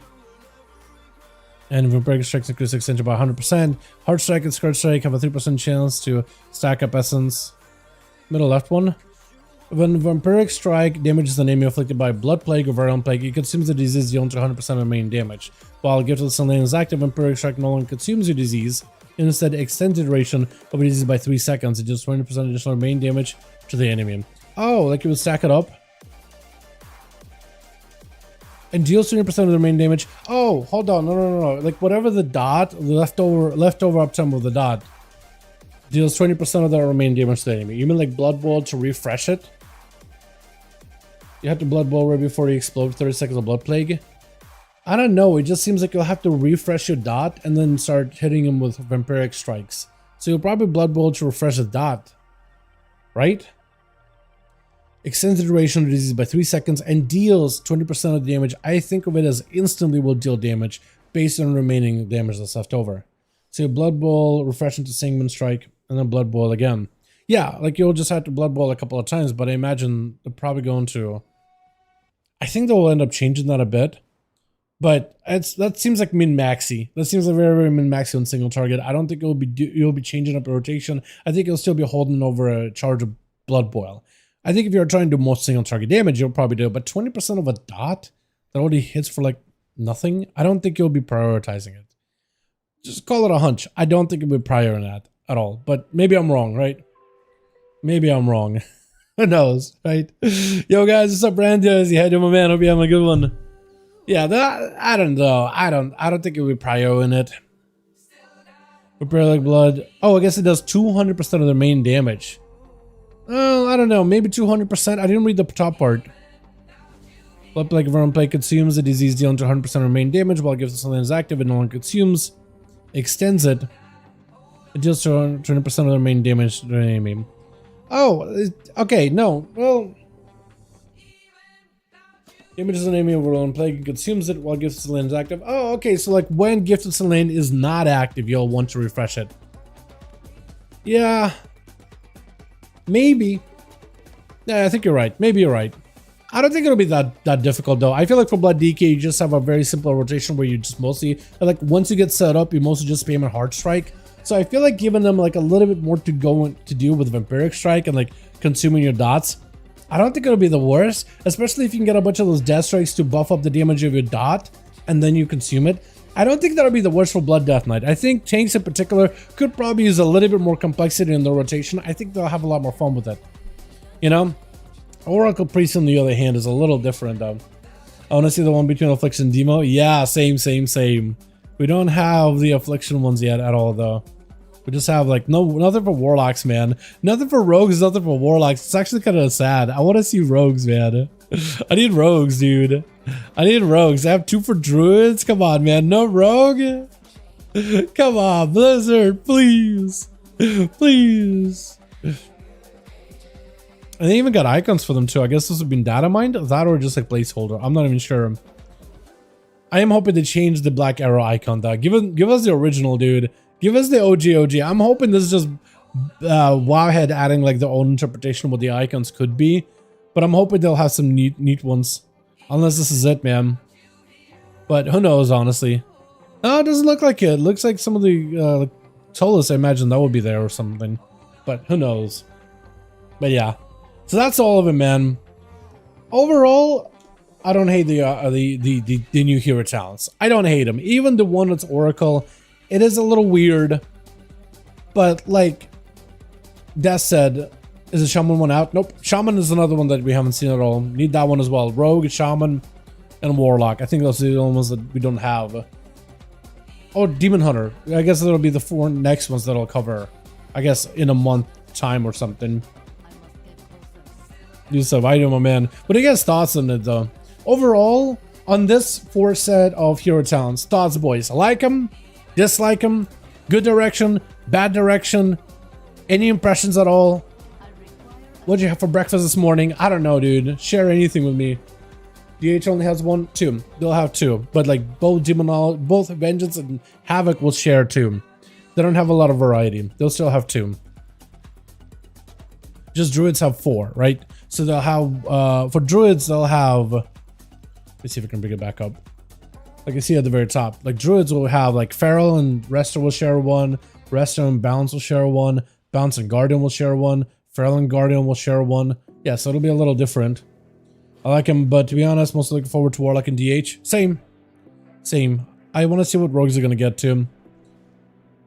And Vampiric Strikes increase extension by 100%. Heart Strike and Scourge Strike have a 3% chance to stack up Essence. Middle left one. When Vampiric Strike damages an enemy afflicted by Blood Plague or Virulent Plague, it consumes the disease dealing to 100% of main damage. While Gifted Lane is active, Vampiric Strike no longer consumes your disease. Instead, extends the duration of the disease by 3 seconds. It deals 20% additional main damage to the enemy. Oh, like it would stack it up? And deals 20% of the main damage. Oh, hold on. No. Like whatever the dot, the leftover uptime of the dot, deals 20% of the remaining damage to the enemy. You mean like Blood Bowl to refresh it? You have to Blood Bowl right before you explode 30 seconds of Blood Plague? I don't know, it just seems like you'll have to refresh your dot and then start hitting him with Vampiric Strikes. So you'll probably Blood Bowl to refresh the dot. Right? Extends the duration of the disease by 3 seconds and deals 20% of the damage. I think of it as instantly will deal damage based on remaining damage that's left over. So you Blood Bowl, refresh into Sanguine Strike, and then Blood Bowl again. Yeah, like you'll just have to Blood Bowl a couple of times, but I imagine they're probably going to... I think they'll end up changing that a bit. But that seems like min-maxy. That seems like very, very min-maxy on single target. I don't think you'll be changing up your rotation. I think you'll still be holding over a charge of Blood Boil. I think if you're trying to do most single target damage, you'll probably do it. But 20% of a dot that already hits for like nothing, I don't think you'll be prioritizing it. Just call it a hunch. I don't think you'll be prioritizing that at all. But maybe I'm wrong, right? Maybe I'm wrong. Who knows, right? Yo guys, what's up, Brandios? You had my man. Hope you have a good one. Yeah, I don't know. I don't think it would be prio in it. Prepare like blood. Oh, I guess it does 200% of their main damage. Oh, I don't know. Maybe 200%. I didn't read the top part. Blood Plague Virulent Plague consumes the disease dealing to 100% of main damage while it gives the land is active and no one consumes. Extends it. It deals to 20% of their main damage to the enemy. Oh, okay. No. Well. Damages an enemy over on plague and consumes it while Gifted Lane is active. Oh, okay, so like when Gifted Lane is not active, you'll want to refresh it. Yeah. Maybe. Yeah, I think you're right. Maybe you're right. I don't think it'll be that difficult though. I feel like for Blood DK, you just have a very simple rotation where you just mostly, like once you get set up, you mostly just spam a Heart Strike. So I feel like giving them like a little bit more to do with Vampiric Strike and like consuming your dots, I don't think it'll be the worst, especially if you can get a bunch of those Death Strikes to buff up the damage of your dot, and then you consume it. I don't think that'll be the worst for Blood Death Knight. I think tanks in particular could probably use a little bit more complexity in the rotation. I think they'll have a lot more fun with it. You know? Oracle Priest, on the other hand, is a little different though. I want to see the one between Affliction and Demo. Yeah, same. We don't have the Affliction ones yet at all though. We just have like nothing for Warlocks, man. Nothing for Rogues, nothing for Warlocks. It's actually kind of sad. I want to see Rogues, man. I need Rogues, dude. I need Rogues. I have 2 for Druids. Come on, man. No Rogue? Come on, Blizzard, please. Please. And they even got icons for them too. I guess this would be data mined, that or just like placeholder. I'm not even sure. I am hoping to change the black arrow icon though. Give us the original, dude. Give us the OG. I'm hoping this is just Wowhead adding like their own interpretation of what the icons could be. But I'm hoping they'll have some neat ones. Unless this is it, man. But who knows, honestly. No, it doesn't look like it. It looks like some of the Solus, I imagine that would be there or something. But who knows. But yeah. So that's all of it, man. Overall, I don't hate the new hero talents. I don't hate them. Even the one that's Oracle, it is a little weird. But like Death said, is the Shaman one out? Nope. Shaman is another one that we haven't seen at all. Need that one as well. Rogue, Shaman, and Warlock. I think those are the only ones that we don't have. Oh, Demon Hunter. I guess that'll be the 4 next ones that'll cover. I guess in a month time or something. Do stuff. I know, my man. But I guess thoughts on it though. Overall, on this 4 set of hero talents, thoughts, boys. Like them, dislike them, good direction, bad direction, any impressions at all? What'd you have for breakfast this morning? I don't know, dude. Share anything with me. DH only has 1, 2. They'll have 2, but like both Vengeance and Havoc will share 2. They don't have a lot of variety. They'll still have 2. Just Druids have 4, right? So they'll have for Druids they'll have. Let's see if I can bring it back up. Like you see at the very top, like Druids will have like Feral and Rester will share 1. Rester and Bounce will share 1. Bounce and Guardian will share 1. Feral and Guardian will share 1. Yeah, so it'll be a little different. I like him, but to be honest, mostly looking forward to Warlock and DH. Same. I want to see what rogues are going to get to.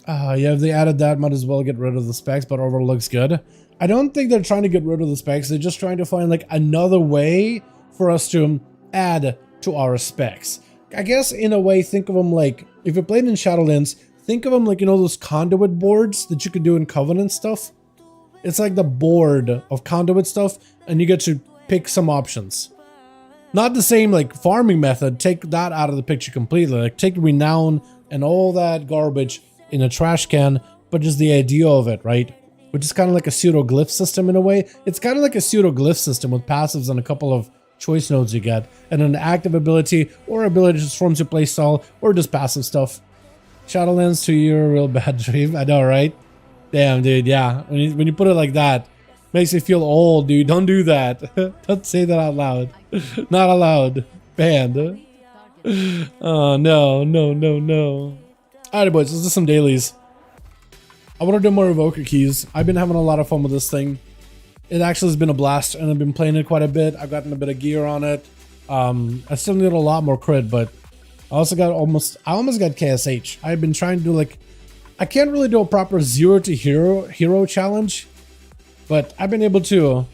Yeah, if they added that, might as well get rid of the specs, but overall looks good. I don't think they're trying to get rid of the specs. They're just trying to find like another way for us to add to our specs. I guess in a way, think of them like, if you played in Shadowlands, think of them like, you know, those conduit boards that you could do in Covenant stuff. It's like the board of conduit stuff, and you get to pick some options. Not the same like farming method, take that out of the picture completely. Like take Renown and all that garbage in a trash can, but just the idea of it, right? Which is kind of like a pseudo glyph system in a way. It's kind of like a pseudo glyph system with passives and a couple of choice nodes you get, and an active ability or ability just forms your playstyle or just passive stuff. Shadowlands 2 year real bad dream. I know, right? Damn, dude. Yeah, when you put it like that, makes me feel old, dude. Don't do that. Don't say that out loud. Not allowed. Banned. Oh no. Alright, boys. Let's do some dailies. I want to do more evoker keys. I've been having a lot of fun with this thing. It actually has been a blast, and I've been playing it quite a bit. I've gotten a bit of gear on it. I still need a lot more crit, but I also got I almost got KSH. I've been trying to do like, I can't really do a proper 0 to hero challenge, but I've been able to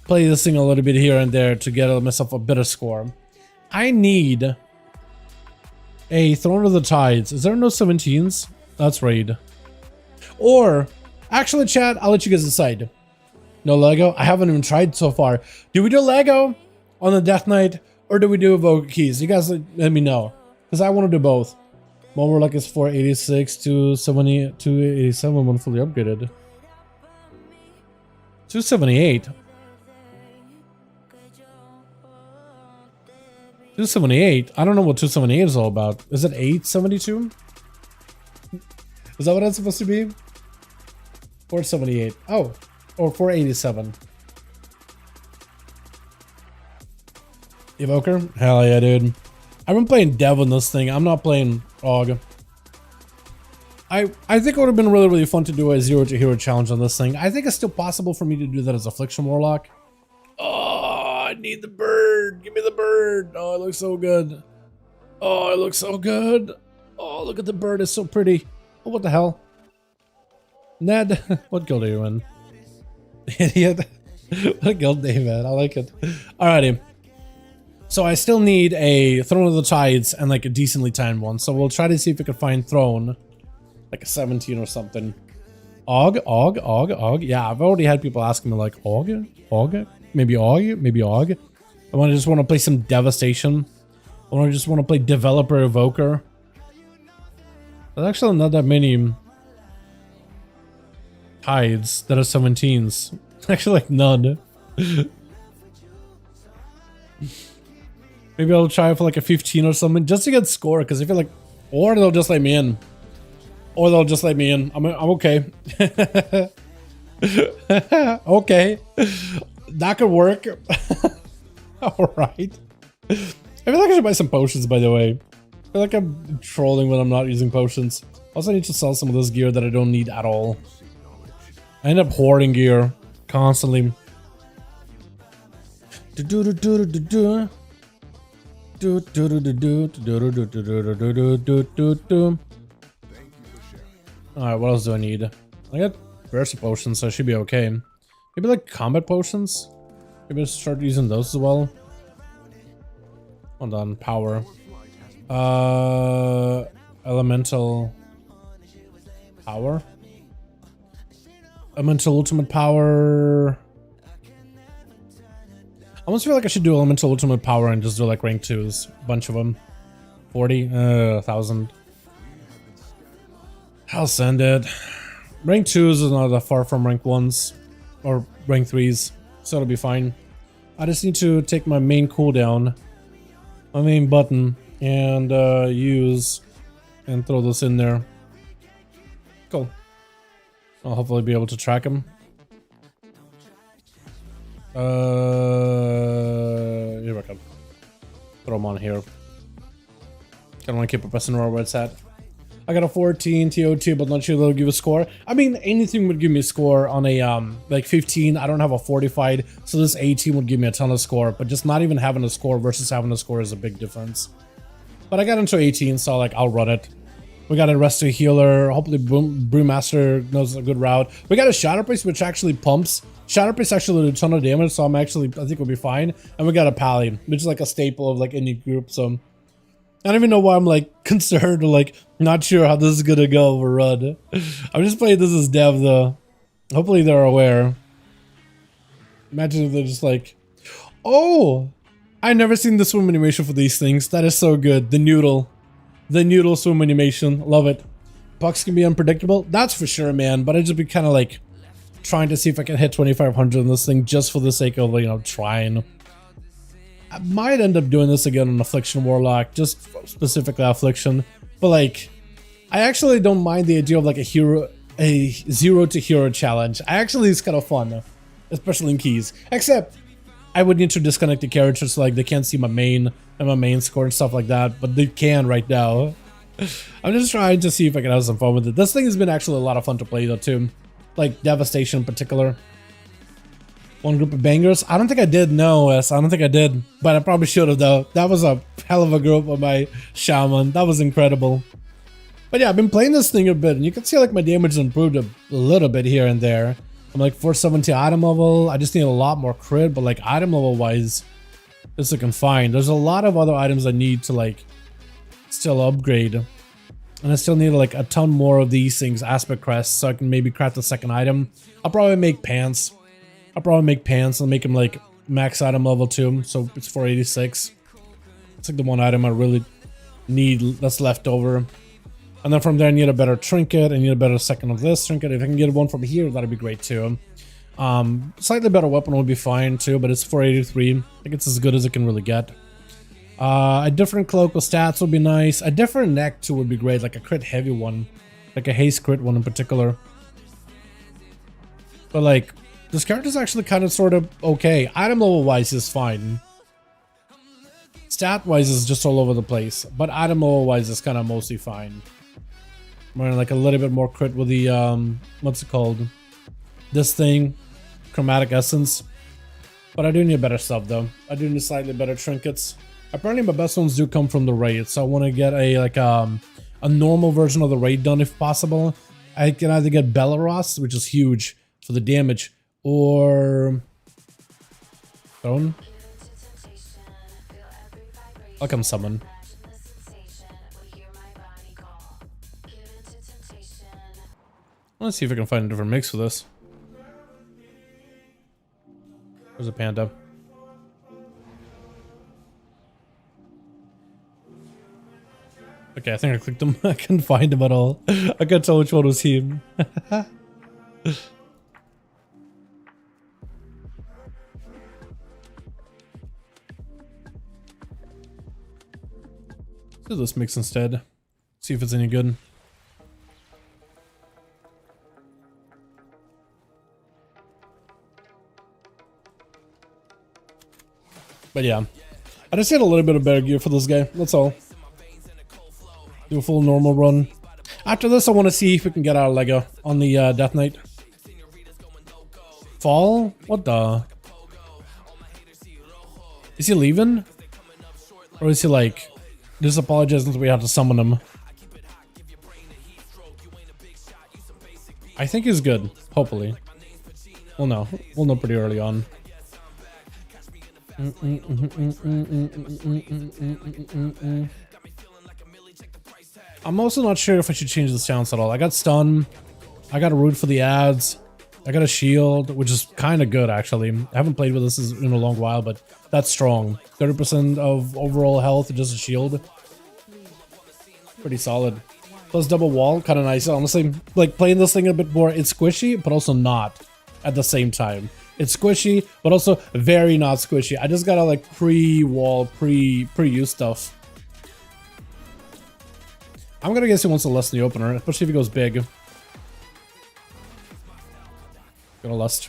play this thing a little bit here and there to get myself a better score. I need a Throne of the Tides. Is there no 17s? That's raid. Or, actually chat, I'll let you guys decide. No Lego? I haven't even tried so far. Do we do Lego on the Death Knight, or do we do Evoker Keys? You guys let me know, because I want to do both. Warlock is 486 to 287 when fully upgraded. 278. 278. I don't know what 278 is all about. Is it 872? Is that what it's supposed to be? 478. Oh, or 487. Evoker? Hell yeah, dude. I've been playing Dev on this thing. I'm not playing Og. I think it would have been really fun to do a 0 to hero challenge on this thing. I think it's still possible for me to do that as Affliction Warlock. Oh, I need the bird. Give me the bird. Oh, it looks so good. Oh, it looks so good. Oh, look at the bird. It's so pretty. Oh, what the hell? Ned, what guild are you in? Idiot. What guild name, man? I like it. Alrighty. So I still need a Throne of the Tides and like a decently timed one. So we'll try to see if we can find Throne. Like a 17 or something. Og. Yeah, I've already had people asking me like, Og? Maybe Og? I just want to play some Devastation. I just want to play Developer Evoker. There's actually not that many Tides that are 17s. Actually like none. Maybe I'll try for like a 15 or something just to get score, because I feel like, or they'll just let me in. Or they'll just let me in. I'm okay. Okay. That could work. Alright. I feel like I should buy some potions, by the way. I feel like I'm trolling when I'm not using potions. Also, I need to sell some of this gear that I don't need at all. I end up hoarding gear constantly. Alright, what else do I need? I got burst potions, so I should be okay. Maybe like combat potions? Maybe I'll start using those as well. Hold on, power. Elemental power? Elemental ultimate power. I almost feel like I should do elemental ultimate power and just do like rank 2s. A bunch of them. 40? 1,000. I'll send it. Rank 2s is not that far from rank 1s. Or rank 3s. So it'll be fine. I just need to take my main cooldown. My main button. And use. And throw this in there. Cool. I'll hopefully be able to track him. Here we go. Throw him on here. Kinda wanna keep a pressing where it's at. I got a 14 TO2, but not sure they'll give a score. I mean, anything would give me a score on a like 15. I don't have a fortified, so this 18 would give me a ton of score, but just not even having a score versus having a score is a big difference. But I got into 18, so like I'll run it. We got a Resto Healer. Hopefully Brewmaster knows a good route. We got a Shatter Priest, which actually pumps. Shatter Priest actually did a ton of damage, so I think we'll be fine. And we got a Pally, which is like a staple of like any group, so I don't even know why I'm like concerned or like not sure how this is gonna go over run. I'm just playing this as dev though. Hopefully they're aware. Imagine if they're just like, oh, I never seen the swim animation for these things. That is so good. The noodle swim animation. Love it. Bucks can be unpredictable. That's for sure, man. But I just be kind of like trying to see if I can hit 2,500 on this thing just for the sake of, you know, trying. I might end up doing this again on Affliction Warlock, just specifically Affliction. But like, I actually don't mind the idea of like a 0 to hero challenge. It's kind of fun, especially in keys. Except I would need to disconnect the characters so like they can't see my main and my main score and stuff like that, but they can right now. I'm just trying to see if I can have some fun with it. This thing has been actually a lot of fun to play though too. Like Devastation in particular. One group of bangers. I don't think I did, no, I don't think I did. But I probably should have though. That was a hell of a group of my shaman. That was incredible. But yeah, I've been playing this thing a bit, and you can see like my damage improved a little bit here and there. I'm like 470 item level. I just need a lot more crit, but like item level wise, this I can find. There's a lot of other items I need to like still upgrade. And I still need like a ton more of these things, aspect crests, so I can maybe craft a second item. I'll probably make pants. I'll make them like max item level 2, so it's 486. It's like the one item I really need that's left over. And then from there I need a better trinket, I need a better second of this trinket. If I can get one from here, that'd be great too. Slightly better weapon would be fine too, but it's 483. I think it's as good as it can really get. A different cloak with stats would be nice. A different neck too would be great, like a crit heavy one. Like a haste crit one in particular. But like, this character's actually kind of sort of okay. Item level wise is fine. Stat wise is just all over the place. But item level wise is kind of mostly fine. I'm wearing like a little bit more crit with the, what's it called? This thing. Chromatic Essence. But I do need better stuff though. I do need slightly better trinkets. Apparently my best ones do come from the raid. So I want to get a like a normal version of the raid done if possible. I can either get Belaros, which is huge for the damage, or Throne. I'll come summon. Let's see if I can find a different mix for this. There's a panda. Okay, I think I clicked him. I couldn't find him at all. I can't tell which one was him. Let's do this mix instead. See if it's any good. But yeah, I just need a little bit of better gear for this guy. That's all. Do a full normal run. After this, I want to see if we can get our Lego on the Death Knight. Fall? What the? Is he leaving? Or is he like just apologizing that we have to summon him? I think he's good, hopefully. We'll know. We'll know pretty early on. I'm also not sure if I should change the sounds at all. I got stun. I got a root for the ads. I got a shield, which is kind of good actually. I haven't played with this in a long while, but that's strong. 30% of overall health, just a shield. Pretty solid. Plus double wall, kind of nice. Honestly, like playing this thing a bit more, it's squishy, but also not at the same time. It's squishy, but also very not squishy. I just gotta like pre-wall, pre-use stuff. I'm gonna guess he wants to lessen the opener, especially if he goes big. Gonna lust.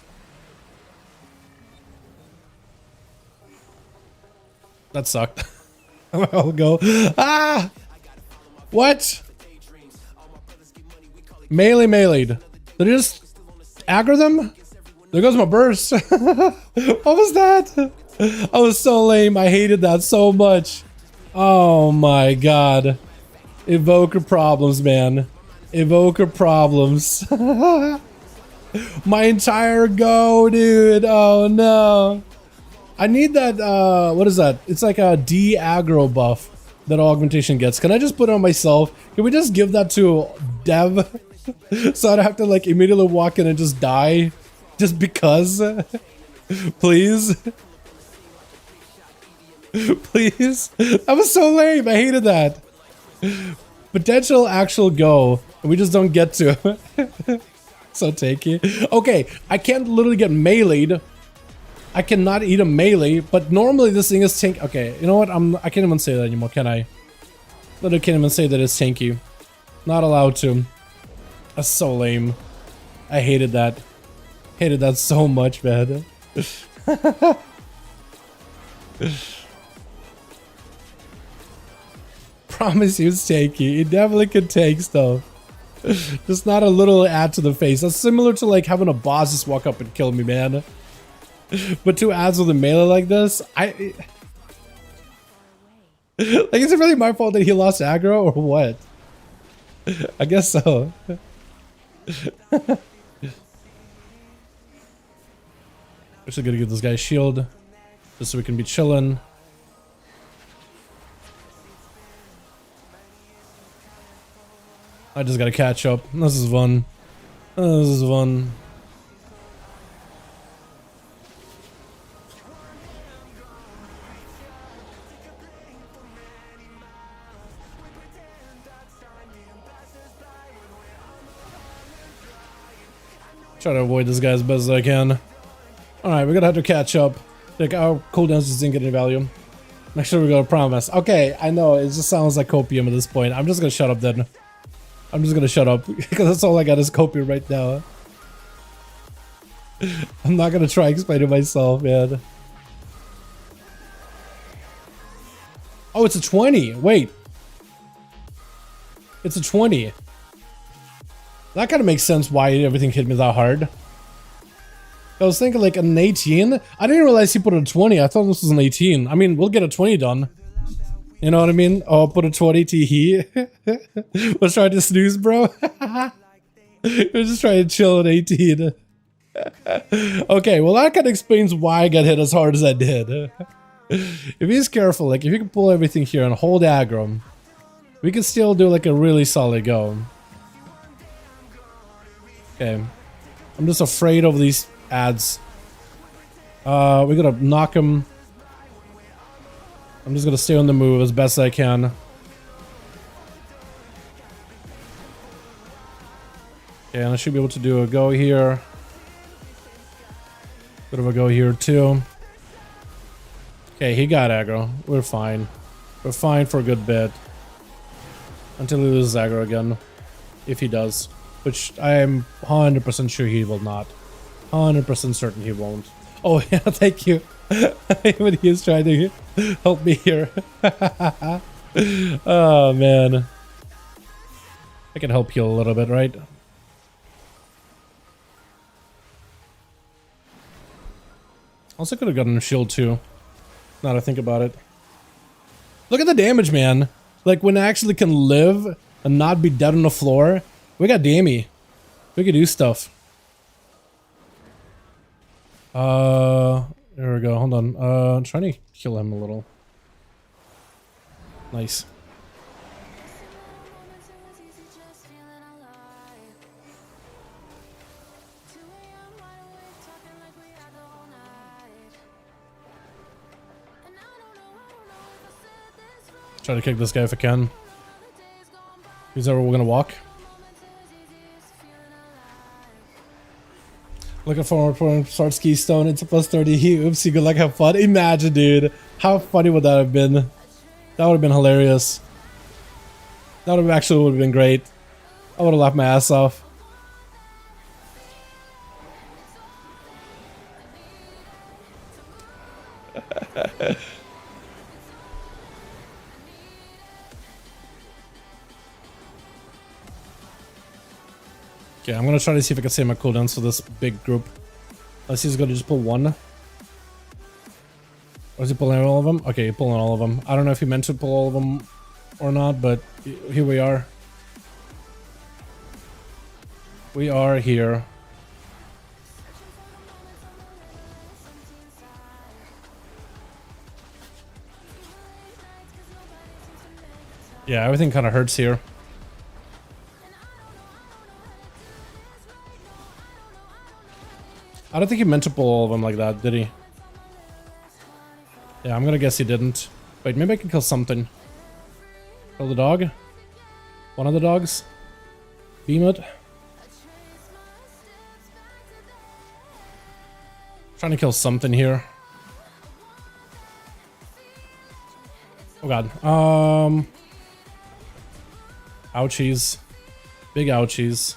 That sucked. I'll go. Ah! What? Melee'd. Did I just aggro them? There goes my burst. What was that? I was so lame. I hated that so much. Oh my god. Evoker problems, man. Evoker problems. My entire go, dude. Oh no. I need that, what is that? It's like a de-aggro buff that augmentation gets. Can I just put it on myself? Can we just give that to Dev? So I don't have to like immediately walk in and just die? Just because? Please? Please? That was so lame. I hated that. Potential actual go, and we just don't get to. So takey. Okay, I can't literally get melee'd. I cannot eat a melee, but normally this thing is tank. Okay, you know what? I can't even say that anymore, can I? Literally can't even say that it's tanky. Not allowed to. That's so lame. I hated that. Hated that so much, man. Promise you it's tanky. It definitely could take stuff. Just not a little add to the face. That's similar to like having a boss just walk up and kill me, man. But 2 ads with a melee like this, like, is it really my fault that he lost aggro or what? I guess so. Actually gonna give this guy a shield just so we can be chilling. I just gotta catch up. This is fun. This is fun. Try to avoid this guy as best as I can. Alright, we're gonna have to catch up. Like, our cooldowns just didn't get any value. Make sure we go to promise. Okay, I know, it just sounds like copium at this point. I'm just gonna shut up then. I'm just gonna shut up, because that's all I got is copium right now. I'm not gonna try explaining myself, man. Oh, it's a 20. Wait. It's a 20. That kind of makes sense why everything hit me that hard. I was thinking like an 18. I didn't realize he put a 20. I thought this was an 18. I mean, we'll get a 20 done. You know what I mean? Oh, put a 20 to he. Was trying to snooze, bro. We're just trying to chill at 18. Okay, well that kind of explains why I got hit as hard as I did. If he's careful, like if you can pull everything here and hold aggro, we can still do like a really solid go. Okay. I'm just afraid of these ads. We're gonna knock him. I'm just gonna stay on the move as best I can. Okay, and I should be able to do a go here. Bit of a go here too. Okay, he got aggro. We're fine. We're fine for a good bit. until he loses aggro again, if he does, which I am 100% sure he will not. 100% certain he won't. Oh yeah, thank you. When he is trying to help me here. Oh man. I can help you a little bit, right? Also could have gotten a shield too. Now that I think about it. Look at the damage, man. Like when I actually can live and not be dead on the floor. We got dammy. We could do stuff. There we go. Hold on. I'm trying to kill him a little. Nice. Try to kick this guy if I can. He's ever gonna walk. Looking forward for starts Keystone. It's a +30. Oopsie, good luck, have fun. Imagine, dude. How funny would that have been? That would have been hilarious. That would have actually been great. I would have laughed my ass off. Okay, I'm gonna try to see if I can save my cooldowns for this big group. Let's see, he's gonna just pull one. Or is he pulling all of them? Okay, he's pulling all of them. I don't know if he meant to pull all of them or not, but here we are. We are here. Yeah, everything kind of hurts here. I don't think he meant to pull all of them like that, did he? Yeah, I'm gonna guess he didn't. Wait, maybe I can kill something. Kill the dog? One of the dogs? Beam it? Trying to kill something here. Oh god. Ouchies. Big ouchies.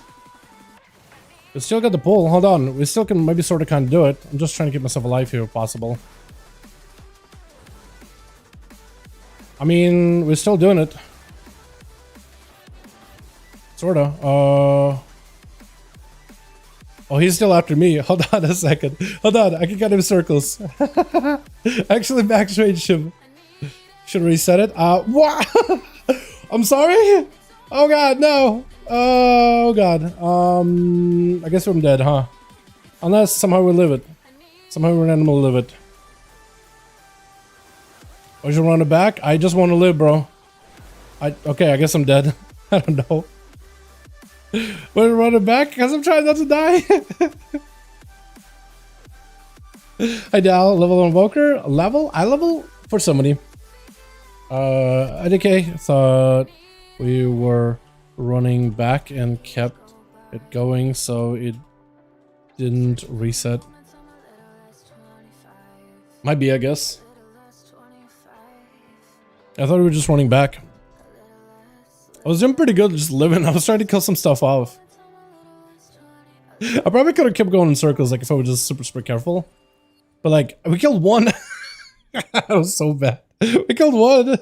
We still got the pull. Hold on. We still can maybe sort of kind of do it. I'm just trying to keep myself alive here if possible. I mean, we're still doing it. Sorta. Oh, he's still after me. Hold on a second. Hold on. I can cut him circles. Actually, max range him. Should reset it. What? I'm sorry? Oh god, no. Oh god. I guess I'm dead, huh? Unless somehow we live it. Somehow we're an animal live it. Oh, you run it back? I just want to live, bro. Okay, I guess I'm dead. I don't know. Want to run it back? Because I'm trying not to die. Hi Dal, level invoker. Level? I level for somebody. IDK thought we were running back and kept it going so it didn't reset. Might be, I guess. I thought we were just running back. I was doing pretty good just living. I was trying to kill some stuff off. I probably could have kept going in circles like if I was just super careful. But like, we killed one. That was so bad. We killed one.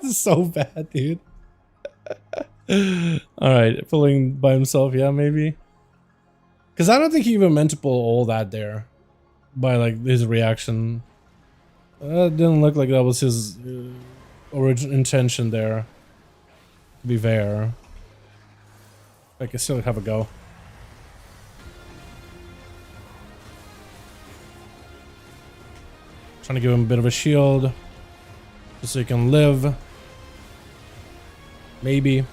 So bad, dude. Alright, pulling by himself, yeah, maybe. Because I don't think he even meant to pull all that there. By like his reaction. That didn't look like that was his original intention there. To be fair. I can still have a go. Trying to give him a bit of a shield. Just so he can live. Maybe.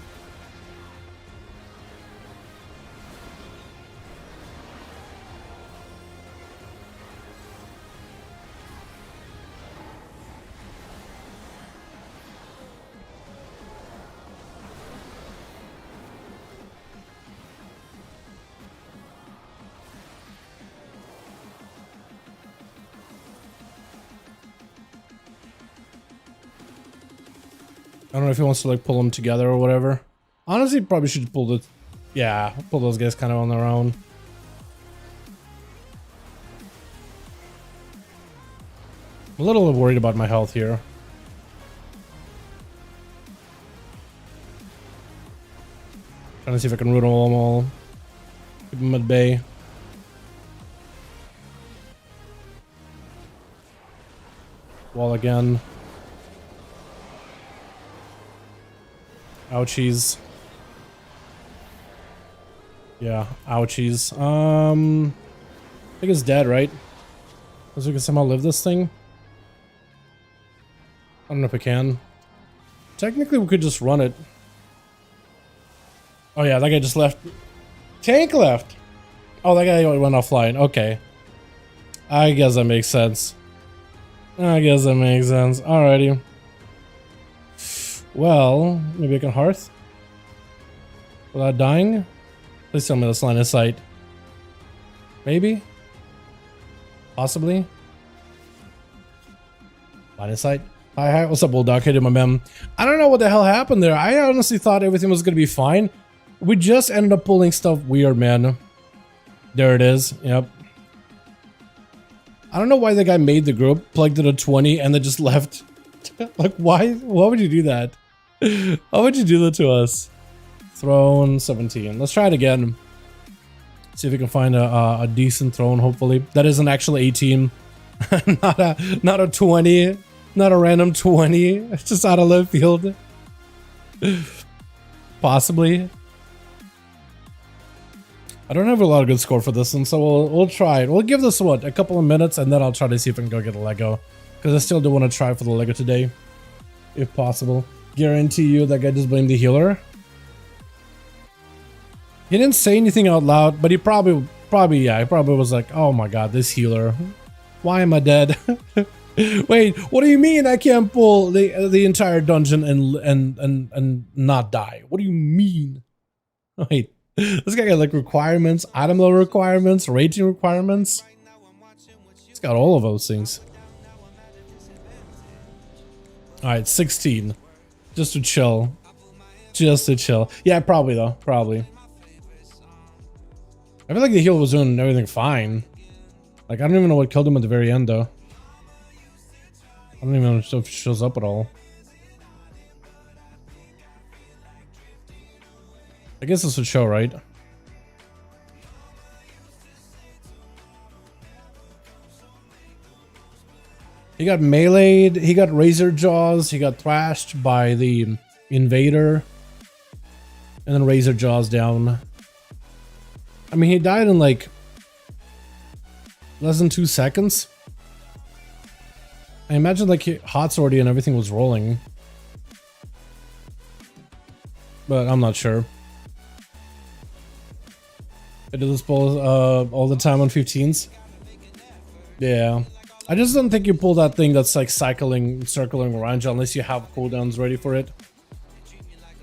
I don't know if he wants to like pull them together or whatever. Honestly, probably should pull the, yeah, pull those guys kind of on their own. I'm a little worried about my health here. Trying to see if I can root them all. Keep them at bay. Wall again. Ouchies. Yeah, ouchies. I think it's dead, right? Because we can somehow live this thing. I don't know if we can. Technically, we could just run it. Oh yeah, that guy just left. Tank left. Oh, that guy went offline. Okay. I guess that makes sense. Alrighty. Well, maybe I can hearth without dying. Please tell me that's line of sight. Maybe? Possibly? Line of sight? Hi, what's up, Bulldog? Hey, my man. I don't know what the hell happened there. I honestly thought everything was gonna be fine. We just ended up pulling stuff weird, man. There it is. Yep. I don't know why the guy made the group, plugged it at 20, and then just left. Like, why? Why would you do that? Why would you do that to us? Throne 17. Let's try it again. See if we can find a decent throne, hopefully. That is an actual 18. not a 20. Not a random 20. It's just out of left field. Possibly. I don't have a lot of good score for this one, so we'll try it. We'll give this, what, a couple of minutes, and then I'll try to see if I can go get a Lego. Because I still do want to try for the Lego today. If possible. Guarantee you that guy just blamed the healer. He didn't say anything out loud, but he probably was like, oh my god, this healer. Why am I dead? Wait, what do you mean I can't pull the entire dungeon and not die? What do you mean? Wait. This guy got like requirements, item level requirements, rating requirements. He's got all of those things. Alright, 16. Just to chill. Just to chill. Yeah, probably though. Probably. I feel like the heal was doing everything fine. Like, I don't even know what killed him at the very end though. I don't even know if it shows up at all. I guess this would show, right? He got meleeed, he got razor jaws, he got thrashed by the invader, and then razor jaws down. I mean, he died in like less than 2 seconds. I imagine like hot sword and everything was rolling, but I'm not sure. I do this pull all the time on 15s. Yeah. I just don't think you pull that thing that's like circling around you unless you have cooldowns ready for it.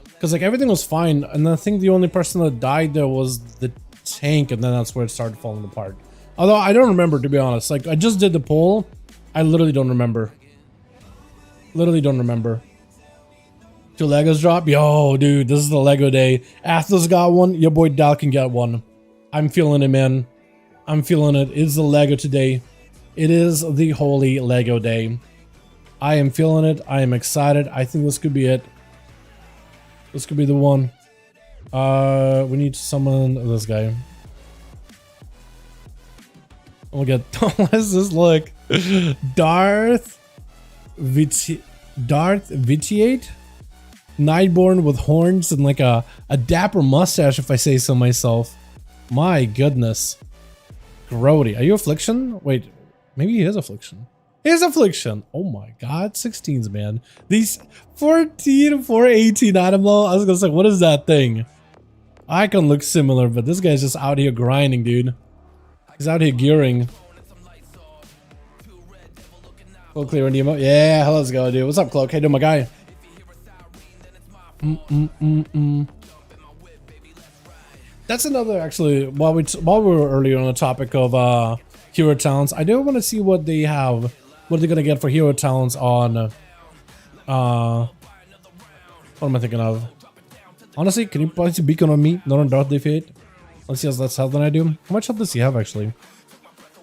Because like everything was fine, and I think the only person that died there was the tank, and then that's where it started falling apart. Although I don't remember, to be honest. Like I just did the pull. I literally don't remember. Literally don't remember. 2 Legos drop? Yo, dude, this is the Lego day. Athos got one. Your boy Dal can get one. I'm feeling it, man. I'm feeling it. It's the Lego today. It is the holy Lego day. I am feeling it. I am excited. I think this could be it. This could be the one. We need to summon this guy. We'll get. Let's just look. Darth Vitiate? Nightborn with horns and like a dapper mustache, if I say so myself. My goodness. Grody. Are you Affliction? Wait, maybe he is Affliction. He is Affliction. Oh my god, 16s, man. These 14, 418 item low. I was gonna say, what is that thing? Icon looks similar, but this guy's just out here grinding, dude. He's out here gearing. Full clear in the emote. Yeah, let's go, dude. What's up, Cloak? Hey, dude, my guy. That's another, actually, while we were earlier on the topic of hero talents, I do want to see what they have, what they're gonna get for hero talents on What am I thinking of? Honestly, can you place a beacon on me? Not on Darth Defeat? Let's see, he has less health than I do. How much health does he have, actually?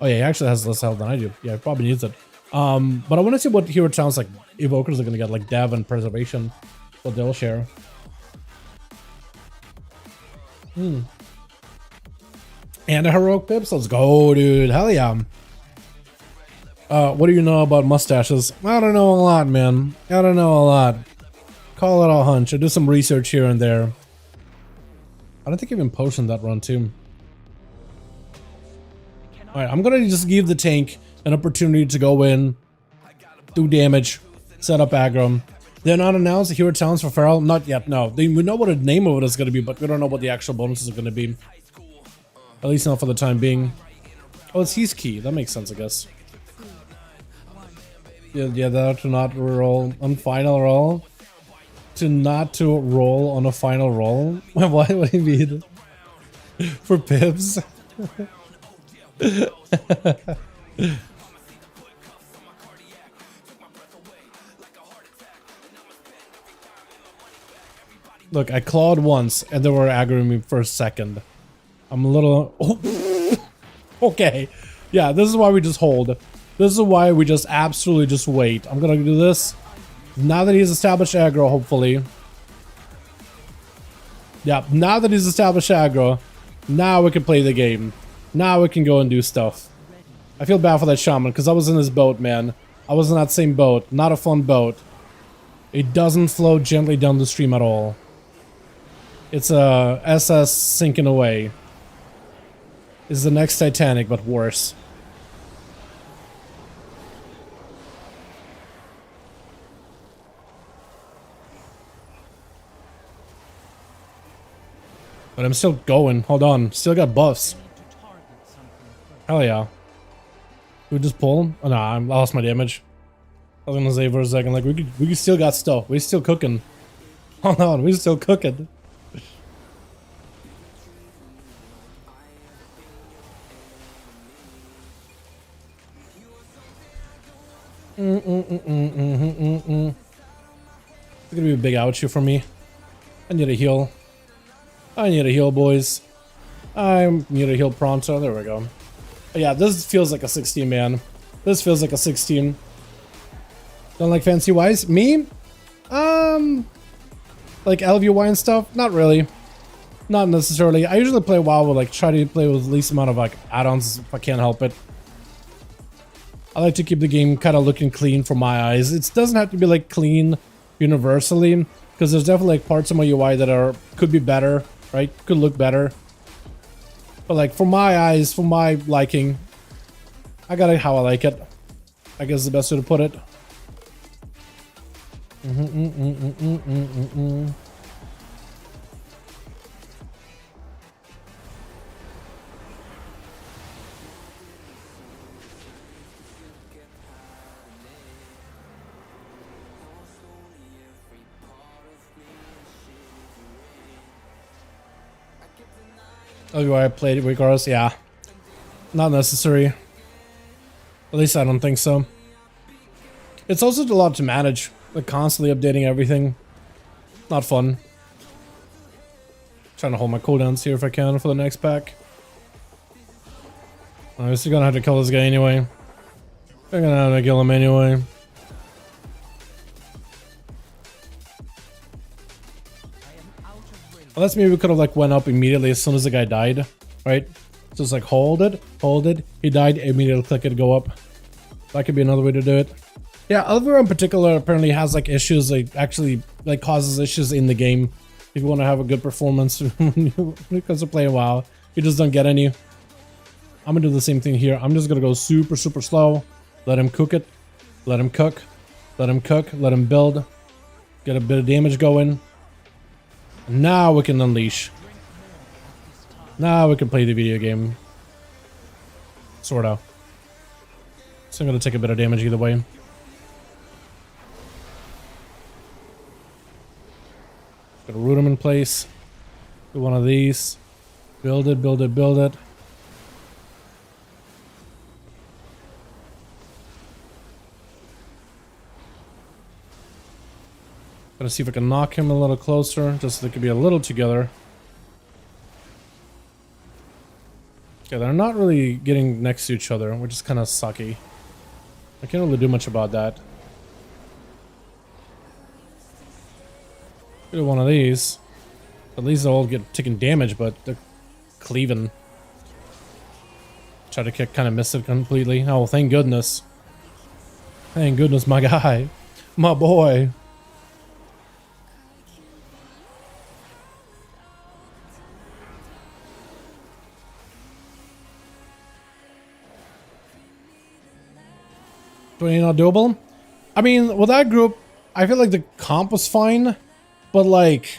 Oh, yeah, he actually has less health than I do. Yeah, he probably needs it. But I want to see what hero sounds like evokers are going to get, like Dev and Preservation. What they'll share. And a heroic pips. Let's go, dude. Hell yeah. What do you know about mustaches? I don't know a lot, man. I don't know a lot. Call it a hunch. I do some research here and there. I don't think I even potioned that run too. Alright, I'm gonna just give the tank an opportunity to go in, do damage, set up aggro. They're not announced hero talents for Feral? Not yet, no. We know what the name of it is gonna be, but we don't know what the actual bonuses are gonna be. At least not for the time being. Oh, it's his key. That makes sense, I guess. Yeah, that to not roll on final roll. To not to roll on a final roll? What do you mean? For pips? Look, I clawed once and they were aggroing me for a second. I'm a little... Oh. Okay. Yeah, this is why we just hold. This is why we just absolutely just wait. I'm gonna do this. Now that he's established aggro, hopefully. Yeah, now that he's established aggro, now we can play the game. Now we can go and do stuff. I feel bad for that shaman, because I was in his boat, man. I was in that same boat. Not a fun boat. It doesn't flow gently down the stream at all. It's a SS sinking away. It's the next Titanic, but worse. But I'm still going. Hold on. Still got buffs. Hell yeah. We just pull? Oh no, I lost my damage. I was gonna say for a second, like we still got stuff. We still cooking. Hold on, we still cooking. It's gonna be a big ouchie for me. I need a heal. I need a heal, boys. I need a heal pronto. There we go. But yeah, this feels like a 16, man. This feels like a 16. Don't like fancy wise? Me? Like LVY and stuff? Not really. Not necessarily. I usually play WoW with like try to play with the least amount of like add-ons if I can't help it. I like to keep the game kind of looking clean for my eyes. It doesn't have to be like clean universally, because there's definitely like parts of my UI that could be better, right? Could look better. But like for my eyes, for my liking, I got it how I like it. I guess is the best way to put it. Oh, I played it regardless? Yeah. Not necessary. At least I don't think so. It's also a lot to manage. Like constantly updating everything. Not fun. Trying to hold my cooldowns here if I can for the next pack. I'm still gonna have to kill this guy anyway. I'm gonna have to kill him anyway. Well, that's maybe we could have like went up immediately as soon as the guy died, right? So it's like hold it, he died, immediately click it, go up. That could be another way to do it. Yeah, Elvira in particular apparently has like issues, like actually like causes issues in the game. If you want to have a good performance when it comes to playing WoW, you just don't get any. I'm gonna do the same thing here. I'm just gonna go super slow. Let him cook it. Let him cook. Let him cook. Let him build. Get a bit of damage going. Now we can unleash. Now we can play the video game. Sort of. So I'm gonna take a bit of damage either way. Gotta root him in place. Do one of these. Build it, build it, build it. Gonna see if I can knock him a little closer, just so they could be a little together. Okay, they're not really getting next to each other, which is kind of sucky. I can't really do much about that. Do one of these. At least they'll all get taking damage, but they're cleaving. Try to kick, kind of miss it completely. Oh, thank goodness. Thank goodness, my guy. My boy. Not doable. I mean, with that group, I feel like the comp was fine, but like,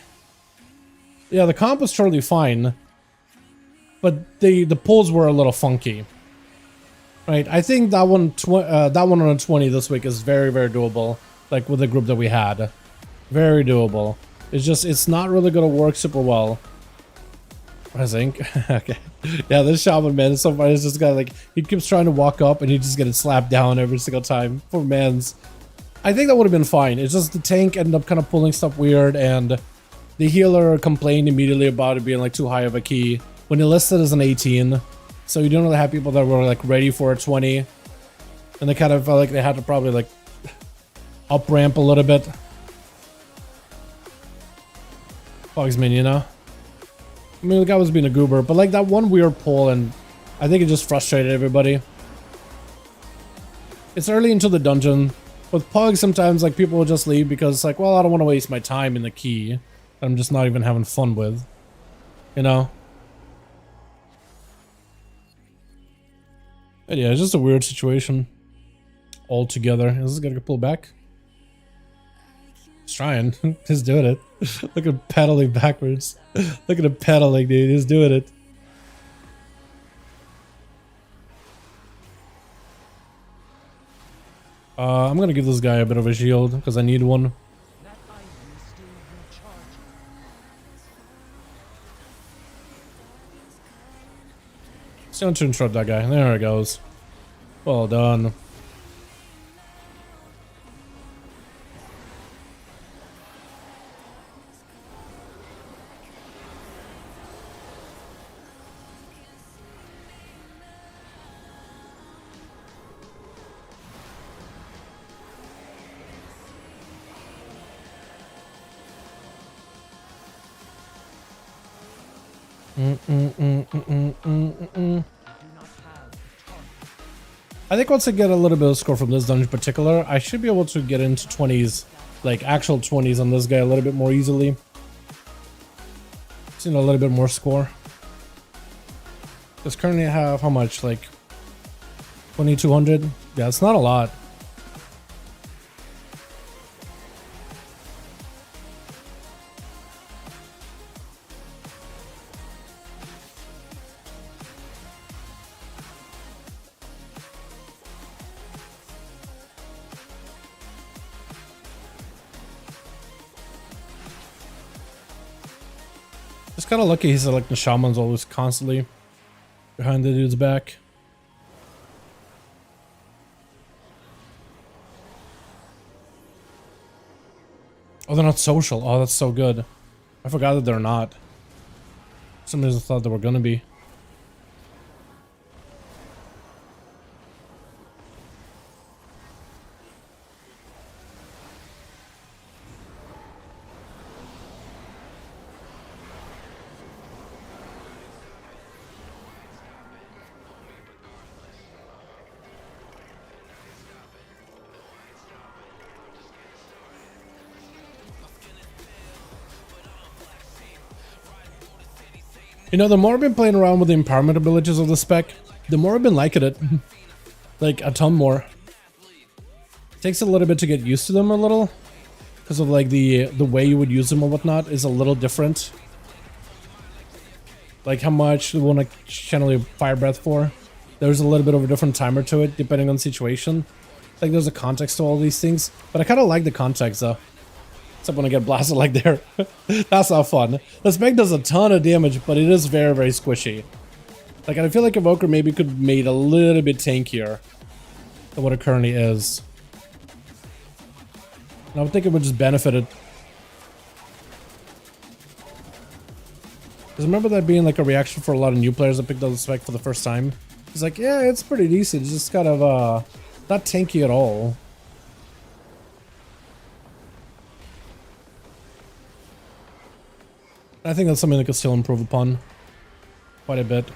yeah, the comp was totally fine, but the pulls were a little funky, right? I think that one on a 20 this week is very, very doable. Like with the group that we had, very doable. It's just it's not really gonna work super well, I think. Okay. Yeah, this shaman, man, is so funny. It's just got like, he keeps trying to walk up and he just gets slapped down every single time. Poor man's. I think that would have been fine. It's just the tank ended up kind of pulling stuff weird, and the healer complained immediately about it being like too high of a key when it listed as an 18. So you don't really have people that were like ready for a 20, and they kind of felt like they had to probably like up ramp a little bit. Bugs me, you know. I mean, the guy was being a goober, but like that one weird pull, and I think it just frustrated everybody. It's early into the dungeon. With Pug, sometimes like people will just leave because it's like, well, I don't want to waste my time in the key I'm just not even having fun with, you know? But yeah, it's just a weird situation altogether. Is this gonna pull back? He's trying. He's doing it. Look at him pedaling backwards. Look at him pedaling, dude. He's doing it. I'm gonna give this guy a bit of a shield because I need one. Still to interrupt that guy. There it goes. Well done. I think once I get a little bit of score from this dungeon in particular, I should be able to get into 20s, like actual 20s on this guy a little bit more easily. Seen a little bit more score. Because currently I have how much? Like 2200? Yeah, it's not a lot. It's kind of lucky he's like the shaman's always constantly behind the dude's back. Oh, they're not social. Oh, that's so good. I forgot that they're not. For some reason I thought they were gonna be. You know, the more I've been playing around with the empowerment abilities of the spec, the more I've been liking it. Like, a ton more. It takes a little bit to get used to them a little. Because of, like, the way you would use them or whatnot is a little different. Like, how much you want to channel your fire breath for. There's a little bit of a different timer to it, depending on the situation. Like, there's a context to all these things. But I kind of like the context, though. Except when I get blasted like there. That's not fun. The spec does a ton of damage, but it is very, very squishy. Like, I feel like Evoker maybe could have made a little bit tankier than what it currently is. And I would think it would just benefit it Because remember that being like a reaction for a lot of new players that picked up the spec for the first time. It's like, yeah, it's pretty decent. It's just kind of not tanky at all. I think that's something that could still improve upon quite a bit.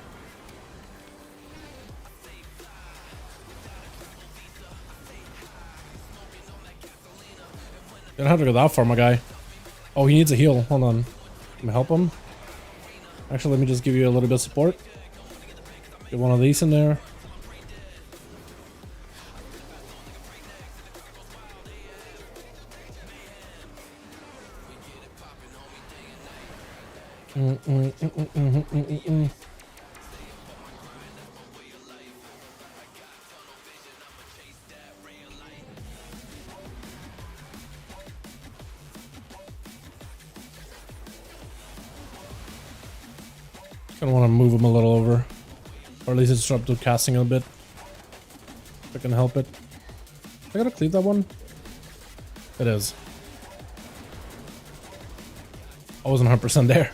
You don't have to go that far, my guy. Oh, he needs a heal. Hold on. Let me help him. Actually, let me just give you a little bit of support. Get one of these in there. Gonna want to move him a little over, or at least disrupt the casting a bit. If I can help it. I gotta cleave that one. It is. I wasn't 100% there.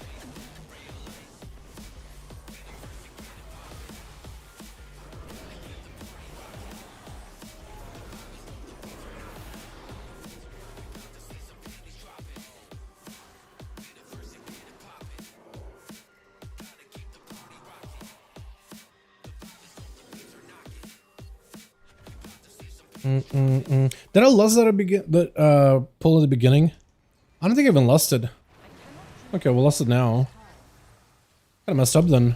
Did I lust at the pull at the beginning? I don't think I even lusted. Okay, we'll lust it now. Kinda messed up then.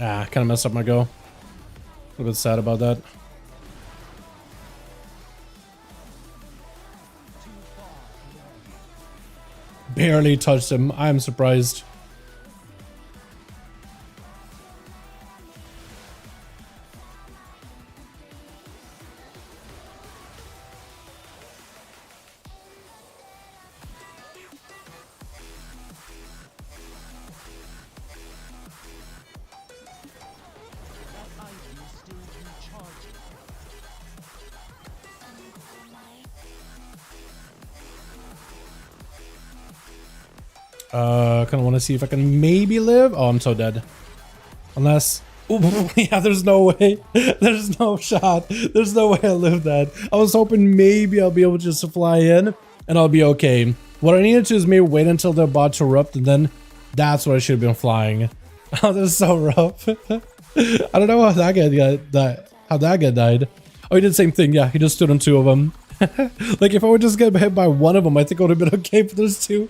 Ah, kind of messed up my go. A little bit sad about that. Barely touched him. I'm surprised. Kind of want to see if I can maybe live. Oh, I'm so dead. Unless, ooh, yeah, there's no way. There's no shot. There's no way I live that. I was hoping maybe I'll be able to just fly in and I'll be okay. What I needed to is maybe wait until they're about to erupt, and then that's what I should have been flying. Oh, this is so rough. I don't know how that guy died. Oh, he did the same thing. Yeah, he just stood on two of them. Like if I would just get hit by one of them, I think it would have been okay, but there's two.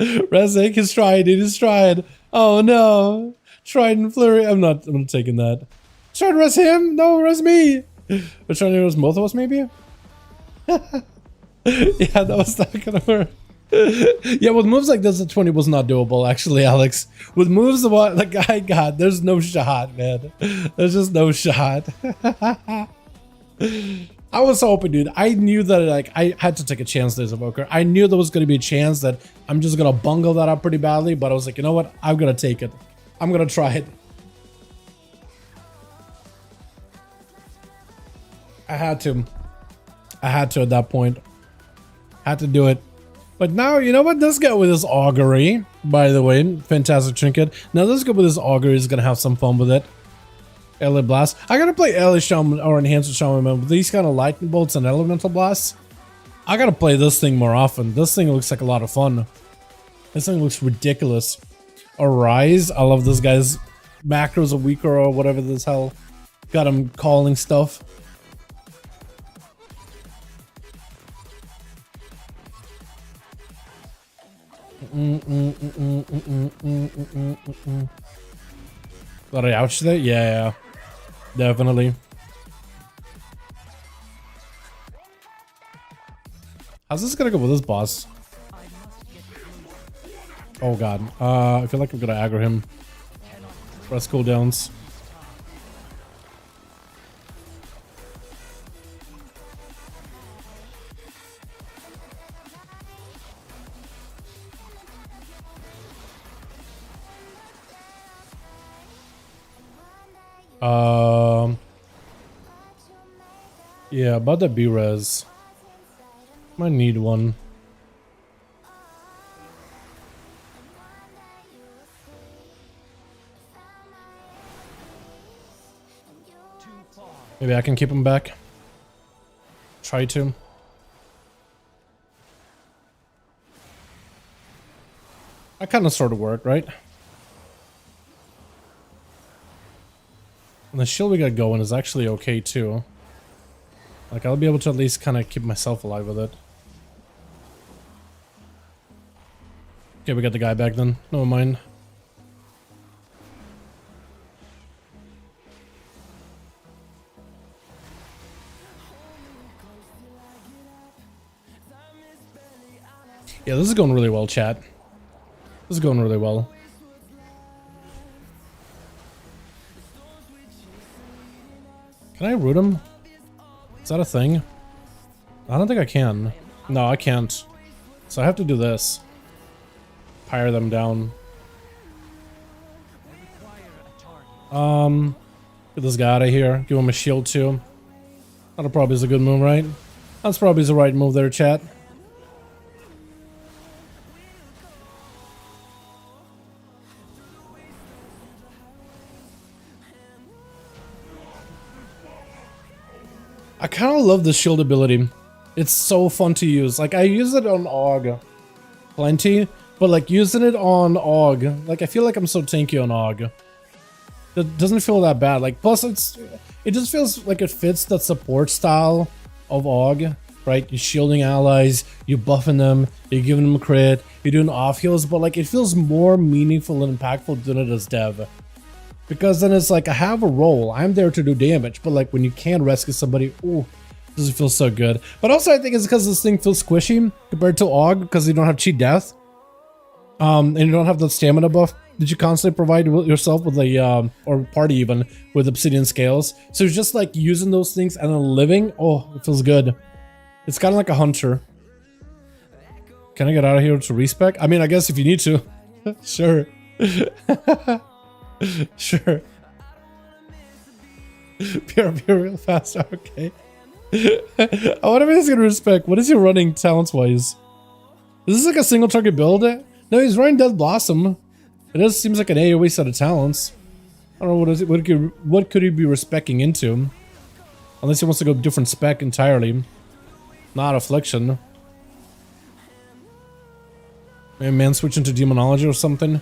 Resnick is trying, dude. He's trying. Oh no. Trident Flurry. I'm not taking that. Trying to res him? No, res me. We're trying to res both of us, maybe? Yeah, that was not gonna work. Yeah, with moves like this, the 20 was not doable, actually, Alex. With moves like I got, there's no shot, man. There's just no shot. I was hoping, dude. I knew that like I had to take a chance there, Evoker. I knew there was going to be a chance that I'm just going to bungle that up pretty badly, but I was like, you know what? I'm going to take it. I'm going to try it. I had to. I had to at that point. Had to do it. But now, you know what? Let's go with this augury, by the way. Fantastic trinket. Now let's go with this augury. He's going to have some fun with it. Ele Blast. I gotta play Ele Shaman or Enhanced Shaman with these kind of lightning bolts and elemental blasts. I gotta play this thing more often. This thing looks like a lot of fun. This thing looks ridiculous. Arise. I love this guy's macros a weaker or whatever this hell. Got him calling stuff. Got I ouch there? Yeah. Definitely. How's this gonna go with this boss? Oh god. I feel like I'm gonna aggro him. Press cooldowns. Yeah, about the B-res. Might need one. Maybe I can keep him back. Try to. That kind of sort of worked, right? And the shield we got going is actually okay too. Like, I'll be able to at least kind of keep myself alive with it. Okay, we got the guy back then. Never mind. Yeah, this is going really well, chat. This is going really well. Can I root him? Is that a thing? I don't think I can. No, I can't. So I have to do this. Pyre them down. Get this guy out of here. Give him a shield too. That probably is a good move, right? That's probably the right move there, chat. I kind of love the shield ability. It's so fun to use. Like, I use it on AUG plenty, but like using it on AUG, like I feel like I'm so tanky on AUG. It doesn't feel that bad. Like, plus it just feels like it fits that support style of AUG, right? You're shielding allies, you're buffing them, you're giving them crit, you're doing off heals, but like it feels more meaningful and impactful doing it as dev. Because then it's like, I have a role, I'm there to do damage, but like when you can rescue somebody, ooh, doesn't feel so good. But also I think it's because this thing feels squishy compared to AUG, because you don't have cheat death. And you don't have the stamina buff that you constantly provide yourself with a, or party even, with obsidian scales. So it's just like using those things and then living, oh, it feels good. It's kind of like a hunter. Can I get out of here to respec? I mean, I guess if you need to. Sure. Sure. PRP real fast, okay. I wonder if he's gonna respec. What is he running talents wise? Is this like a single target build? No, he's running Death Blossom. It does seems like an AoE set of talents. I don't know what could he be respecing into? Unless he wants to go different spec entirely. Not Affliction. Maybe man switch into Demonology or something.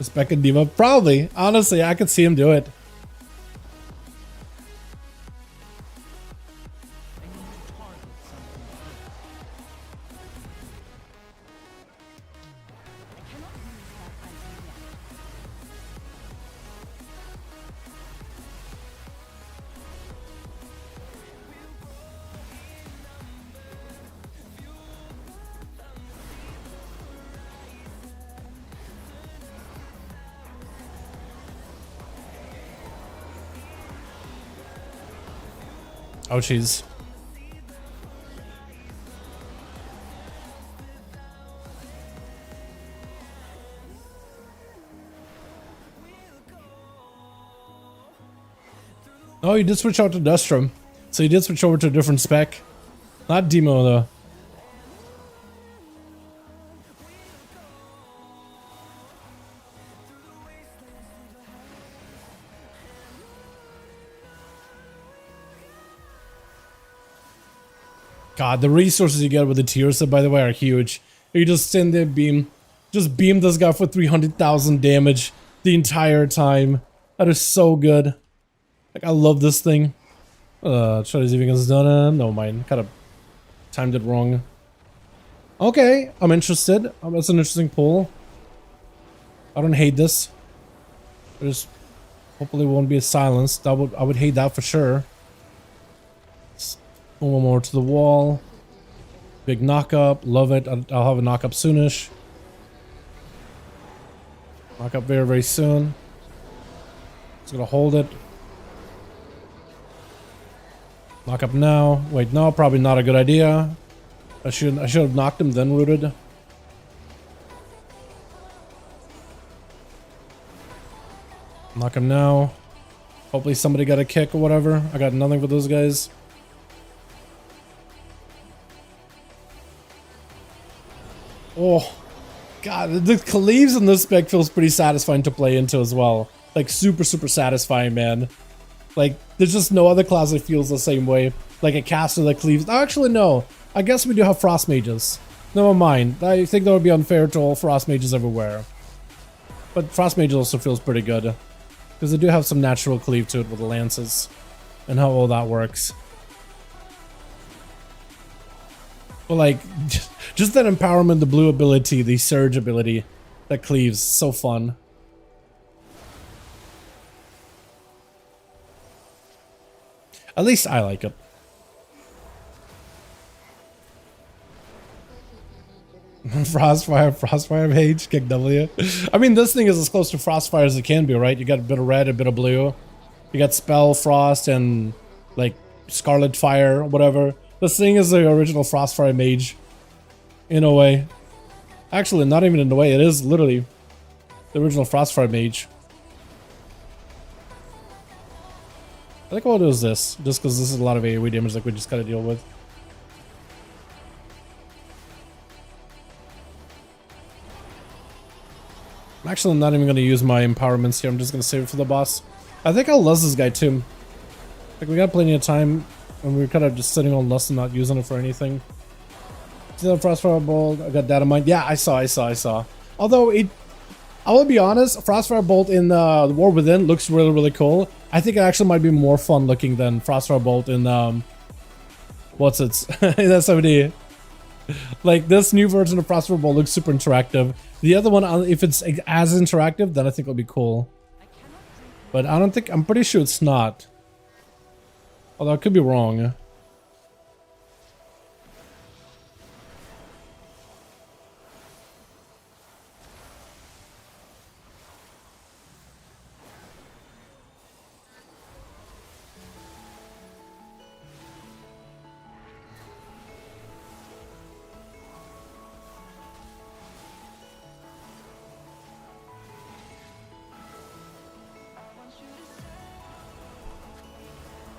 Respect a diva? Probably. Honestly, I could see him do it. Oh, jeez. Oh, he did switch out to Dustrum. So he did switch over to a different spec. Not Demo, though. God, the resources you get with the tier sub, by the way, are huge. You just send there, beam this guy for 300,000 damage the entire time. That is so good. Like, I love this thing. Try to see if he gets done. No, mine kind of timed it wrong. Okay, I'm interested. That's an interesting pull. I don't hate this. Just Hopefully it won't be a silence. I would hate that for sure. One more to the wall. Big knock up. Love it. I'll have a knock up soonish. Knock up very, very soon. Just gonna hold it. Knock up now. Wait, no, probably not a good idea. I should have knocked him then rooted. Knock him now. Hopefully somebody got a kick or whatever. I got nothing for those guys. Oh, God, the cleaves in this spec feels pretty satisfying to play into as well. Like, super, super satisfying, man. Like, there's just no other class that feels the same way. Like a caster that cleaves. Actually, no. I guess we do have Frost Mages. Never mind. I think that would be unfair to all Frost Mages everywhere. But Frost Mage also feels pretty good. Because they do have some natural cleave to it with the lances. And how all that works. But like, just that empowerment, the blue ability, the surge ability that cleaves. So fun. At least I like it. Frostfire Mage, kick W. I mean, this thing is as close to Frostfire as it can be, right? You got a bit of red, a bit of blue. You got Spell, Frost, and like Scarlet Fire, whatever. This thing is the original Frostfire Mage. In a way. Actually, not even in a way. It is literally the original Frostfire Mage. I think I'll do is this, just because this is a lot of AoE damage like we just gotta deal with. I'm actually not even gonna use my empowerments here, I'm just gonna save it for the boss. I think I'll lust this guy too. Like, we got plenty of time, and we're kind of just sitting on lust and not using it for anything. See that Frostfire Bolt? I got that in mind. Yeah, I saw. Although I will be honest, Frostfire Bolt in the War Within looks really, really cool. I think it actually might be more fun looking than Frostfire Bolt in what's it? in SOD. Like, this new version of Frostfire Bolt looks super interactive. The other one, if it's as interactive, then I think it'll be cool. But I don't think, I'm pretty sure it's not. Although I could be wrong.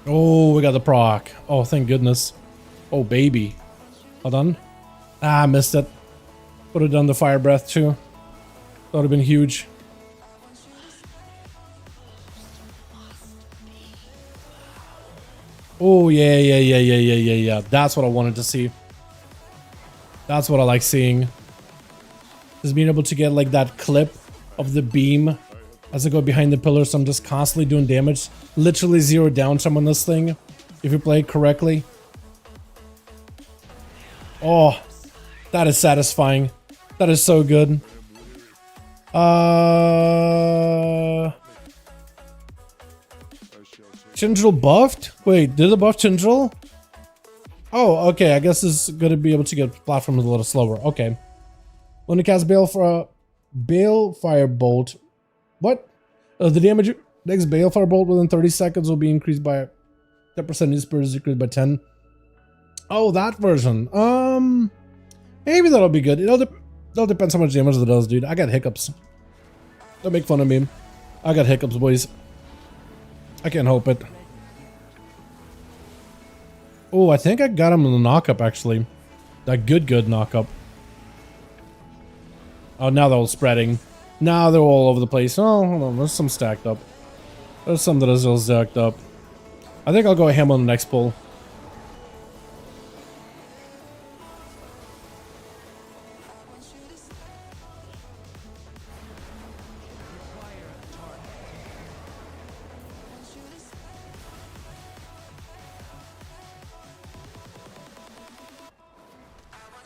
Oh, we got the proc. Oh, thank goodness. Oh, baby. Hold on. Ah, missed it. Would have done the fire breath too. That would have been huge. Oh, yeah. That's what I wanted to see. That's what I like seeing. Just being able to get like that clip of the beam as I go behind the pillar, so I'm just constantly doing damage. Literally zero downtime on this thing, if you play it correctly. Oh, that is satisfying. That is so good. Tindril buffed? Wait, did it buff Tindril? Oh, okay, I guess it's gonna be able to get platforms a little slower. Okay. When it casts Balefire Bolt. What? The damage next Balefire Bolt within 30 seconds will be increased by 10%. Spear is increased by 10. Oh, that version. Maybe that'll be good. That'll depend how much damage it does, dude. I got hiccups. Don't make fun of me. I got hiccups, boys. I can't help it. Oh, I think I got him in the knock-up, actually. That good knock-up. Oh, now they're all spreading. Now they're all over the place. Oh, hold on. There's some stacked up. There's some that is all stacked up. I think I'll go ham on the next pull.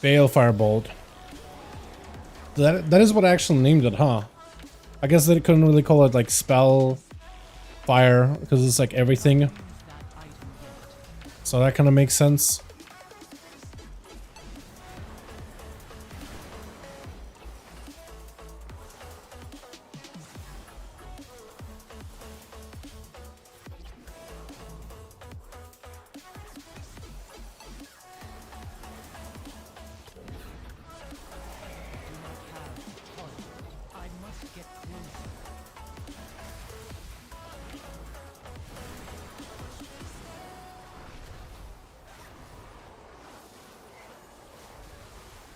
Balefire Bolt. That is what I actually named it, huh? I guess they couldn't really call it like spell fire because it's like everything. So that kind of makes sense.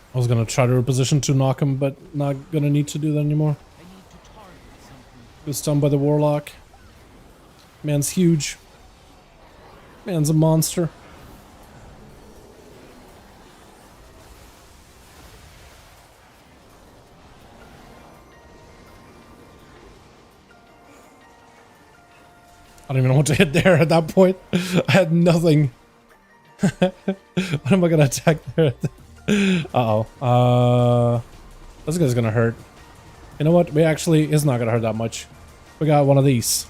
I was gonna try to reposition to knock him, but not gonna need to do that anymore. Was stunned by the warlock. Man's huge. Man's a monster. I don't even know what to hit there at that point. I had nothing. What am I gonna attack there? Uh-oh. This guy's gonna hurt. You know what? We actually is not gonna hurt that much. We got one of these.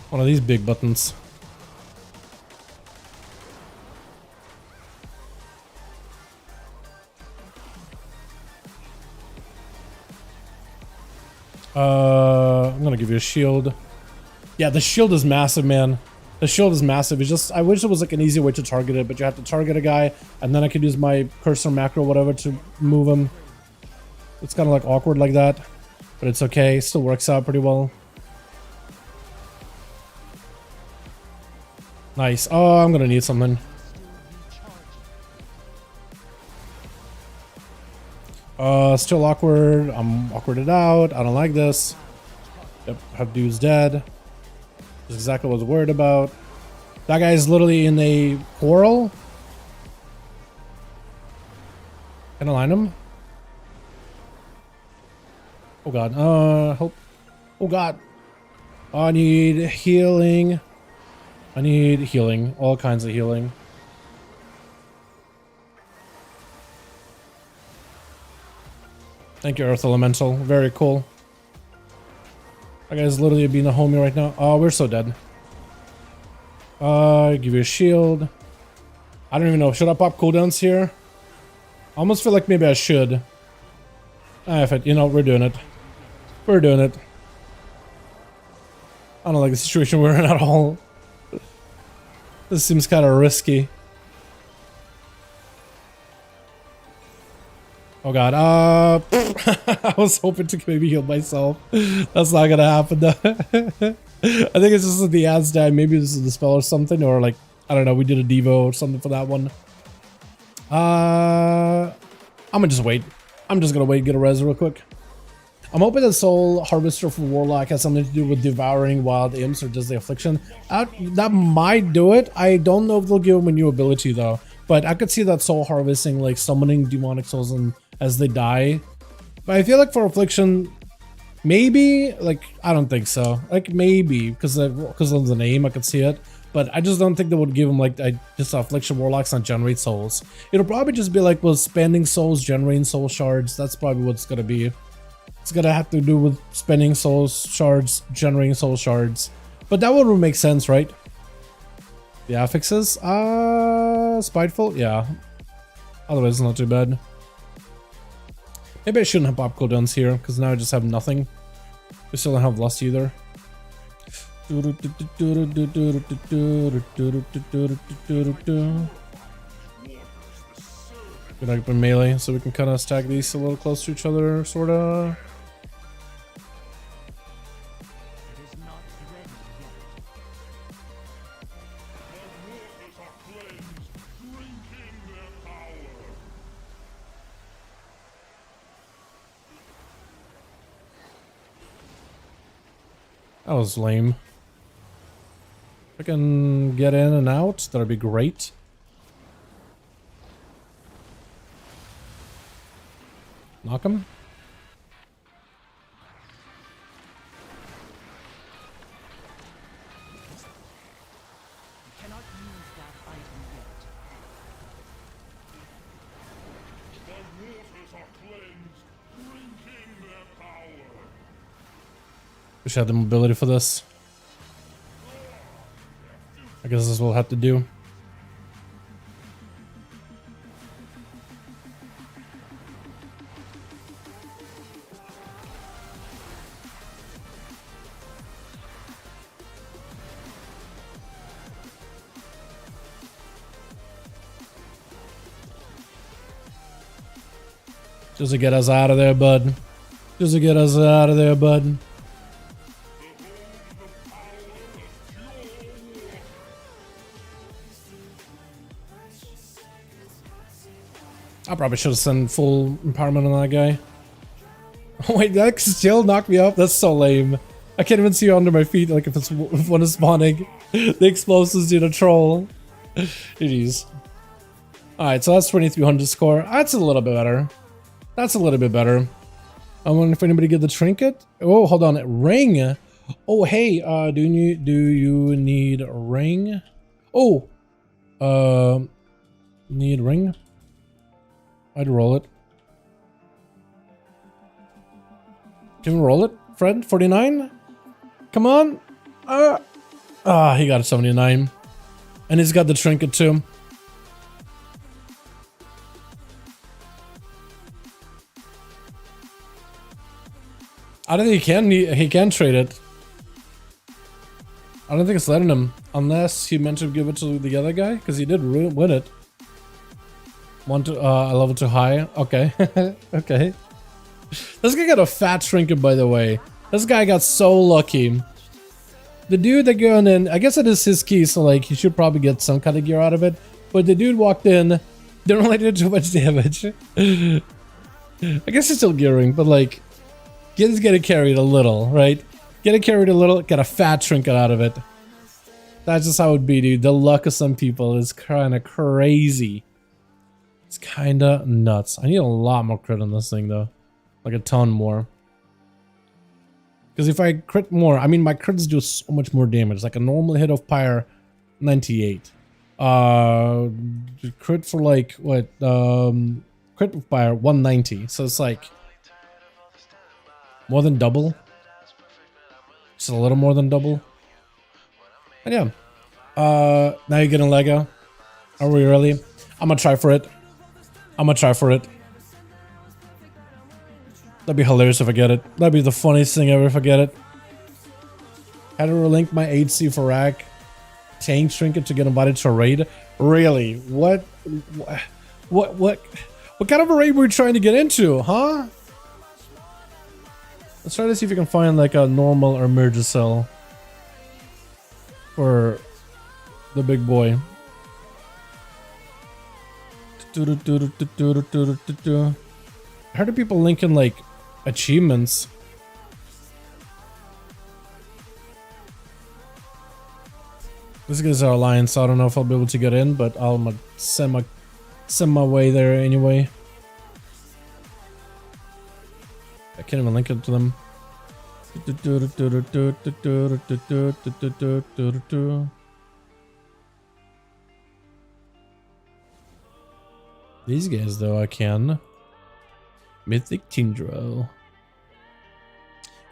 One of these big buttons. I'm gonna give you a shield. Yeah, the shield is massive, man. The shield is massive. It's just, I wish there was like an easy way to target it, but you have to target a guy, and then I could use my cursor macro, whatever, to move him. It's kind of like awkward like that, but it's okay. Still works out pretty well. Nice. Oh, I'm gonna need something. Still awkward. I'm awkwarded out. I don't like this. Yep, Habdu's dead. That's exactly what I was worried about. That guy is literally in a quarrel. Can I line him? Oh god. Help. Oh god. I need healing. I need healing. All kinds of healing. Thank you, Earth Elemental. Very cool. That guy's literally being a homie right now. Oh, we're so dead. Give you a shield. I don't even know. Should I pop cooldowns here? I almost feel like maybe I should. If it, you know, we're doing it. We're doing it. I don't like the situation we're in at all. This seems kind of risky. Oh god, I was hoping to maybe heal myself. That's not gonna happen though. I think it's just the ads die. Maybe this is the spell or something, or like, I don't know, we did a Devo or something for that one. I'm gonna just wait. I'm just gonna wait and get a res real quick. I'm hoping that Soul Harvester for Warlock has something to do with devouring wild imps or just the affliction. That might do it. I don't know if they'll give him a new ability though, but I could see that soul harvesting, like summoning demonic souls and as they die. But I feel like for affliction, maybe, like, I don't think so. Like maybe because of the name, I could see it. But I just don't think they would give him like just affliction warlocks and generate souls. It'll probably just be like, well, spending souls, generating soul shards. That's probably what it's gonna be. It's gonna have to do with spending soul shards, generating soul shards. But that would make sense, right? The affixes? Spiteful? Yeah. Otherwise, it's not too bad. Maybe I shouldn't have pop cooldowns here, because now I just have nothing. We still don't have Lust either. Good up in melee, so we can kind of stack these a little close to each other, sorta. That was lame. If I can get in and out, that'd be great. Knock him. Wish I had the mobility for this. I guess this is what we'll have to do. Just to get us out of there, bud. Just to get us out of there, bud. I probably should have sent full empowerment on that guy. Oh wait, that still knocked me up? That's so lame. I can't even see you under my feet like if one is spawning. The explosives do the troll. Jeez. Alright, so that's 2300 score. That's a little bit better. That's a little bit better. I wonder if anybody get the trinket. Oh, hold on. Ring. Oh, hey. Do you need a ring? Oh. Need ring? I'd roll it. Can we roll it, Fred? 49? Come on. He got a 79. And he's got the trinket too. I don't think he can trade it. I don't think it's letting him. Unless he meant to give it to the other guy. Because he did win it. I level too high. Okay. Okay. This guy got a fat trinket, by the way. This guy got so lucky. The dude that going in, I guess it is his key, so like he should probably get some kind of gear out of it. But the dude walked in, didn't really do too much damage. I guess he's still gearing, but like, he's getting carried a little, right? Getting carried a little, get a fat trinket out of it. That's just how it be, dude. The luck of some people is kind of crazy. It's kind of nuts. I need a lot more crit on this thing, though. Like a ton more. Because if I crit more, I mean, my crits do so much more damage. Like a normal hit of Pyre, 98. Crit for like, what? Crit of Pyre, 190. So it's like more than double. Just a little more than double. And yeah. Now you're getting Lego. Are we really? I'm gonna try for it. That'd be hilarious if I get it. That'd be the funniest thing ever if I get it. How to relink my HC for rack tank trinket to get invited to a raid? Really? What kind of a raid were we trying to get into, huh? Let's try to see if we can find like a normal or merge cell for the big boy. I heard of people linking like achievements. This guy's our alliance, so I don't know if I'll be able to get in, but I'll send my way there anyway. I can't even link it to them. These guys, though, I can. Mythic Tindril.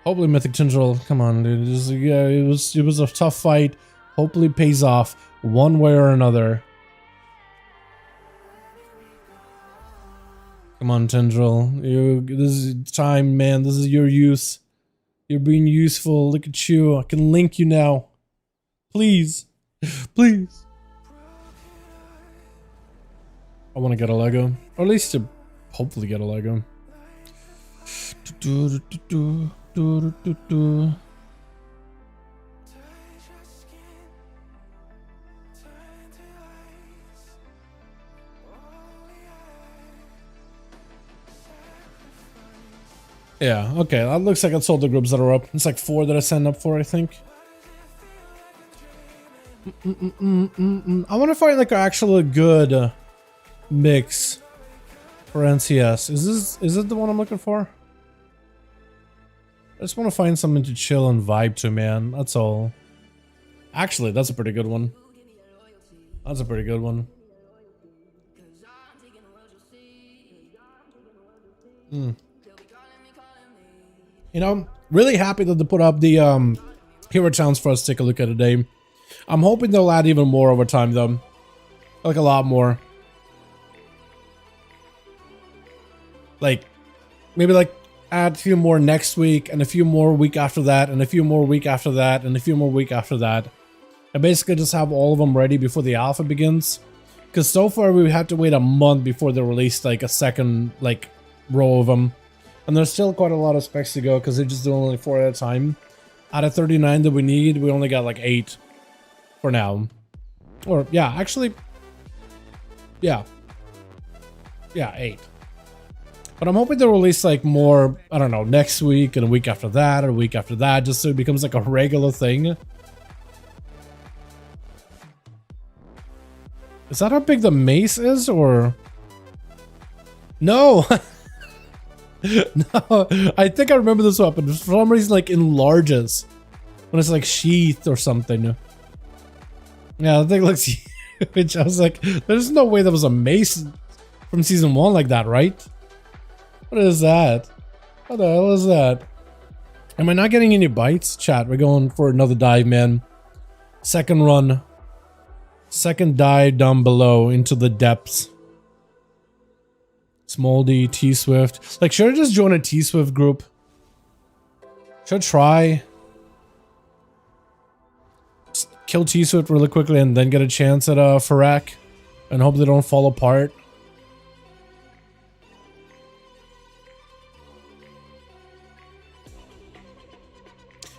Hopefully, Mythic Tindril. Come on, dude. Yeah, it was a tough fight. Hopefully, it pays off one way or another. Come on, Tindril. This is time, man. This is your use. You're being useful. Look at you. I can link you now. Please. Please. I want to get a Lego. Or at least to hopefully get a Lego. Yeah, okay. That looks like it's all the groups that are up. It's like 4 that I signed up for, I think. I want to find like an actual good mix for NCS. Is it the one I'm looking for? I just want to find something to chill and vibe to, man. That's all. Actually, that's a pretty good one. That's a pretty good one. You know, really happy that they put up the hero towns for us to take a look at today. I'm hoping they'll add even more over time though. Like a lot more. Like, maybe like add a few more next week, and a few more week after that, and a few more week after that, and a few more week after that. And basically just have all of them ready before the alpha begins. Because so far we had to wait a month before they released like a second like row of them. And there's still quite a lot of specs to go because they're just doing only 4 at a time. Out of 39 that we need, we only got like 8 for now. Or yeah, actually, yeah, 8. But I'm hoping they'll release like more, I don't know, next week and a week after that or a week after that, just so it becomes like a regular thing. Is that how big the mace is, or? No! No, I think I remember this weapon. For some reason, like, enlarges. When it's like sheathed or something. Yeah, the thing looks huge. I was like, there's no way that was a mace from season 1 like that, right? What is that? What the hell is that? Am I not getting any bites? Chat, we're going for another dive, man. Second run. Second dive down below into the depths. Smoldy, T-Swift. Like, should I just join a T-Swift group? Should I try? Just kill T-Swift really quickly and then get a chance at Farak and hope they don't fall apart.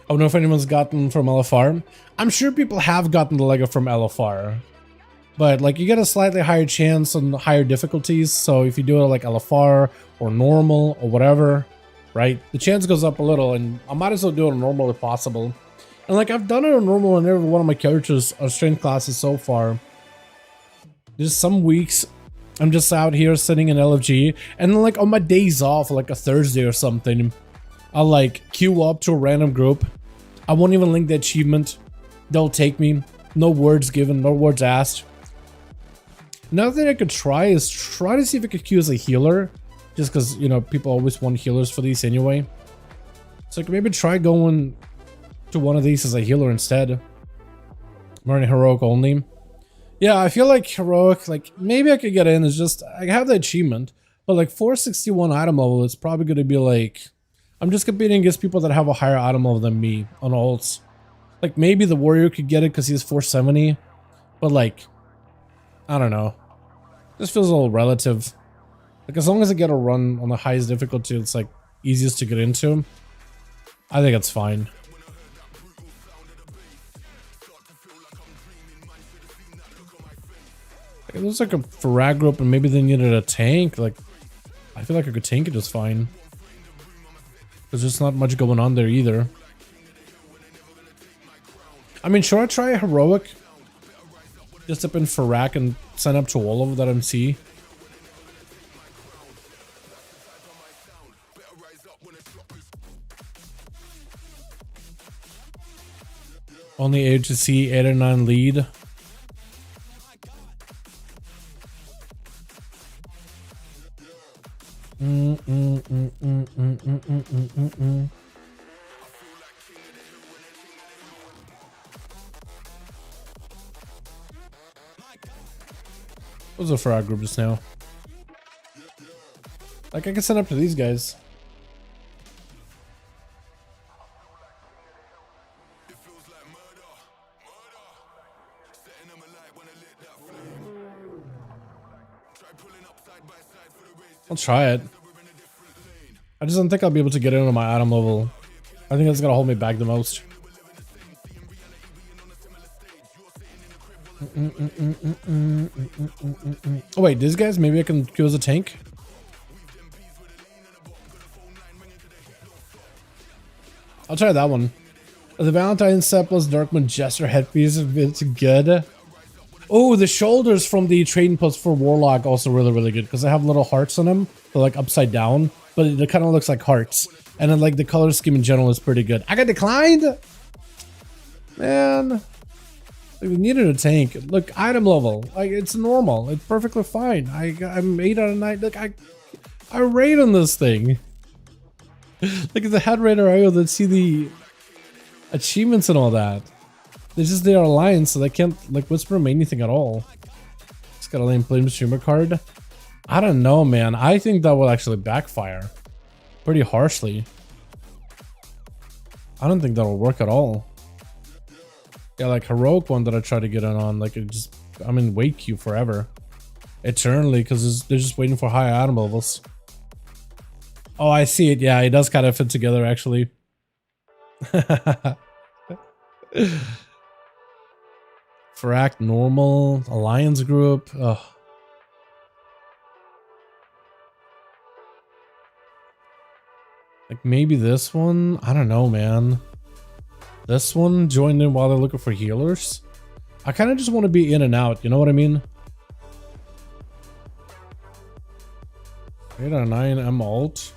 I don't know if anyone's gotten from LFR. I'm sure people have gotten the Lego from LFR. But like, you get a slightly higher chance on higher difficulties. So if you do it like LFR or normal or whatever, right? The chance goes up a little, and I might as well do it on normal if possible. And like, I've done it on normal on every one of my characters or strength classes so far. There's some weeks I'm just out here sitting in LFG, and then like on my days off, like a Thursday or something, I'll like queue up to a random group. I won't even link the achievement. They'll take me. No words given, no words asked. Another thing I could try is try to see if I could queue as a healer. Just because, you know, people always want healers for these anyway. So I could maybe try going to one of these as a healer instead. I'm running heroic only. Yeah, I feel like heroic, like maybe I could get in. It's just, I have the achievement. But like 461 item level, it's probably going to be like, I'm just competing against people that have a higher item level than me on ults. Like maybe the warrior could get it because he's 470. But like, I don't know. This feels a little relative. Like, as long as I get a run on the highest difficulty, it's like easiest to get into. I think it's fine. Like, it looks like a frag group, and maybe they needed a tank. Like, I feel like I could tank it just fine. There's just not much going on there either. I mean, should I try a heroic? Just up in Farak and sign up to all of that MC. Only age to see 8 or 9 lead. What was a frog group just now? Like, I can send up to these guys. I'll try it. I just don't think I'll be able to get in on my item level. I think that's gonna hold me back the most. Oh wait, these guys, maybe I can go as a tank? I'll try that one. The Valentine's set plus Darkman Jester headpiece, it's good. Oh, the shoulders from the trading post for Warlock also really good because they have little hearts on them. They're like upside down, but it kind of looks like hearts. And then like the color scheme in general is pretty good. I got declined? Man. We needed a tank. Look, item level. Like, it's normal. It's perfectly fine. I'm 8 out of 9. Look, I rate on this thing. Like it's a head raider IO that see the achievements and all that. They are alliance, so they can't like whisper him anything at all. Just got a lame flame streamer card. I don't know, man. I think that will actually backfire pretty harshly. I don't think that'll work at all. Yeah, like heroic one that I tried to get in on, like it just, I'm in wait queue forever, eternally, because they're just waiting for high item levels. Oh, I see it. Yeah, it does kind of fit together actually. Frack normal alliance group. Ugh. Like maybe this one. I don't know, man. This one joined in while they're looking for healers. I kind of just want to be in and out. You know what I mean? 8 out of 9 M alt.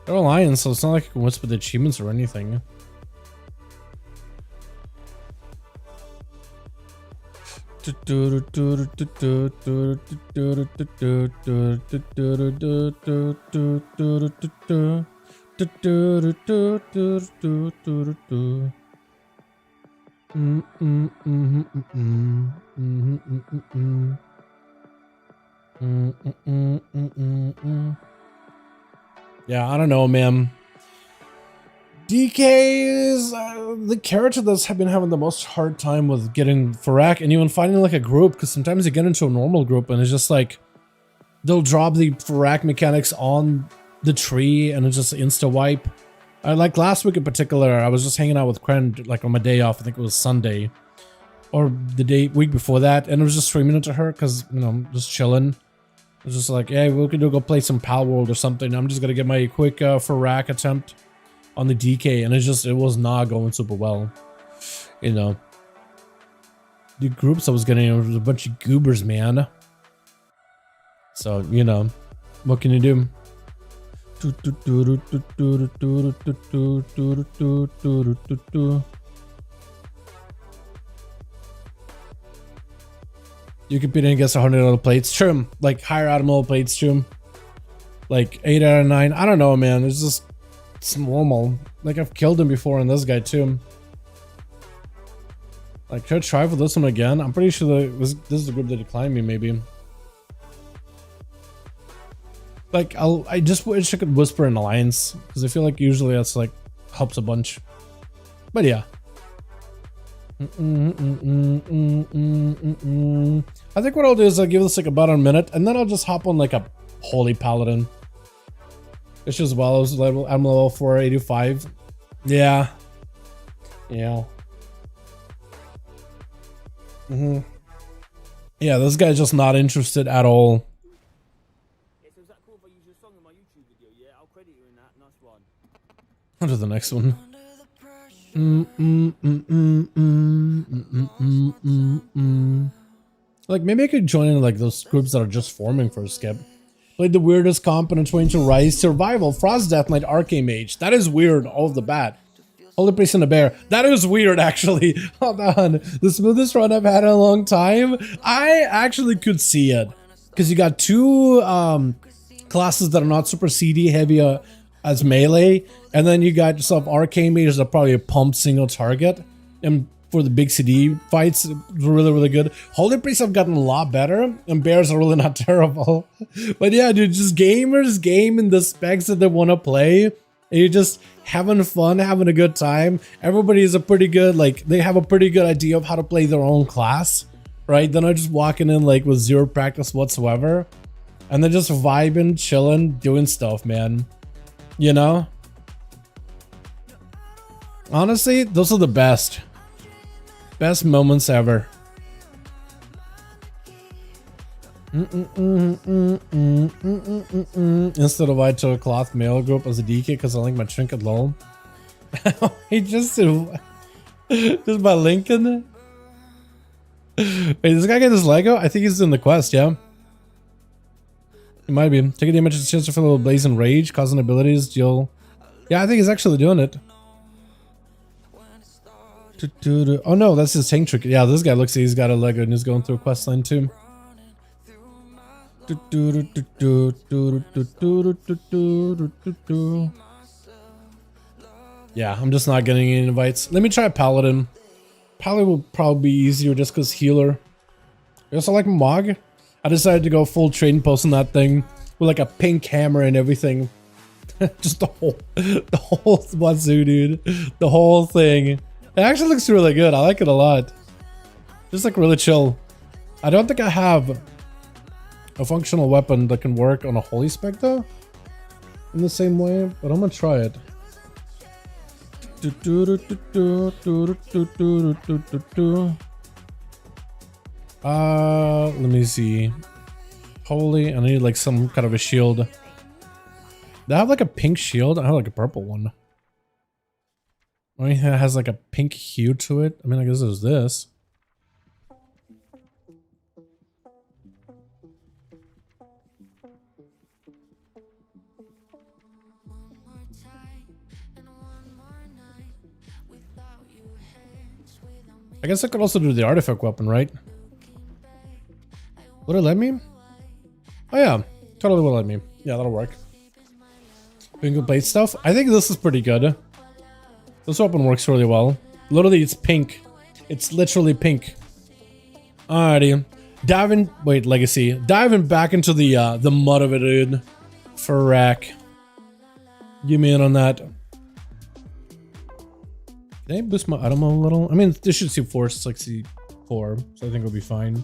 They're alliance, so it's not like I can whisper the achievements or anything. Yeah, I don't know, man. DK is the character that's been having the most hard time with getting Farak and even finding like a group, because sometimes you get into a normal group and it's just like they'll drop the Farak mechanics on the tree and it's just insta wipe. Like last week in particular, I was just hanging out with Kren like on my day off. I think it was Sunday or the week before that, and I was just streaming it to her because, you know, just chilling. It was just like, hey, we could go play some Pal World or something. I'm just gonna get my quick Farak attempt on the DK, and it was not going super well. You know, the groups I was getting was a bunch of goobers, man. So, you know, what can you do? You competing against 100 other plates, trim, like higher item level plates, trim, like 8 out of 9. I don't know, man. It's normal. Like I've killed him before, and this guy too. Like, should I try for this one again? I'm pretty sure that this is the group that declined me, maybe. Like I just wish I could whisper an alliance, because I feel like usually that's like helps a bunch. But yeah. I think what I'll do is I'll give this like about a minute, and then I'll just hop on like a holy paladin. It's just well as level, I'm level 485. Yeah. Yeah. Yeah, this guy's just not interested at all. On to the next one. Like maybe I could join in like those groups that are just forming for a skip. Played the weirdest comp in a 22 Rise Survival, Frost Death Knight, Arcane Mage. That is weird off the bat. Holy Priest and a Bear. That is weird, actually. Hold on. The smoothest run I've had in a long time. I actually could see it. Because you got two classes that are not super CD heavy as melee. And then you got yourself Arcane Mage that probably a pump single target. And for the big CD fights, it was really, really good. Holy Priests have gotten a lot better. And Bears are really not terrible. But yeah, dude, just gamers game in the specs that they want to play. And you're just having fun, having a good time. Everybody is a pretty good, like, they have a pretty good idea of how to play their own class, right? They're not just walking in, like, with zero practice whatsoever. And they're just vibing, chilling, doing stuff, man. You know? Honestly, those are the best. Best moments ever. Instead of I took a cloth mail group as a DK because I like my trinket lol. He just by Lincoln. Wait, this guy get his Lego? I think he's in the quest, yeah. It might be. Take a damage to chance to fill a little blaze and rage, causing abilities, deal. Yeah, I think he's actually doing it. Oh no, that's his tank trick. Yeah, this guy looks like he's got a Lego and he's going through a quest line too. Yeah, I'm just not getting any invites. Let me try Paladin. Paladin will probably be easier just because healer. I also like Mog. I decided to go full trading post on that thing with like a pink hammer and everything. Just the whole wazoo, dude. The whole thing. It actually looks really good. I like it a lot. Just like really chill. I don't think I have a functional weapon that can work on a holy spec though, in the same way, but I'm gonna try it. Let me see. Holy, I need like some kind of a shield. They have like a pink shield. I have like a purple one. I mean, it has like a pink hue to it. I mean, I guess there's this. I guess I could also do the artifact weapon, right? Would it let me? Oh yeah, totally will let me. Yeah, that'll work. Bingo blade stuff. I think this is pretty good. This weapon works really well. Literally, it's pink. It's literally pink. Alrighty, diving. Wait, legacy. Diving back into the mud of it, dude. For rack. Give me in on that. Can I boost my item a little? I mean, this should see 4, it's like C4, so I think it'll be fine.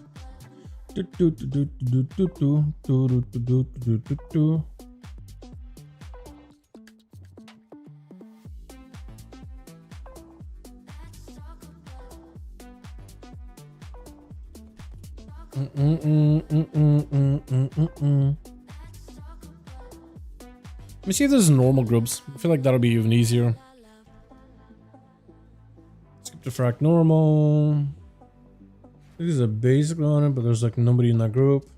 Let me see if there's normal groups. I feel like that'll be even easier. Skip the frac normal. This is a basic on it, but there's like nobody in that group.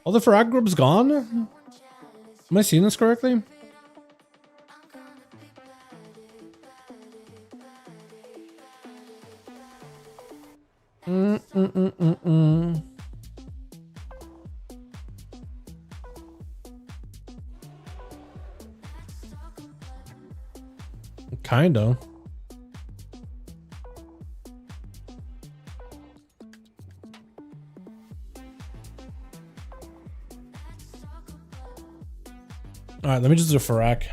All the frag groups gone? Am I seeing this correctly? Kinda. Alright, let me just do Farak.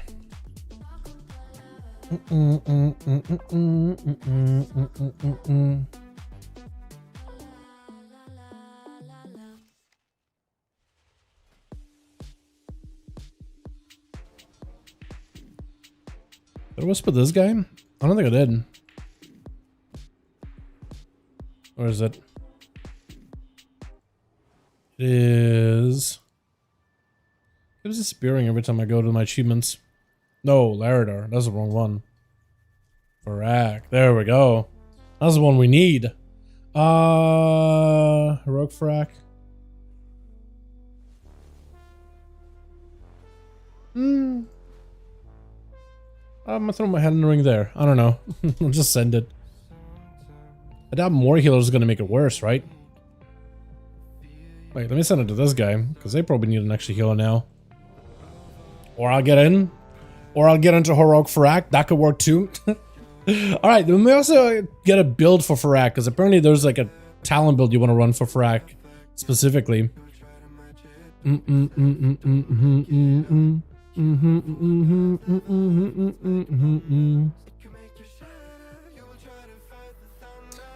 Did I whisper this guy? I don't think I did. Or is it? It is. It was disappearing every time I go to my achievements. No, Laradar. That's the wrong one. Farak. There we go. That's the one we need. Heroic Farak. I'm gonna throw my head in the ring there. I don't know. I'll just send it. I doubt more healers is gonna make it worse, right? Wait, let me send it to this guy, because they probably need an extra healer now. Or I'll get in. Or I'll get into Heroic Farak. That could work too. Alright, then we also get a build for Farak, because apparently there's like a talent build you want to run for Farak specifically.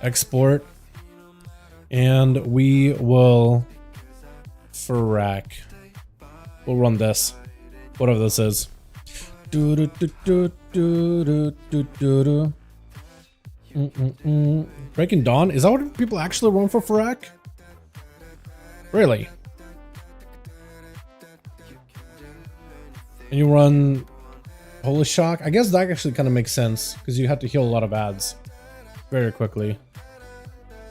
Export. And we will Farak. We'll run this. Whatever this is. Breaking Dawn? Is that what people actually run for Farak? Really? And you run Holy Shock? I guess that actually kind of makes sense, because you have to heal a lot of ads very quickly.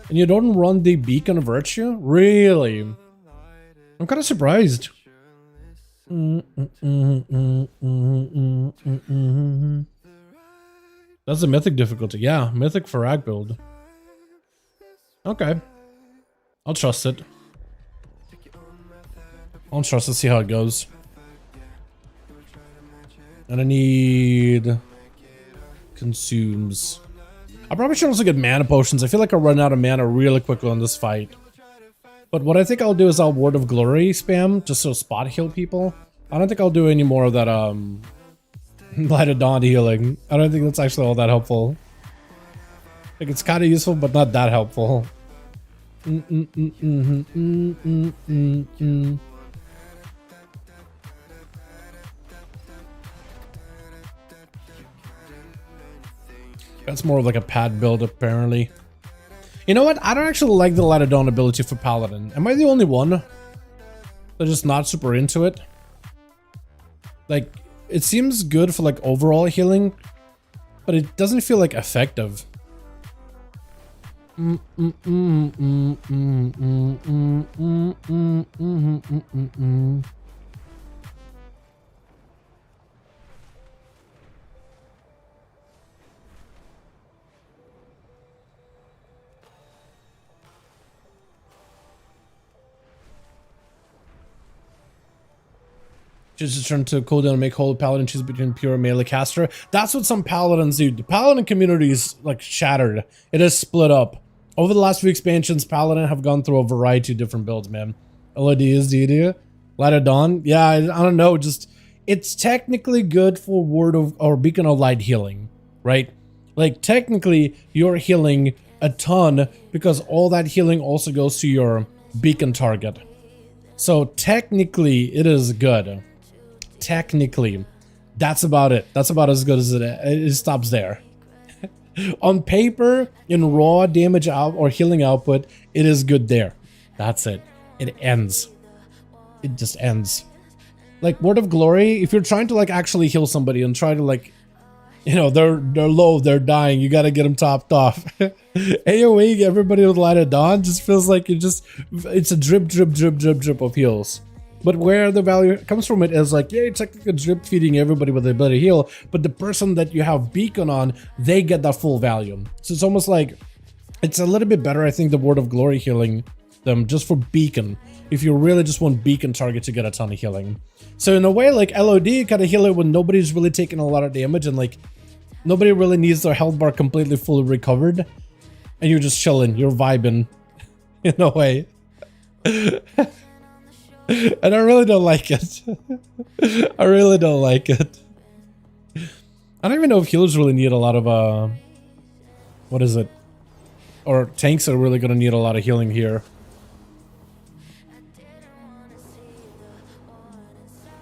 And you don't run the Beacon of Virtue? Really? I'm kind of surprised. That's a mythic difficulty. Yeah, mythic for rag build. Okay. I'll trust it. I'll trust it, see how it goes. And I need consumes. I probably should also get mana potions. I feel like I'll run out of mana really quickly on this fight. But what I think I'll do is I'll Word of Glory spam just to spot heal people. I don't think I'll do any more of that Light of Dawn healing. I don't think that's actually all that helpful. Like, it's kind of useful, but not that helpful. That's more of like a pad build, apparently. You know what? I don't actually like the Light of Dawn ability for Paladin. Am I the only one that's just not super into it? Like, it seems good for like overall healing, but it doesn't feel like effective. Just turn to cooldown and make Holy Paladin choose between pure and melee caster. That's what some Paladins do. The Paladin community is like shattered. It is split up. Over the last few expansions, Paladin have gone through a variety of different builds, man. LODs, do you do? Light of Dawn? Yeah, I don't know. Just, it's technically good for Word of, or Beacon of Light healing, right? Like, technically, you're healing a ton because all that healing also goes to your beacon target. So technically, it is good. Technically, that's about it. That's about as good as it stops there. On paper, in raw damage out or healing output, it is good there. That's it. It ends. It just ends. Like Word of Glory, if you're trying to like actually heal somebody and try to like, you know, they're low, they're dying, you gotta get them topped off. AoE everybody with Light of Dawn just feels like it's a drip of heals. But where the value comes from it is like, yeah, it's like a drip feeding everybody with the ability to heal, but the person that you have beacon on, they get that full value. So it's almost like, it's a little bit better, I think, the Word of Glory healing them just for beacon, if you really just want beacon target to get a ton of healing. So in a way, like LOD kind of heal it when nobody's really taking a lot of damage and like nobody really needs their health bar completely fully recovered, and you're just chilling, you're vibing in a way. And I really don't like it. I really don't like it. I don't even know if healers really need a lot of what is it? Or tanks are really gonna need a lot of healing here.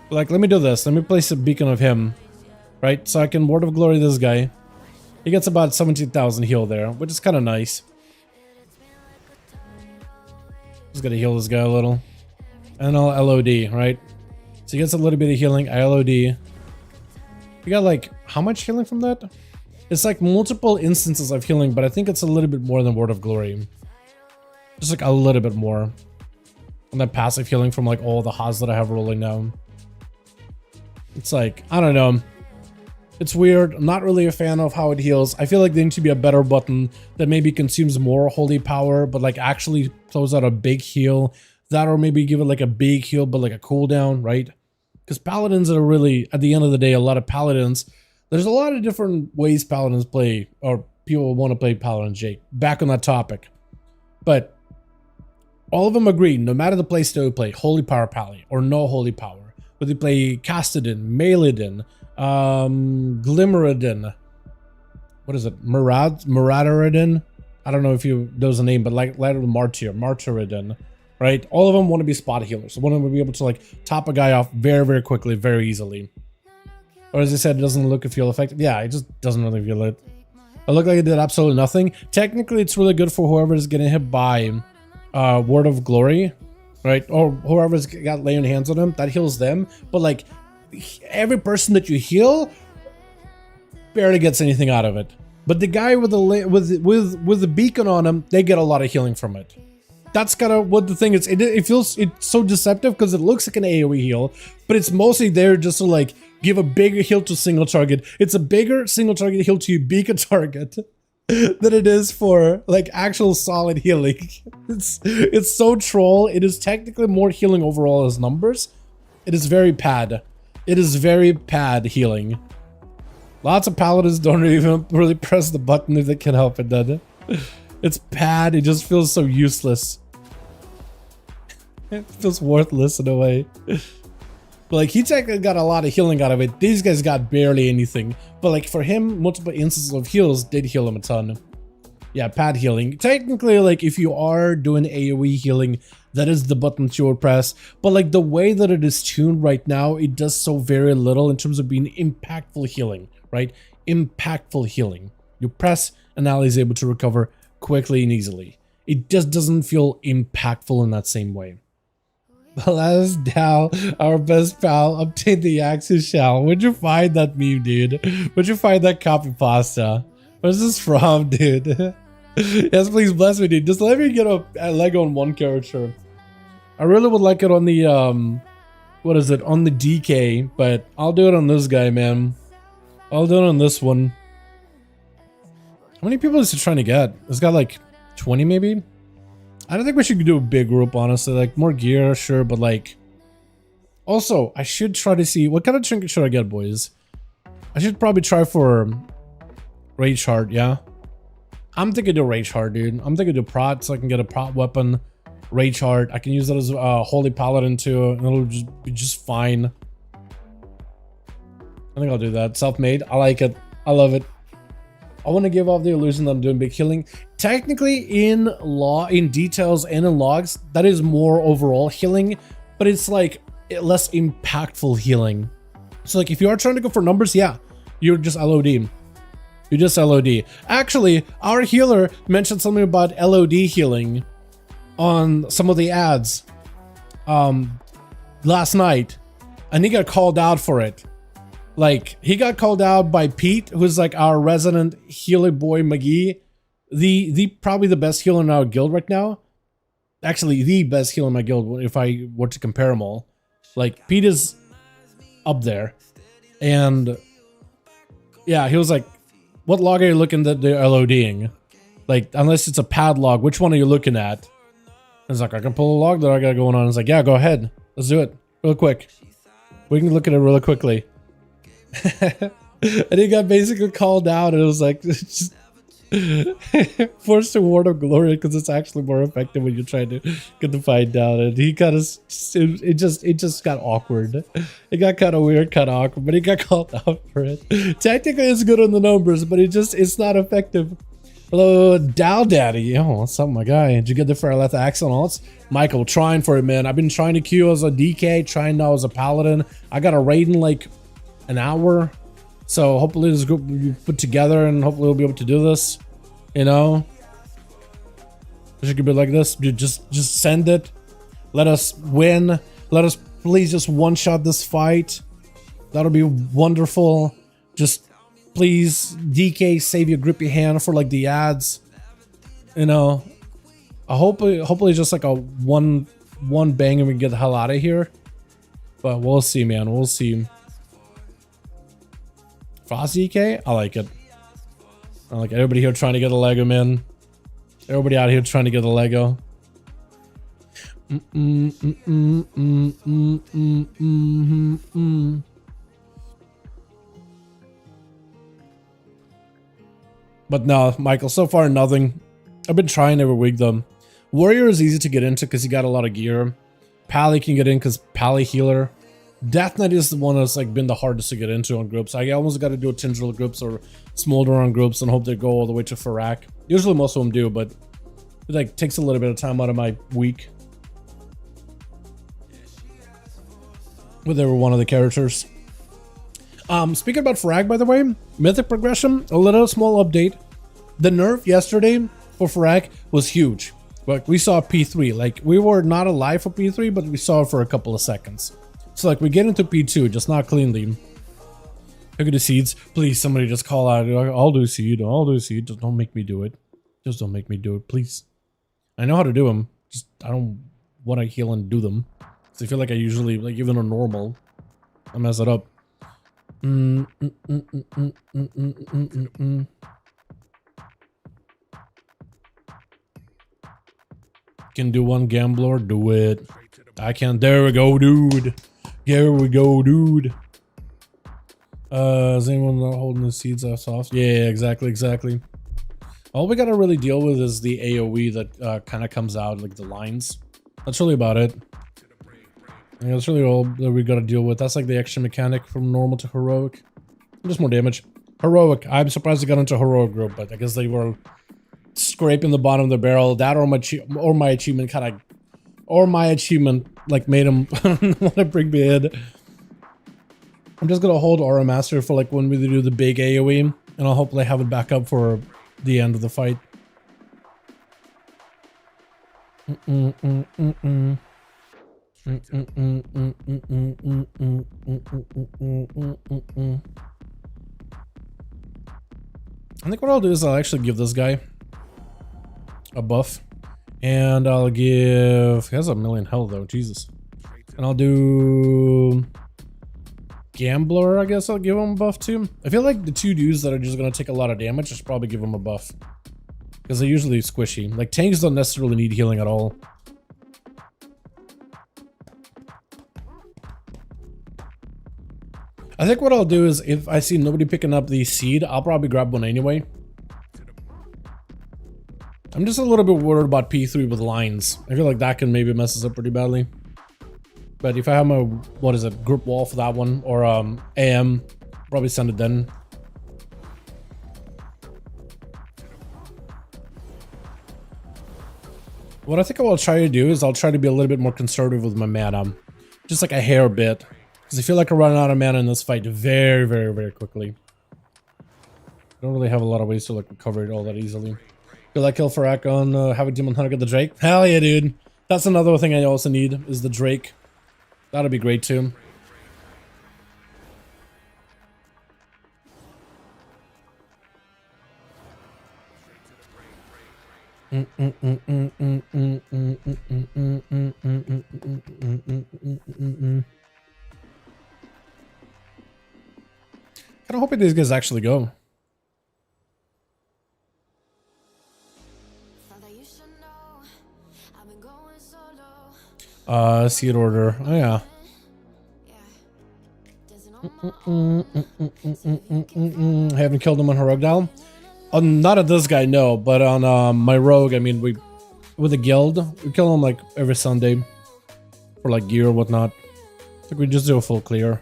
Like, let me do this. Let me place a beacon of him. Right? So I can Word of Glory this guy. He gets about 17,000 heal there, which is kind of nice. Just gotta heal this guy a little. And I'll LOD, right? So he gets a little bit of healing. I LOD. We got like, how much healing from that? It's like multiple instances of healing, but I think it's a little bit more than Word of Glory. Just like a little bit more. And that passive healing from like all the HODs that I have rolling now. It's like, I don't know. It's weird. I'm not really a fan of how it heals. I feel like there needs to be a better button that maybe consumes more holy power, but like actually throws out a big heal. That, or maybe give it like a big heal, but like a cooldown, right? Because paladins are really, at the end of the day, a lot of paladins. There's a lot of different ways paladins play, or people want to play paladin, Jake. Back on that topic. But all of them agree, no matter the place they would play, holy power pally, or no holy power. Whether they play Castadin, Maelidin, Glimmeridin, what is it? Marauderidin? I don't know if you knows the name, but like Martyridin. Right? All of them want to be spot healers. They want to be able to like top a guy off very, very quickly, very easily. Or as I said, it doesn't look or feel effective. Yeah, it just doesn't really feel it. It looked like it did absolutely nothing. Technically, it's really good for whoever is getting hit by Word of Glory, right? Or whoever's got laying hands on them, that heals them. But like every person that you heal barely gets anything out of it. But the guy with the beacon on him, they get a lot of healing from it. That's kind of what the thing is. It feels, it's so deceptive because it looks like an AoE heal, but it's mostly there just to like give a bigger heal to single target. It's a bigger single target heal to your beacon target than it is for like actual solid healing. It's so troll. It is technically more healing overall as numbers. It is very pad. It is very pad healing. Lots of paladins don't even really press the button if they can help it, then. It's pad. It just feels so useless. It feels worthless in a way. But like, he technically got a lot of healing out of it. These guys got barely anything. But like for him, multiple instances of heals did heal him a ton. Yeah, pad healing. Technically, like if you are doing AoE healing, that is the button that you would press. But like the way that it is tuned right now, it does so very little in terms of being impactful healing, right? Impactful healing. You press and ally is able to recover quickly and easily. It just doesn't feel impactful in that same way. But let's Dal, our best pal, obtain the ASUS shell. Where'd you find that meme, dude? Where'd you find that copy pasta? Where's this from, dude? Yes, please bless me, dude. Just let me get a Lego on one character. I really would like it on the, what is it? On the DK, but I'll do it on this guy, man. I'll do it on this one. How many people is it trying to get? It's got like 20 maybe? I don't think we should do a big group, honestly. Like, more gear, sure, but like... Also, I should try to see... What kind of trinket should I get, boys? I should probably try for... Rage Heart, yeah? I'm thinking do Rage Heart, dude. I'm thinking do prot, so I can get a prot weapon. Rage Heart. I can use that as a Holy Paladin, too, and it'll just be just fine. I think I'll do that. Self-made. I like it. I love it. I want to give off the illusion that I'm doing big healing. Technically, in details and in logs, that is more overall healing, but it's like less impactful healing. So like if you are trying to go for numbers, yeah, you're just LOD. You just LOD. Actually, our healer mentioned something about LOD healing on some of the ads last night, and he got called out for it. Like, he got called out by Pete, who's like our resident healer boy McGee. The probably the best healer in our guild right now. Actually, the best healer in my guild if I were to compare them all. Like, Pete is up there. And yeah, he was like, what log are you looking at they're LODing? Like, unless it's a pad log, which one are you looking at? I was like, I can pull a log that I got going on. I was like, yeah, go ahead. Let's do it real quick. We can look at it really quickly. And he got basically called out, and it was like just forced to ward of glory because it's actually more effective when you're trying to get the fight down. And he kind of it just got awkward. It got kind of weird, kind of awkward, but he got called out for it. Technically, it's good on the numbers, but it's not effective. Hello, Dal Daddy. Oh, what's up, my guy? Did you get the Fairleth accent alts? Michael, trying for it, man. I've been trying to queue as a DK, trying now as a paladin. I got a raid in like an hour, so hopefully this group will be put together and hopefully we'll be able to do this, you know. It could be like this, dude. Just send it, let us win, let us please just one-shot this fight. That'll be wonderful. Just please, DK, save your grippy hand for like the ads, you know. I hopefully just like a one bang and we can get the hell out of here, but we'll see, man. We'll see. Frost DK? I like it. I like everybody here trying to get a Lego, man. Everybody out here trying to get a Lego. But no, Michael, so far nothing. I've been trying every week though. Warrior is easy to get into because you got a lot of gear. Pally can get in because Pally healer. Death Knight is the one that's like been the hardest to get into on groups. I almost got to do a Tindril groups or Smolder on groups and hope they go all the way to Farak. Usually most of them do, but it like takes a little bit of time out of my week. With every one of the characters. Speaking about Farak, by the way, Mythic progression, a little small update. The nerf yesterday for Farak was huge. Like we saw P3, like we were not alive for P3, but we saw it for a couple of seconds. So like we get into P2, just not cleanly. Look at the seeds. Please, somebody just call out. I'll do seed. I'll do seed. Just don't make me do it. Just don't make me do it, please. I know how to do them. Just I don't want to heal and do them. So I feel like I usually, like even on normal, I mess it up. Can do one gambler, do it. I can. There we go, dude. There we go, dude. Is anyone not holding the seeds off soft? Yeah, exactly. All we gotta really deal with is the AoE that kind of comes out, like the lines. That's really about it. Yeah, that's really all that we gotta deal with. That's like the extra mechanic from normal to heroic. Just more damage. Heroic. I'm surprised they got into heroic group, but I guess they were scraping the bottom of the barrel. That or my achievement kind of, or my achievement like made him want to bring me in. I'm just gonna hold Aura Master for like when we do the big AoE, and I'll hopefully have it back up for the end of the fight. I think what I'll do is I'll actually give this guy a buff, and I'll give, he has a million health though, Jesus. And I'll do Gambler, I guess I'll give him a buff too. I feel like the two dudes that are just gonna take a lot of damage, I should probably give them a buff. Because they're usually squishy. Like tanks don't necessarily need healing at all. I think what I'll do is if I see nobody picking up the seed, I'll probably grab one anyway. I'm just a little bit worried about P3 with lines. I feel like that can maybe mess us up pretty badly. But if I have my, what is it, group wall for that one, or AM, probably send it then. What I think I will try to do is I'll try to be a little bit more conservative with my mana. Just like a hair bit. Because I feel like I'm running out of mana in this fight very quickly. I don't really have a lot of ways to like recover it all that easily. Feel like kill Farak on have a Demon Hunter get the Drake. Hell yeah, dude. That's another thing I also need, is the Drake. That'd be great too. Kinda hoping these guys actually go. Seed order. Oh yeah. I haven't killed him on heroic dial. Not at this guy, no, but on my rogue, I mean, we with the guild, we kill him like every Sunday for like gear or whatnot. I think we just do a full clear.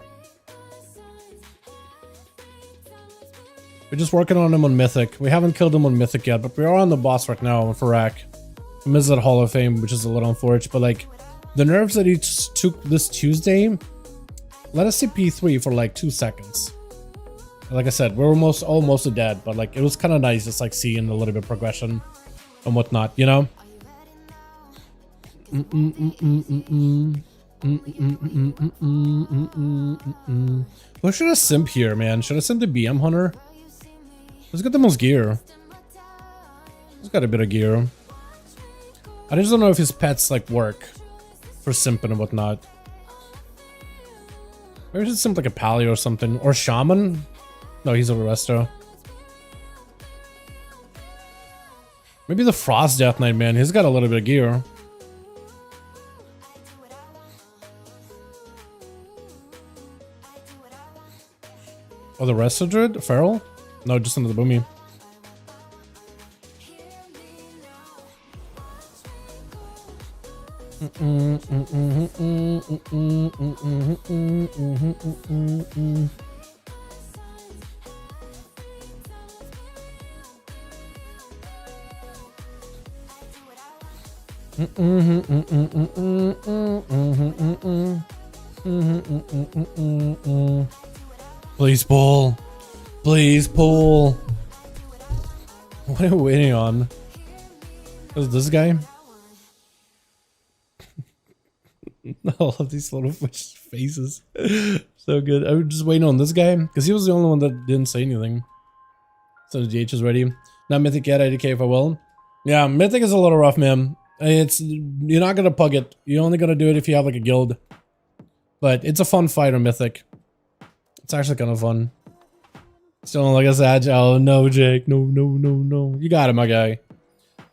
We're just working on him on Mythic. We haven't killed him on Mythic yet, but we are on the boss right now on Farak. We missed that Hall of Fame, which is a little unfortunate, but like the nerfs that he took this Tuesday, let us see P3 for like 2 seconds. Like I said, we're almost dead, but like it was kind of nice just like seeing a little bit of progression and whatnot, you know? What should I simp here, man? Should I simp the BM Hunter? Let's get the most gear. He's got a bit of gear. I just don't know if his pets like work for simping and whatnot. Maybe we should simp like a Pally or something. Or Shaman? No, he's a Resto. Maybe the Frost Death Knight, man. He's got a little bit of gear. Oh, the Resto Druid? Feral? No, just under the Boomy. Please pull. Please pull. What are we waiting on? Is this guy? All of these little fish faces. So good. I was just waiting on this guy because he was the only one that didn't say anything. So the DH is ready. Not Mythic yet, IDK if I will. Yeah, Mythic is a little rough, man. You're not gonna pug it. You're only gonna do it if you have like a guild. But it's a fun fighter mythic. It's actually kind of fun. Still don't like us agile. No, Jake. No, no, no, no. You got it, my guy.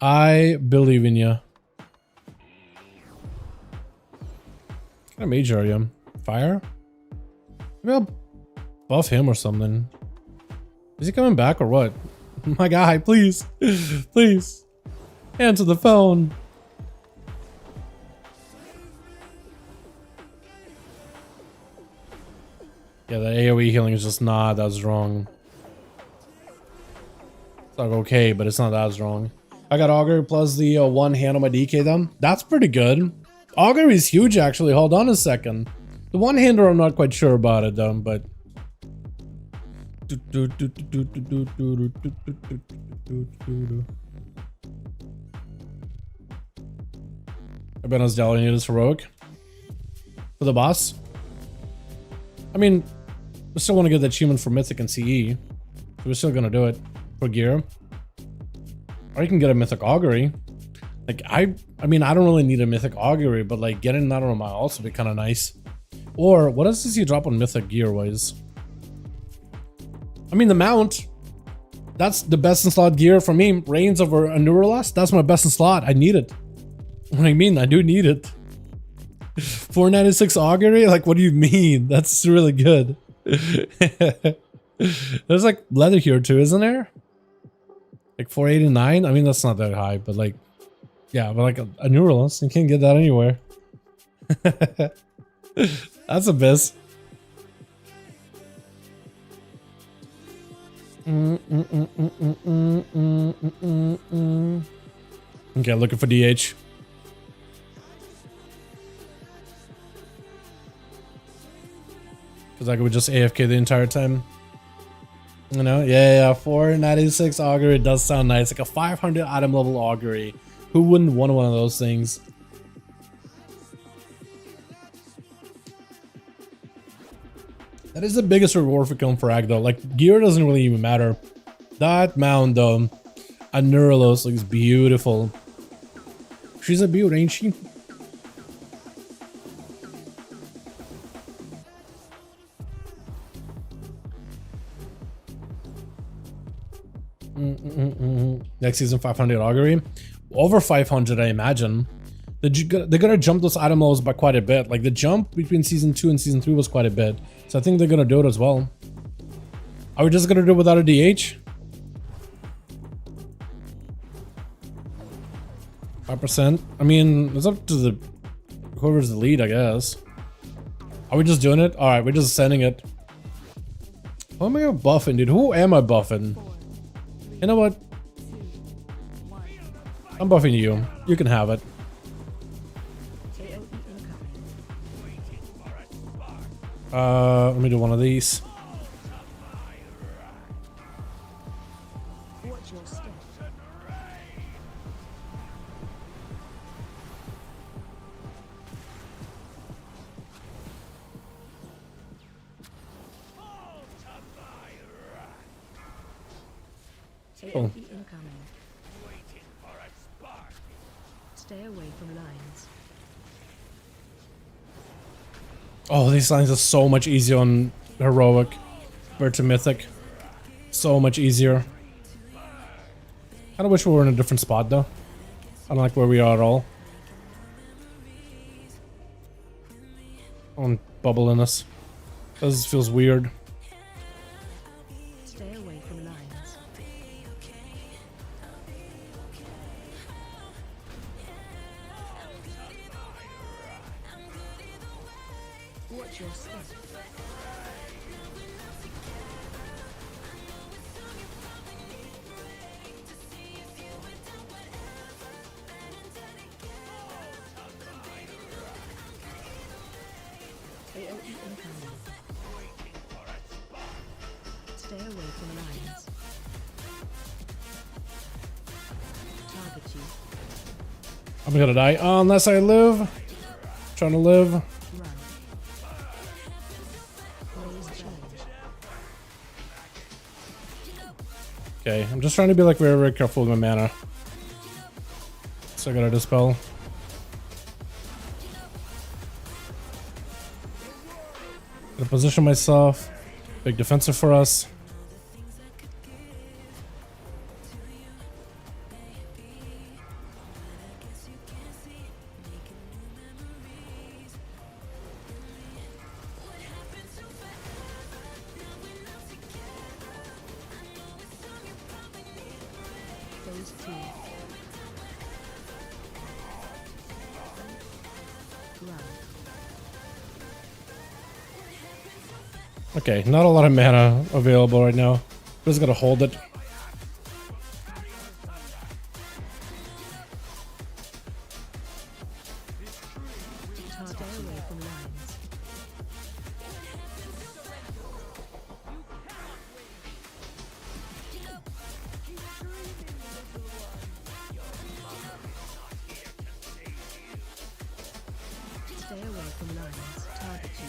I believe in you. What kind of mage are you? Fire? Maybe I'll buff him or something. Is he coming back or what? My guy, please. Please. Answer the phone. Yeah, the AoE healing is just not that strong. It's like okay, but it's not that strong. I got Augury plus the one hand on my DK then. That's pretty good. Augury is huge actually. Hold on a second. The one hander I'm not quite sure about it though, but Abena's Dalaran is heroic for the boss. I mean, we still want to get the achievement for Mythic and CE. So we're still gonna do it for gear. Or you can get a Mythic Augury. Like I mean, I don't really need a Mythic Augury, but like getting that on my ults would be kind of nice. Or what else does he drop on Mythic gear wise? I mean, the mount. That's the best in slot gear for me. Reigns over a Neuralust. That's my best in slot. I need it. What I mean, I do need it. 496 Augury? Like, what do you mean? That's really good. There's like leather here too, isn't there? Like 489? I mean, that's not that high, but like, yeah, but like a Neuralust, you can't get that anywhere. That's a biz. Okay, looking for DH. Because I could just AFK the entire time. You know? Yeah, 496 Augury does sound nice. Like a 500 item level Augury. Who wouldn't want one of those things? That is the biggest reward for killing frag though. Like, gear doesn't really even matter. That mount though, a Neuralust looks beautiful. She's a beaut, ain't she? Next season 500 Augury. Over 500 I imagine. They're gonna jump those item levels by quite a bit. Like the jump between season 2 and season 3 was quite a bit. So I think they're gonna do it as well. Are we just gonna do it without a DH? 5%? I mean, it's up to the whoever's the lead, I guess. Are we just doing it? Alright, we're just sending it. Who am I buffing, dude? Who am I buffing? You know what? I'm buffing you. You can have it. Let me do one of these. Cool. Stay away from lines. Oh, these lines are so much easier on heroic compared to mythic. So much easier. Kinda wish we were in a different spot though. I don't like where we are at all. Don't bubble in us. This feels weird. Stay away from lines. Watch your step. AOE incoming. Stay away from lines. Target you. I'm gonna die unless I live. Trying to live. Run. Blaze challenge. Okay, I'm just trying to be like very, very careful with my mana. So I gotta dispel. Gotta position myself. Big defensive for us. Phase 2. Run. Okay, not a lot of mana available right now. Just gotta hold it. Stay away from lines. Stay away from lines. Target you.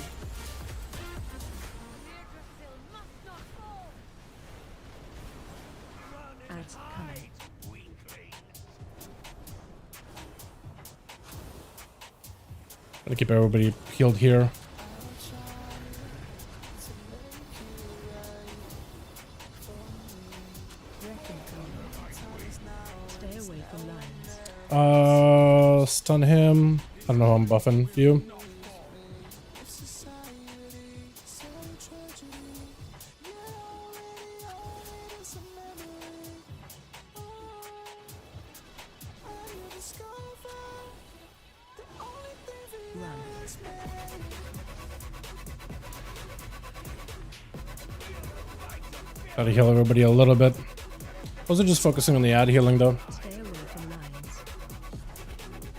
Ads coming. Gotta keep everybody healed here. Wreck incoming. Stay away from lines. Stun him. I don't know how I'm buffing you. Run. Gotta heal everybody a little bit. Those are just focusing on the ad healing though. Stay away from lines.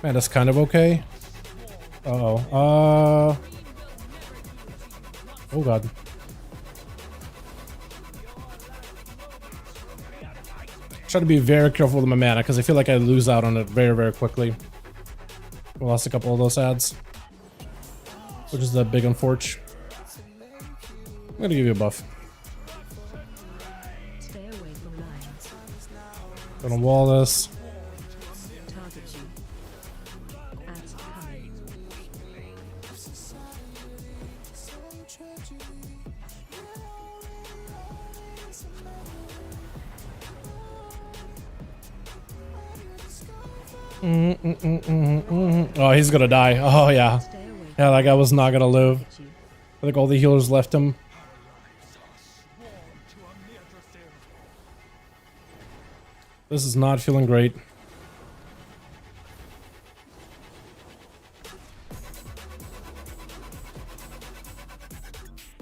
Man, that's kind of okay. Uh-oh. Oh god. Try to be very careful with my mana because I feel like I lose out on it very, very quickly. We lost a couple of those ads. Which is the big unfortunate. I'm gonna give you a buff. Stay away from lines. Gonna wall this. Target you. Ads coming. Oh, he's gonna die. Oh yeah. Stay away from Yeah, that guy was not gonna live. you. I think all the healers left him. This is not feeling great.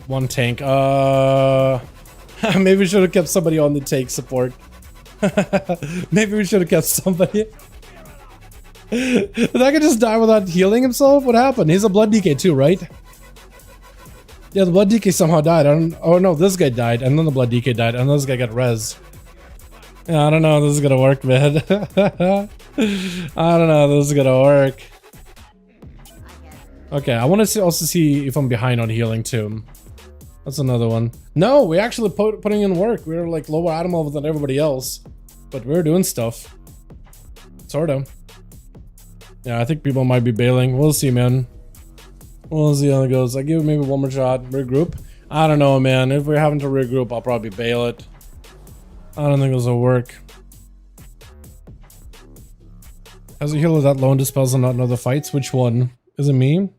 One tank. Maybe we should have kept somebody on the tank support. Maybe we should have kept somebody. Did that guy just die without healing himself? What happened? He's a blood DK too, right? Yeah, the blood DK somehow died. I don't. Oh no, this guy died, and then the blood DK died, and this guy got res. Yeah, I don't know. If this is gonna work, man. I don't know. If this is gonna work. Okay, I want to also see if I'm behind on healing too. That's another one. No, we actually putting in work. We were like lower atom level than everybody else, but we were doing stuff. Sorta. Yeah, I think people might be bailing. We'll see, man. We'll see how it goes. I give it maybe one more shot. Regroup. I don't know, man. If we're having to regroup, I'll probably bail it. I don't think this will work. As a healer that lone dispels and not know the fights, which one? Is it me?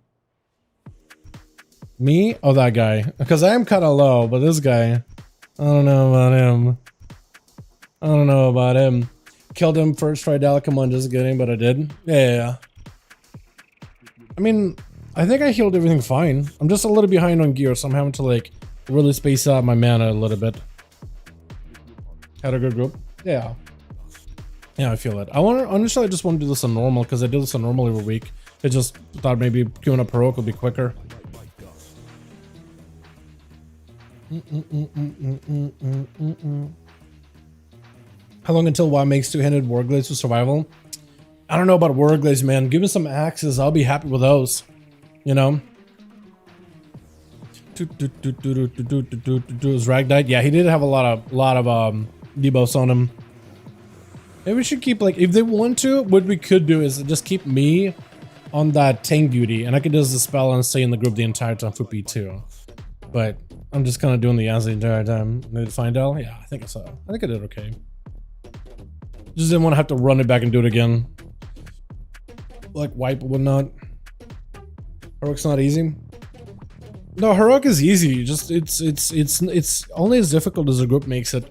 Me? Oh, that guy. Because I am kind of low, but this guy, I don't know about him. I don't know about him. Killed him first try, Dal. Come on, just kidding, but I did. Yeah. I mean, I think I healed everything fine. I'm just a little behind on gear, so I'm having to like really space out my mana a little bit. Had a good group. Yeah. Yeah, I feel it. Honestly, I just want to do this on normal because I do this on normal every week. I just thought maybe queuing up heroic would be quicker. How long until WoW makes two-handed Warglaives for survival? I don't know about Warglaives, man. Give me some axes. I'll be happy with those. You know? Is Rag died? Yeah, he did have a lot of debuffs on him. Maybe we should keep, like, if they want to, what we could do is just keep me on that tank duty, and I could just dispel and stay in the group the entire time for P2. But I'm just kind of doing the Yaz the entire time. Did I find out? Yeah, I think so. I think I did okay. Just didn't want to have to run it back and do it again. Like wipe and whatnot. Heroic's not easy. No, heroic is easy. Just it's only as difficult as the group makes it.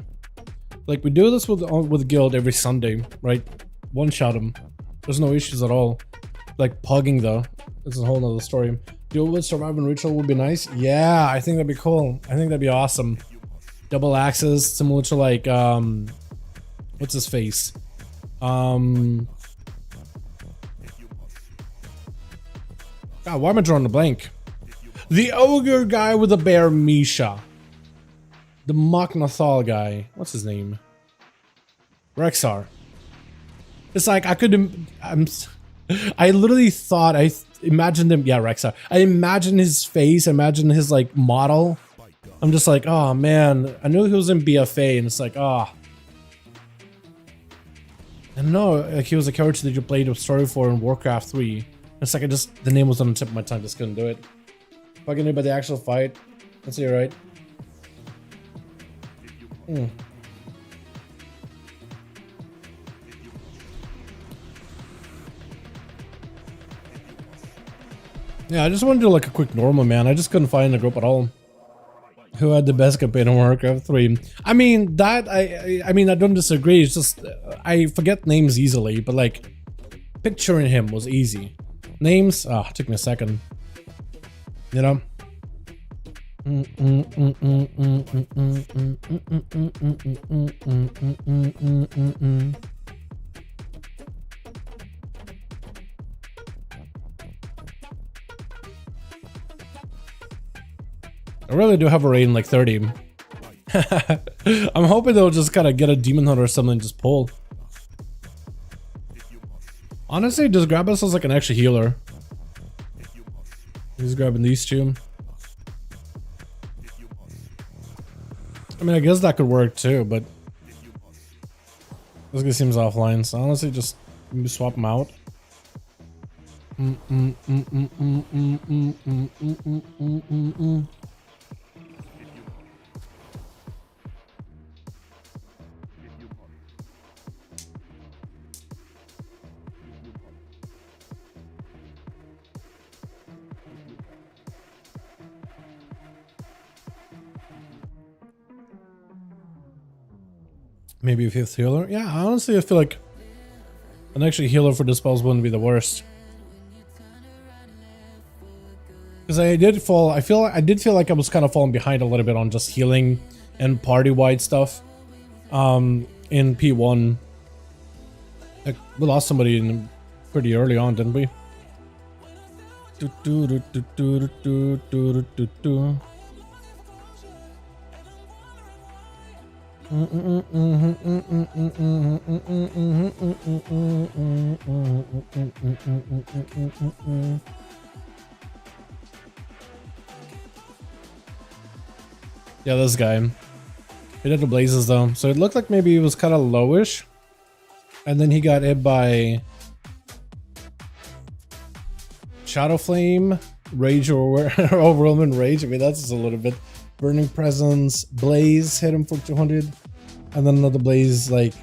Like we do this with guild every Sunday, right? One shot them. There's no issues at all. Like pugging though, it's a whole nother story. Duel with survival and ritual would be nice. Yeah, I think that'd be cool. I think that'd be awesome. Double axes, similar to like what's his face? God, why am I drawing a blank? The ogre guy with the bear Misha. The Machnathal guy. What's his name? Rexar. It's like I literally thought I imagined him. Yeah, Rexar. I imagined his face. Imagine his like model. I'm just like, oh man. I knew he was in BFA, and it's like, oh. I don't know. Like he was a character that you played a story for in Warcraft 3. It's like the name was on the tip of my tongue. Just couldn't do it. Fucking about the actual fight. Let's see, right? Yeah, I just wanted to do like a quick normal, man. I just couldn't find a group at all who had the best campaign in Warcraft 3. I mean, that I mean, I don't disagree. It's just I forget names easily, but like picturing him was easy. Names, it took me a second. You know. I really do have a rating like 30. I'm hoping they'll just kind of get a demon hunter or something and just pull. Honestly, just grab us as like an extra healer. He's grabbing these two. I mean, I guess that could work too, but this guy seems offline, so honestly, just maybe swap him out. Maybe a 5th healer. Yeah, honestly, I feel like an extra healer for dispels wouldn't be the worst. Because I did feel like I was kind of falling behind a little bit on just healing and party-wide stuff. In P1, like, we lost somebody pretty early on, didn't we? Yeah, this guy. He did the blazes though, so it looked like maybe he was kind of lowish, and then he got hit by Shadow Flame, Rage, or Overwhelming Rage. I mean, that's just a little bit. Burning Presence, Blaze hit him for 200, and then another Blaze like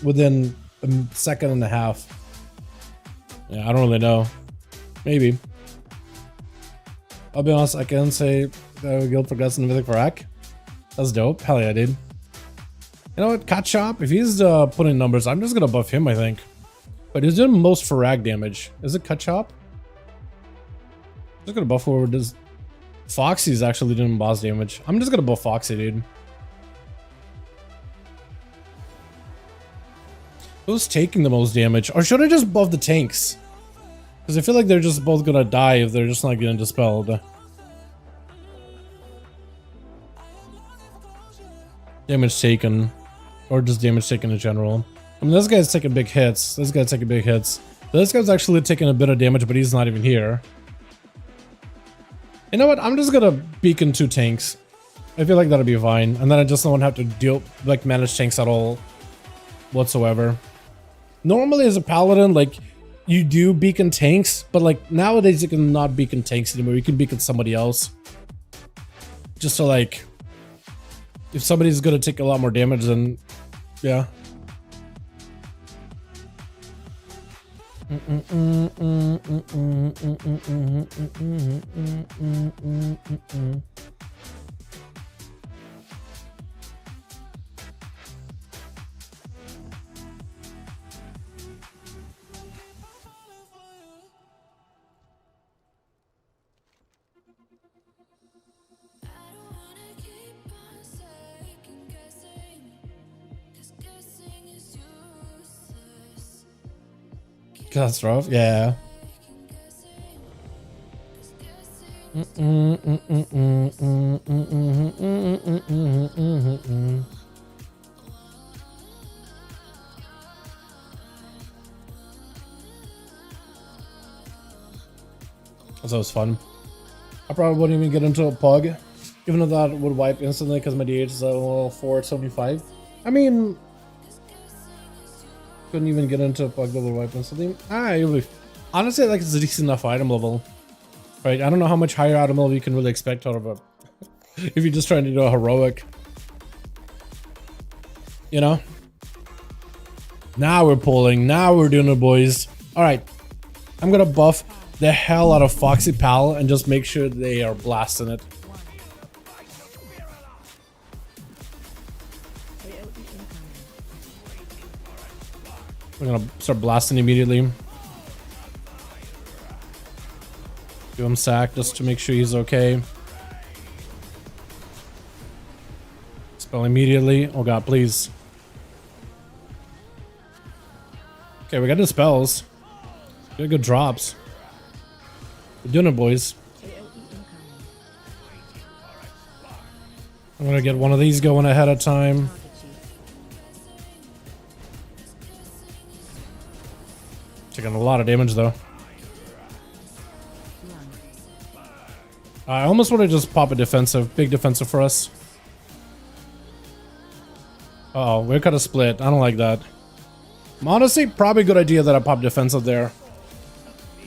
within a second and a half. Yeah, I don't really know. Maybe. I'll be honest, I can say guild progressed in Mythic for Hack. That's dope. Hell yeah, dude. You know what? Cat Shop, if he's putting numbers, I'm just gonna buff him, I think. But he's doing most Farag damage. Is it Cut Shop? I'm just gonna buff whoever does. Foxy's actually doing boss damage. I'm just gonna buff Foxy, dude. Who's taking the most damage? Or should I just buff the tanks? Because I feel like they're just both gonna die if they're just not getting dispelled. Damage taken. Or just damage taken in general. I mean, this guy's taking big hits. This guy's taking big hits. This guy's actually taking a bit of damage, but he's not even here. You know what? I'm just gonna beacon 2 tanks. I feel like that'll be fine. And then I just don't have to manage tanks at all whatsoever. Normally as a paladin, like you do beacon tanks, but like nowadays you can not beacon tanks anymore. You can beacon somebody else. Just so like, if somebody's gonna take a lot more damage, then yeah. That's rough, yeah. That was fun. I probably wouldn't even get into a pug, even though that would wipe instantly because my DH is a level 475. I mean, couldn't even get into a pug that would wipe instantly. Honestly, like it's a decent enough item level, right? I don't know how much higher item level you can really expect out of it if you're just trying to do a heroic, you know. Now we're pulling. Now we're doing it, boys. All right, I'm gonna buff the hell out of Foxy Pal and just make sure they are blasting it. We're gonna start blasting immediately. Do him sack just to make sure he's okay. Spell immediately. Oh god, please. Okay, we got the spells. Got good drops. We're doing it, boys. I'm gonna get one of these going ahead of time. Taking a lot of damage though. I almost want to just pop a defensive, big defensive for us. Uh oh, we're kind of split. I don't like that. Honestly, probably a good idea that I pop defensive there,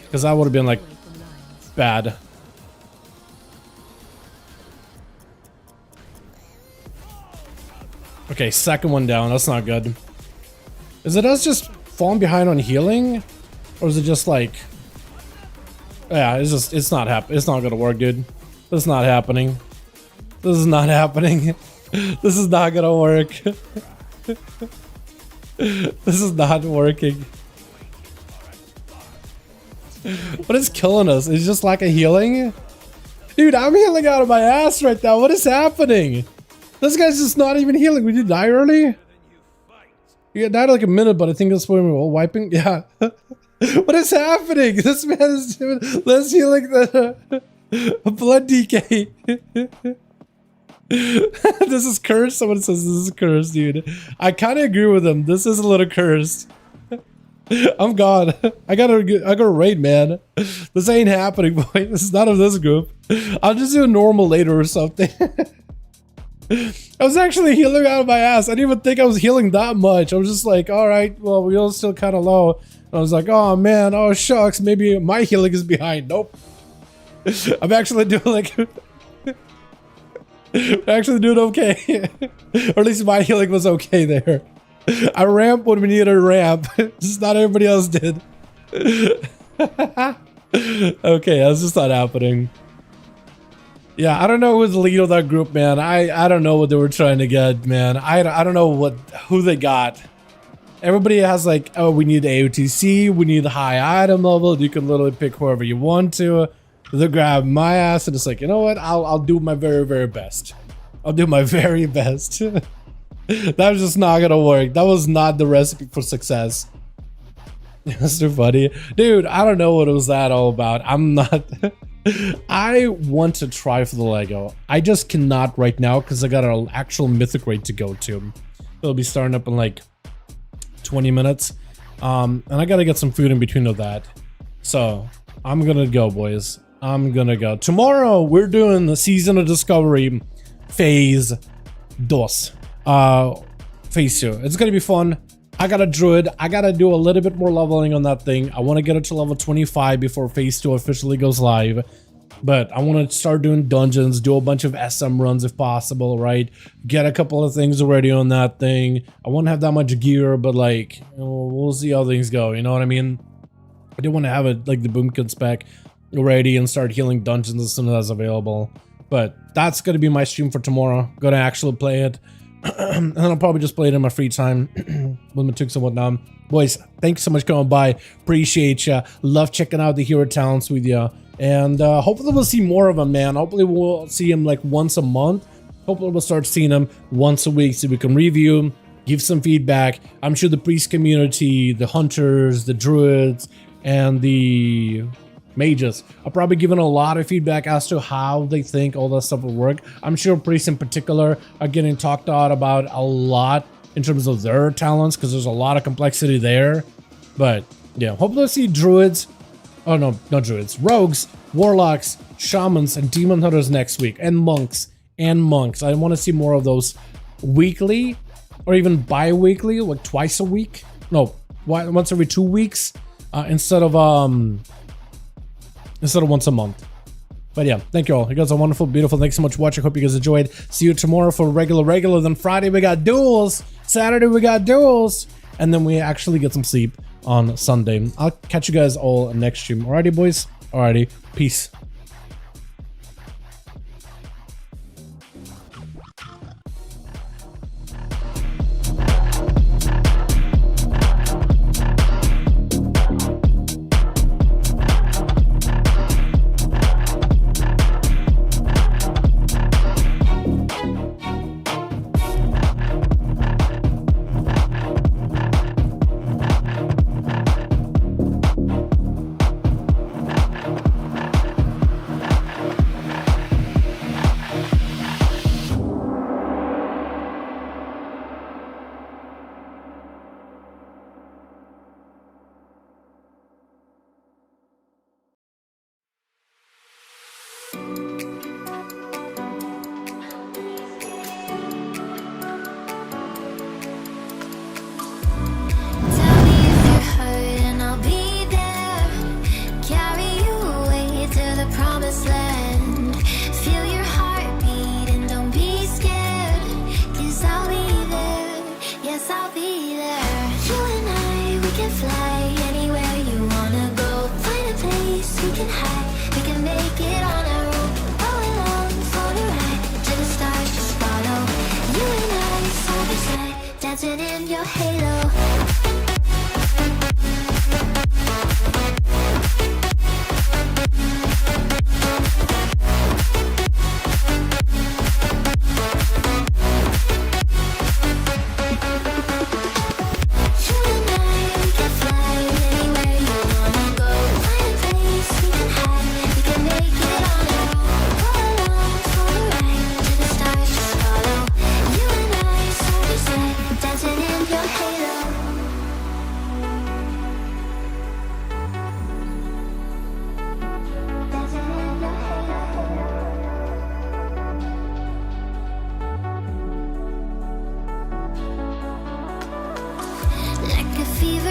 because that would have been like bad. Okay, second one down. That's not good. Is it us just falling behind on healing? Or is it just like, yeah, it's not it's not gonna work, dude. This is not happening. This is not happening. This is not gonna work. This is not working. What is killing us? It's just lack of healing? Dude, I'm healing out of my ass right now. What is happening? This guy's just not even healing. Would you die early? You died like a minute, but I think that's when we were wiping. Yeah. What is happening? This man is doing less healing than a blood DK. This is cursed. Someone says this is cursed, dude. I kind of agree with him. This is a little cursed. I'm gone. I gotta raid, man. This ain't happening, boy. This is not of this group. I'll just do a normal later or something. I was actually healing out of my ass. I didn't even think I was healing that much. I was just like, all right, well, we're all still kind of low. And I was like, oh man, oh shucks, maybe my healing is behind. Nope. I'm actually doing like, actually doing okay. Or at least my healing was okay there. I ramped when we needed a ramp. Just not everybody else did. Okay, that's just not happening. Yeah, I don't know who's the lead of that group, man. I don't know what they were trying to get, man. I don't know who they got. Everybody has like, oh, we need AOTC, we need high item level. You can literally pick whoever you want to. They grab my ass and it's like, you know what? I'll do my very, very best. I'll do my very best. That was just not gonna work. That was not the recipe for success. That's too funny. Dude, I don't know what it was that all about. I'm not... I want to try for the Lego. I just cannot right now because I got an actual mythic raid to go to. It'll be starting up in like 20 minutes. And I gotta get some food in between of that. So I'm gonna go, boys. I'm gonna go. Tomorrow we're doing the Season of Discovery phase 2. Phase 2. It's gonna be fun. I got a druid. I gotta do a little bit more leveling on that thing. I want to get it to level 25 before phase 2 officially goes live. But I want to start doing dungeons, do a bunch of SM runs if possible, right? Get a couple of things already on that thing. I won't have that much gear, but like, we'll see how things go. You know what I mean? I do want to have it like the Boomkin spec ready and start healing dungeons as soon as that's available. But that's going to be my stream for tomorrow. Going to actually play it. And then I'll probably just play it in my free time with my tooks and whatnot. Boys, thanks so much for coming by. Appreciate ya. Love checking out the hero talents with ya. And hopefully we'll see more of them, man. Hopefully we'll see him like once a month. Hopefully we'll start seeing him once a week so we can review, give some feedback. I'm sure the priest community, the hunters, the druids, and the mages are probably giving a lot of feedback as to how they think all that stuff will work. I'm sure priests in particular are getting talked out about a lot in terms of their talents because there's a lot of complexity there. But yeah, hopefully we'll see druids. Oh no, not druids. Rogues, warlocks, shamans, and demon hunters next week. And monks. I want to see more of those weekly or even bi-weekly, like twice a week. No, once every 2 weeks instead of once a month. But yeah, thank you all. You guys are wonderful, beautiful. Thanks so much for watching. Hope you guys enjoyed. See you tomorrow for regular. Then Friday we got duels. Saturday we got duels. And then we actually get some sleep on Sunday. I'll catch you guys all next stream. Alrighty, boys. Alrighty. Peace. dancing in your halo.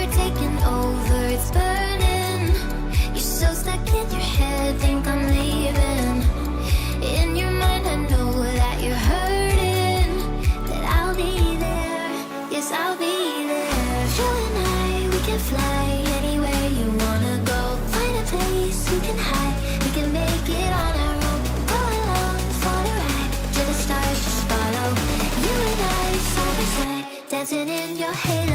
Taking over, it's burning. You're so stuck in your head, think I'm leaving. In your mind I know that you're hurting, that I'll be there, yes I'll be there. You and I, we can fly anywhere you wanna go. Find a place we can hide, we can make it on our own. Go along for the ride, to the stars just follow. You and I, side by side, dancing in your head.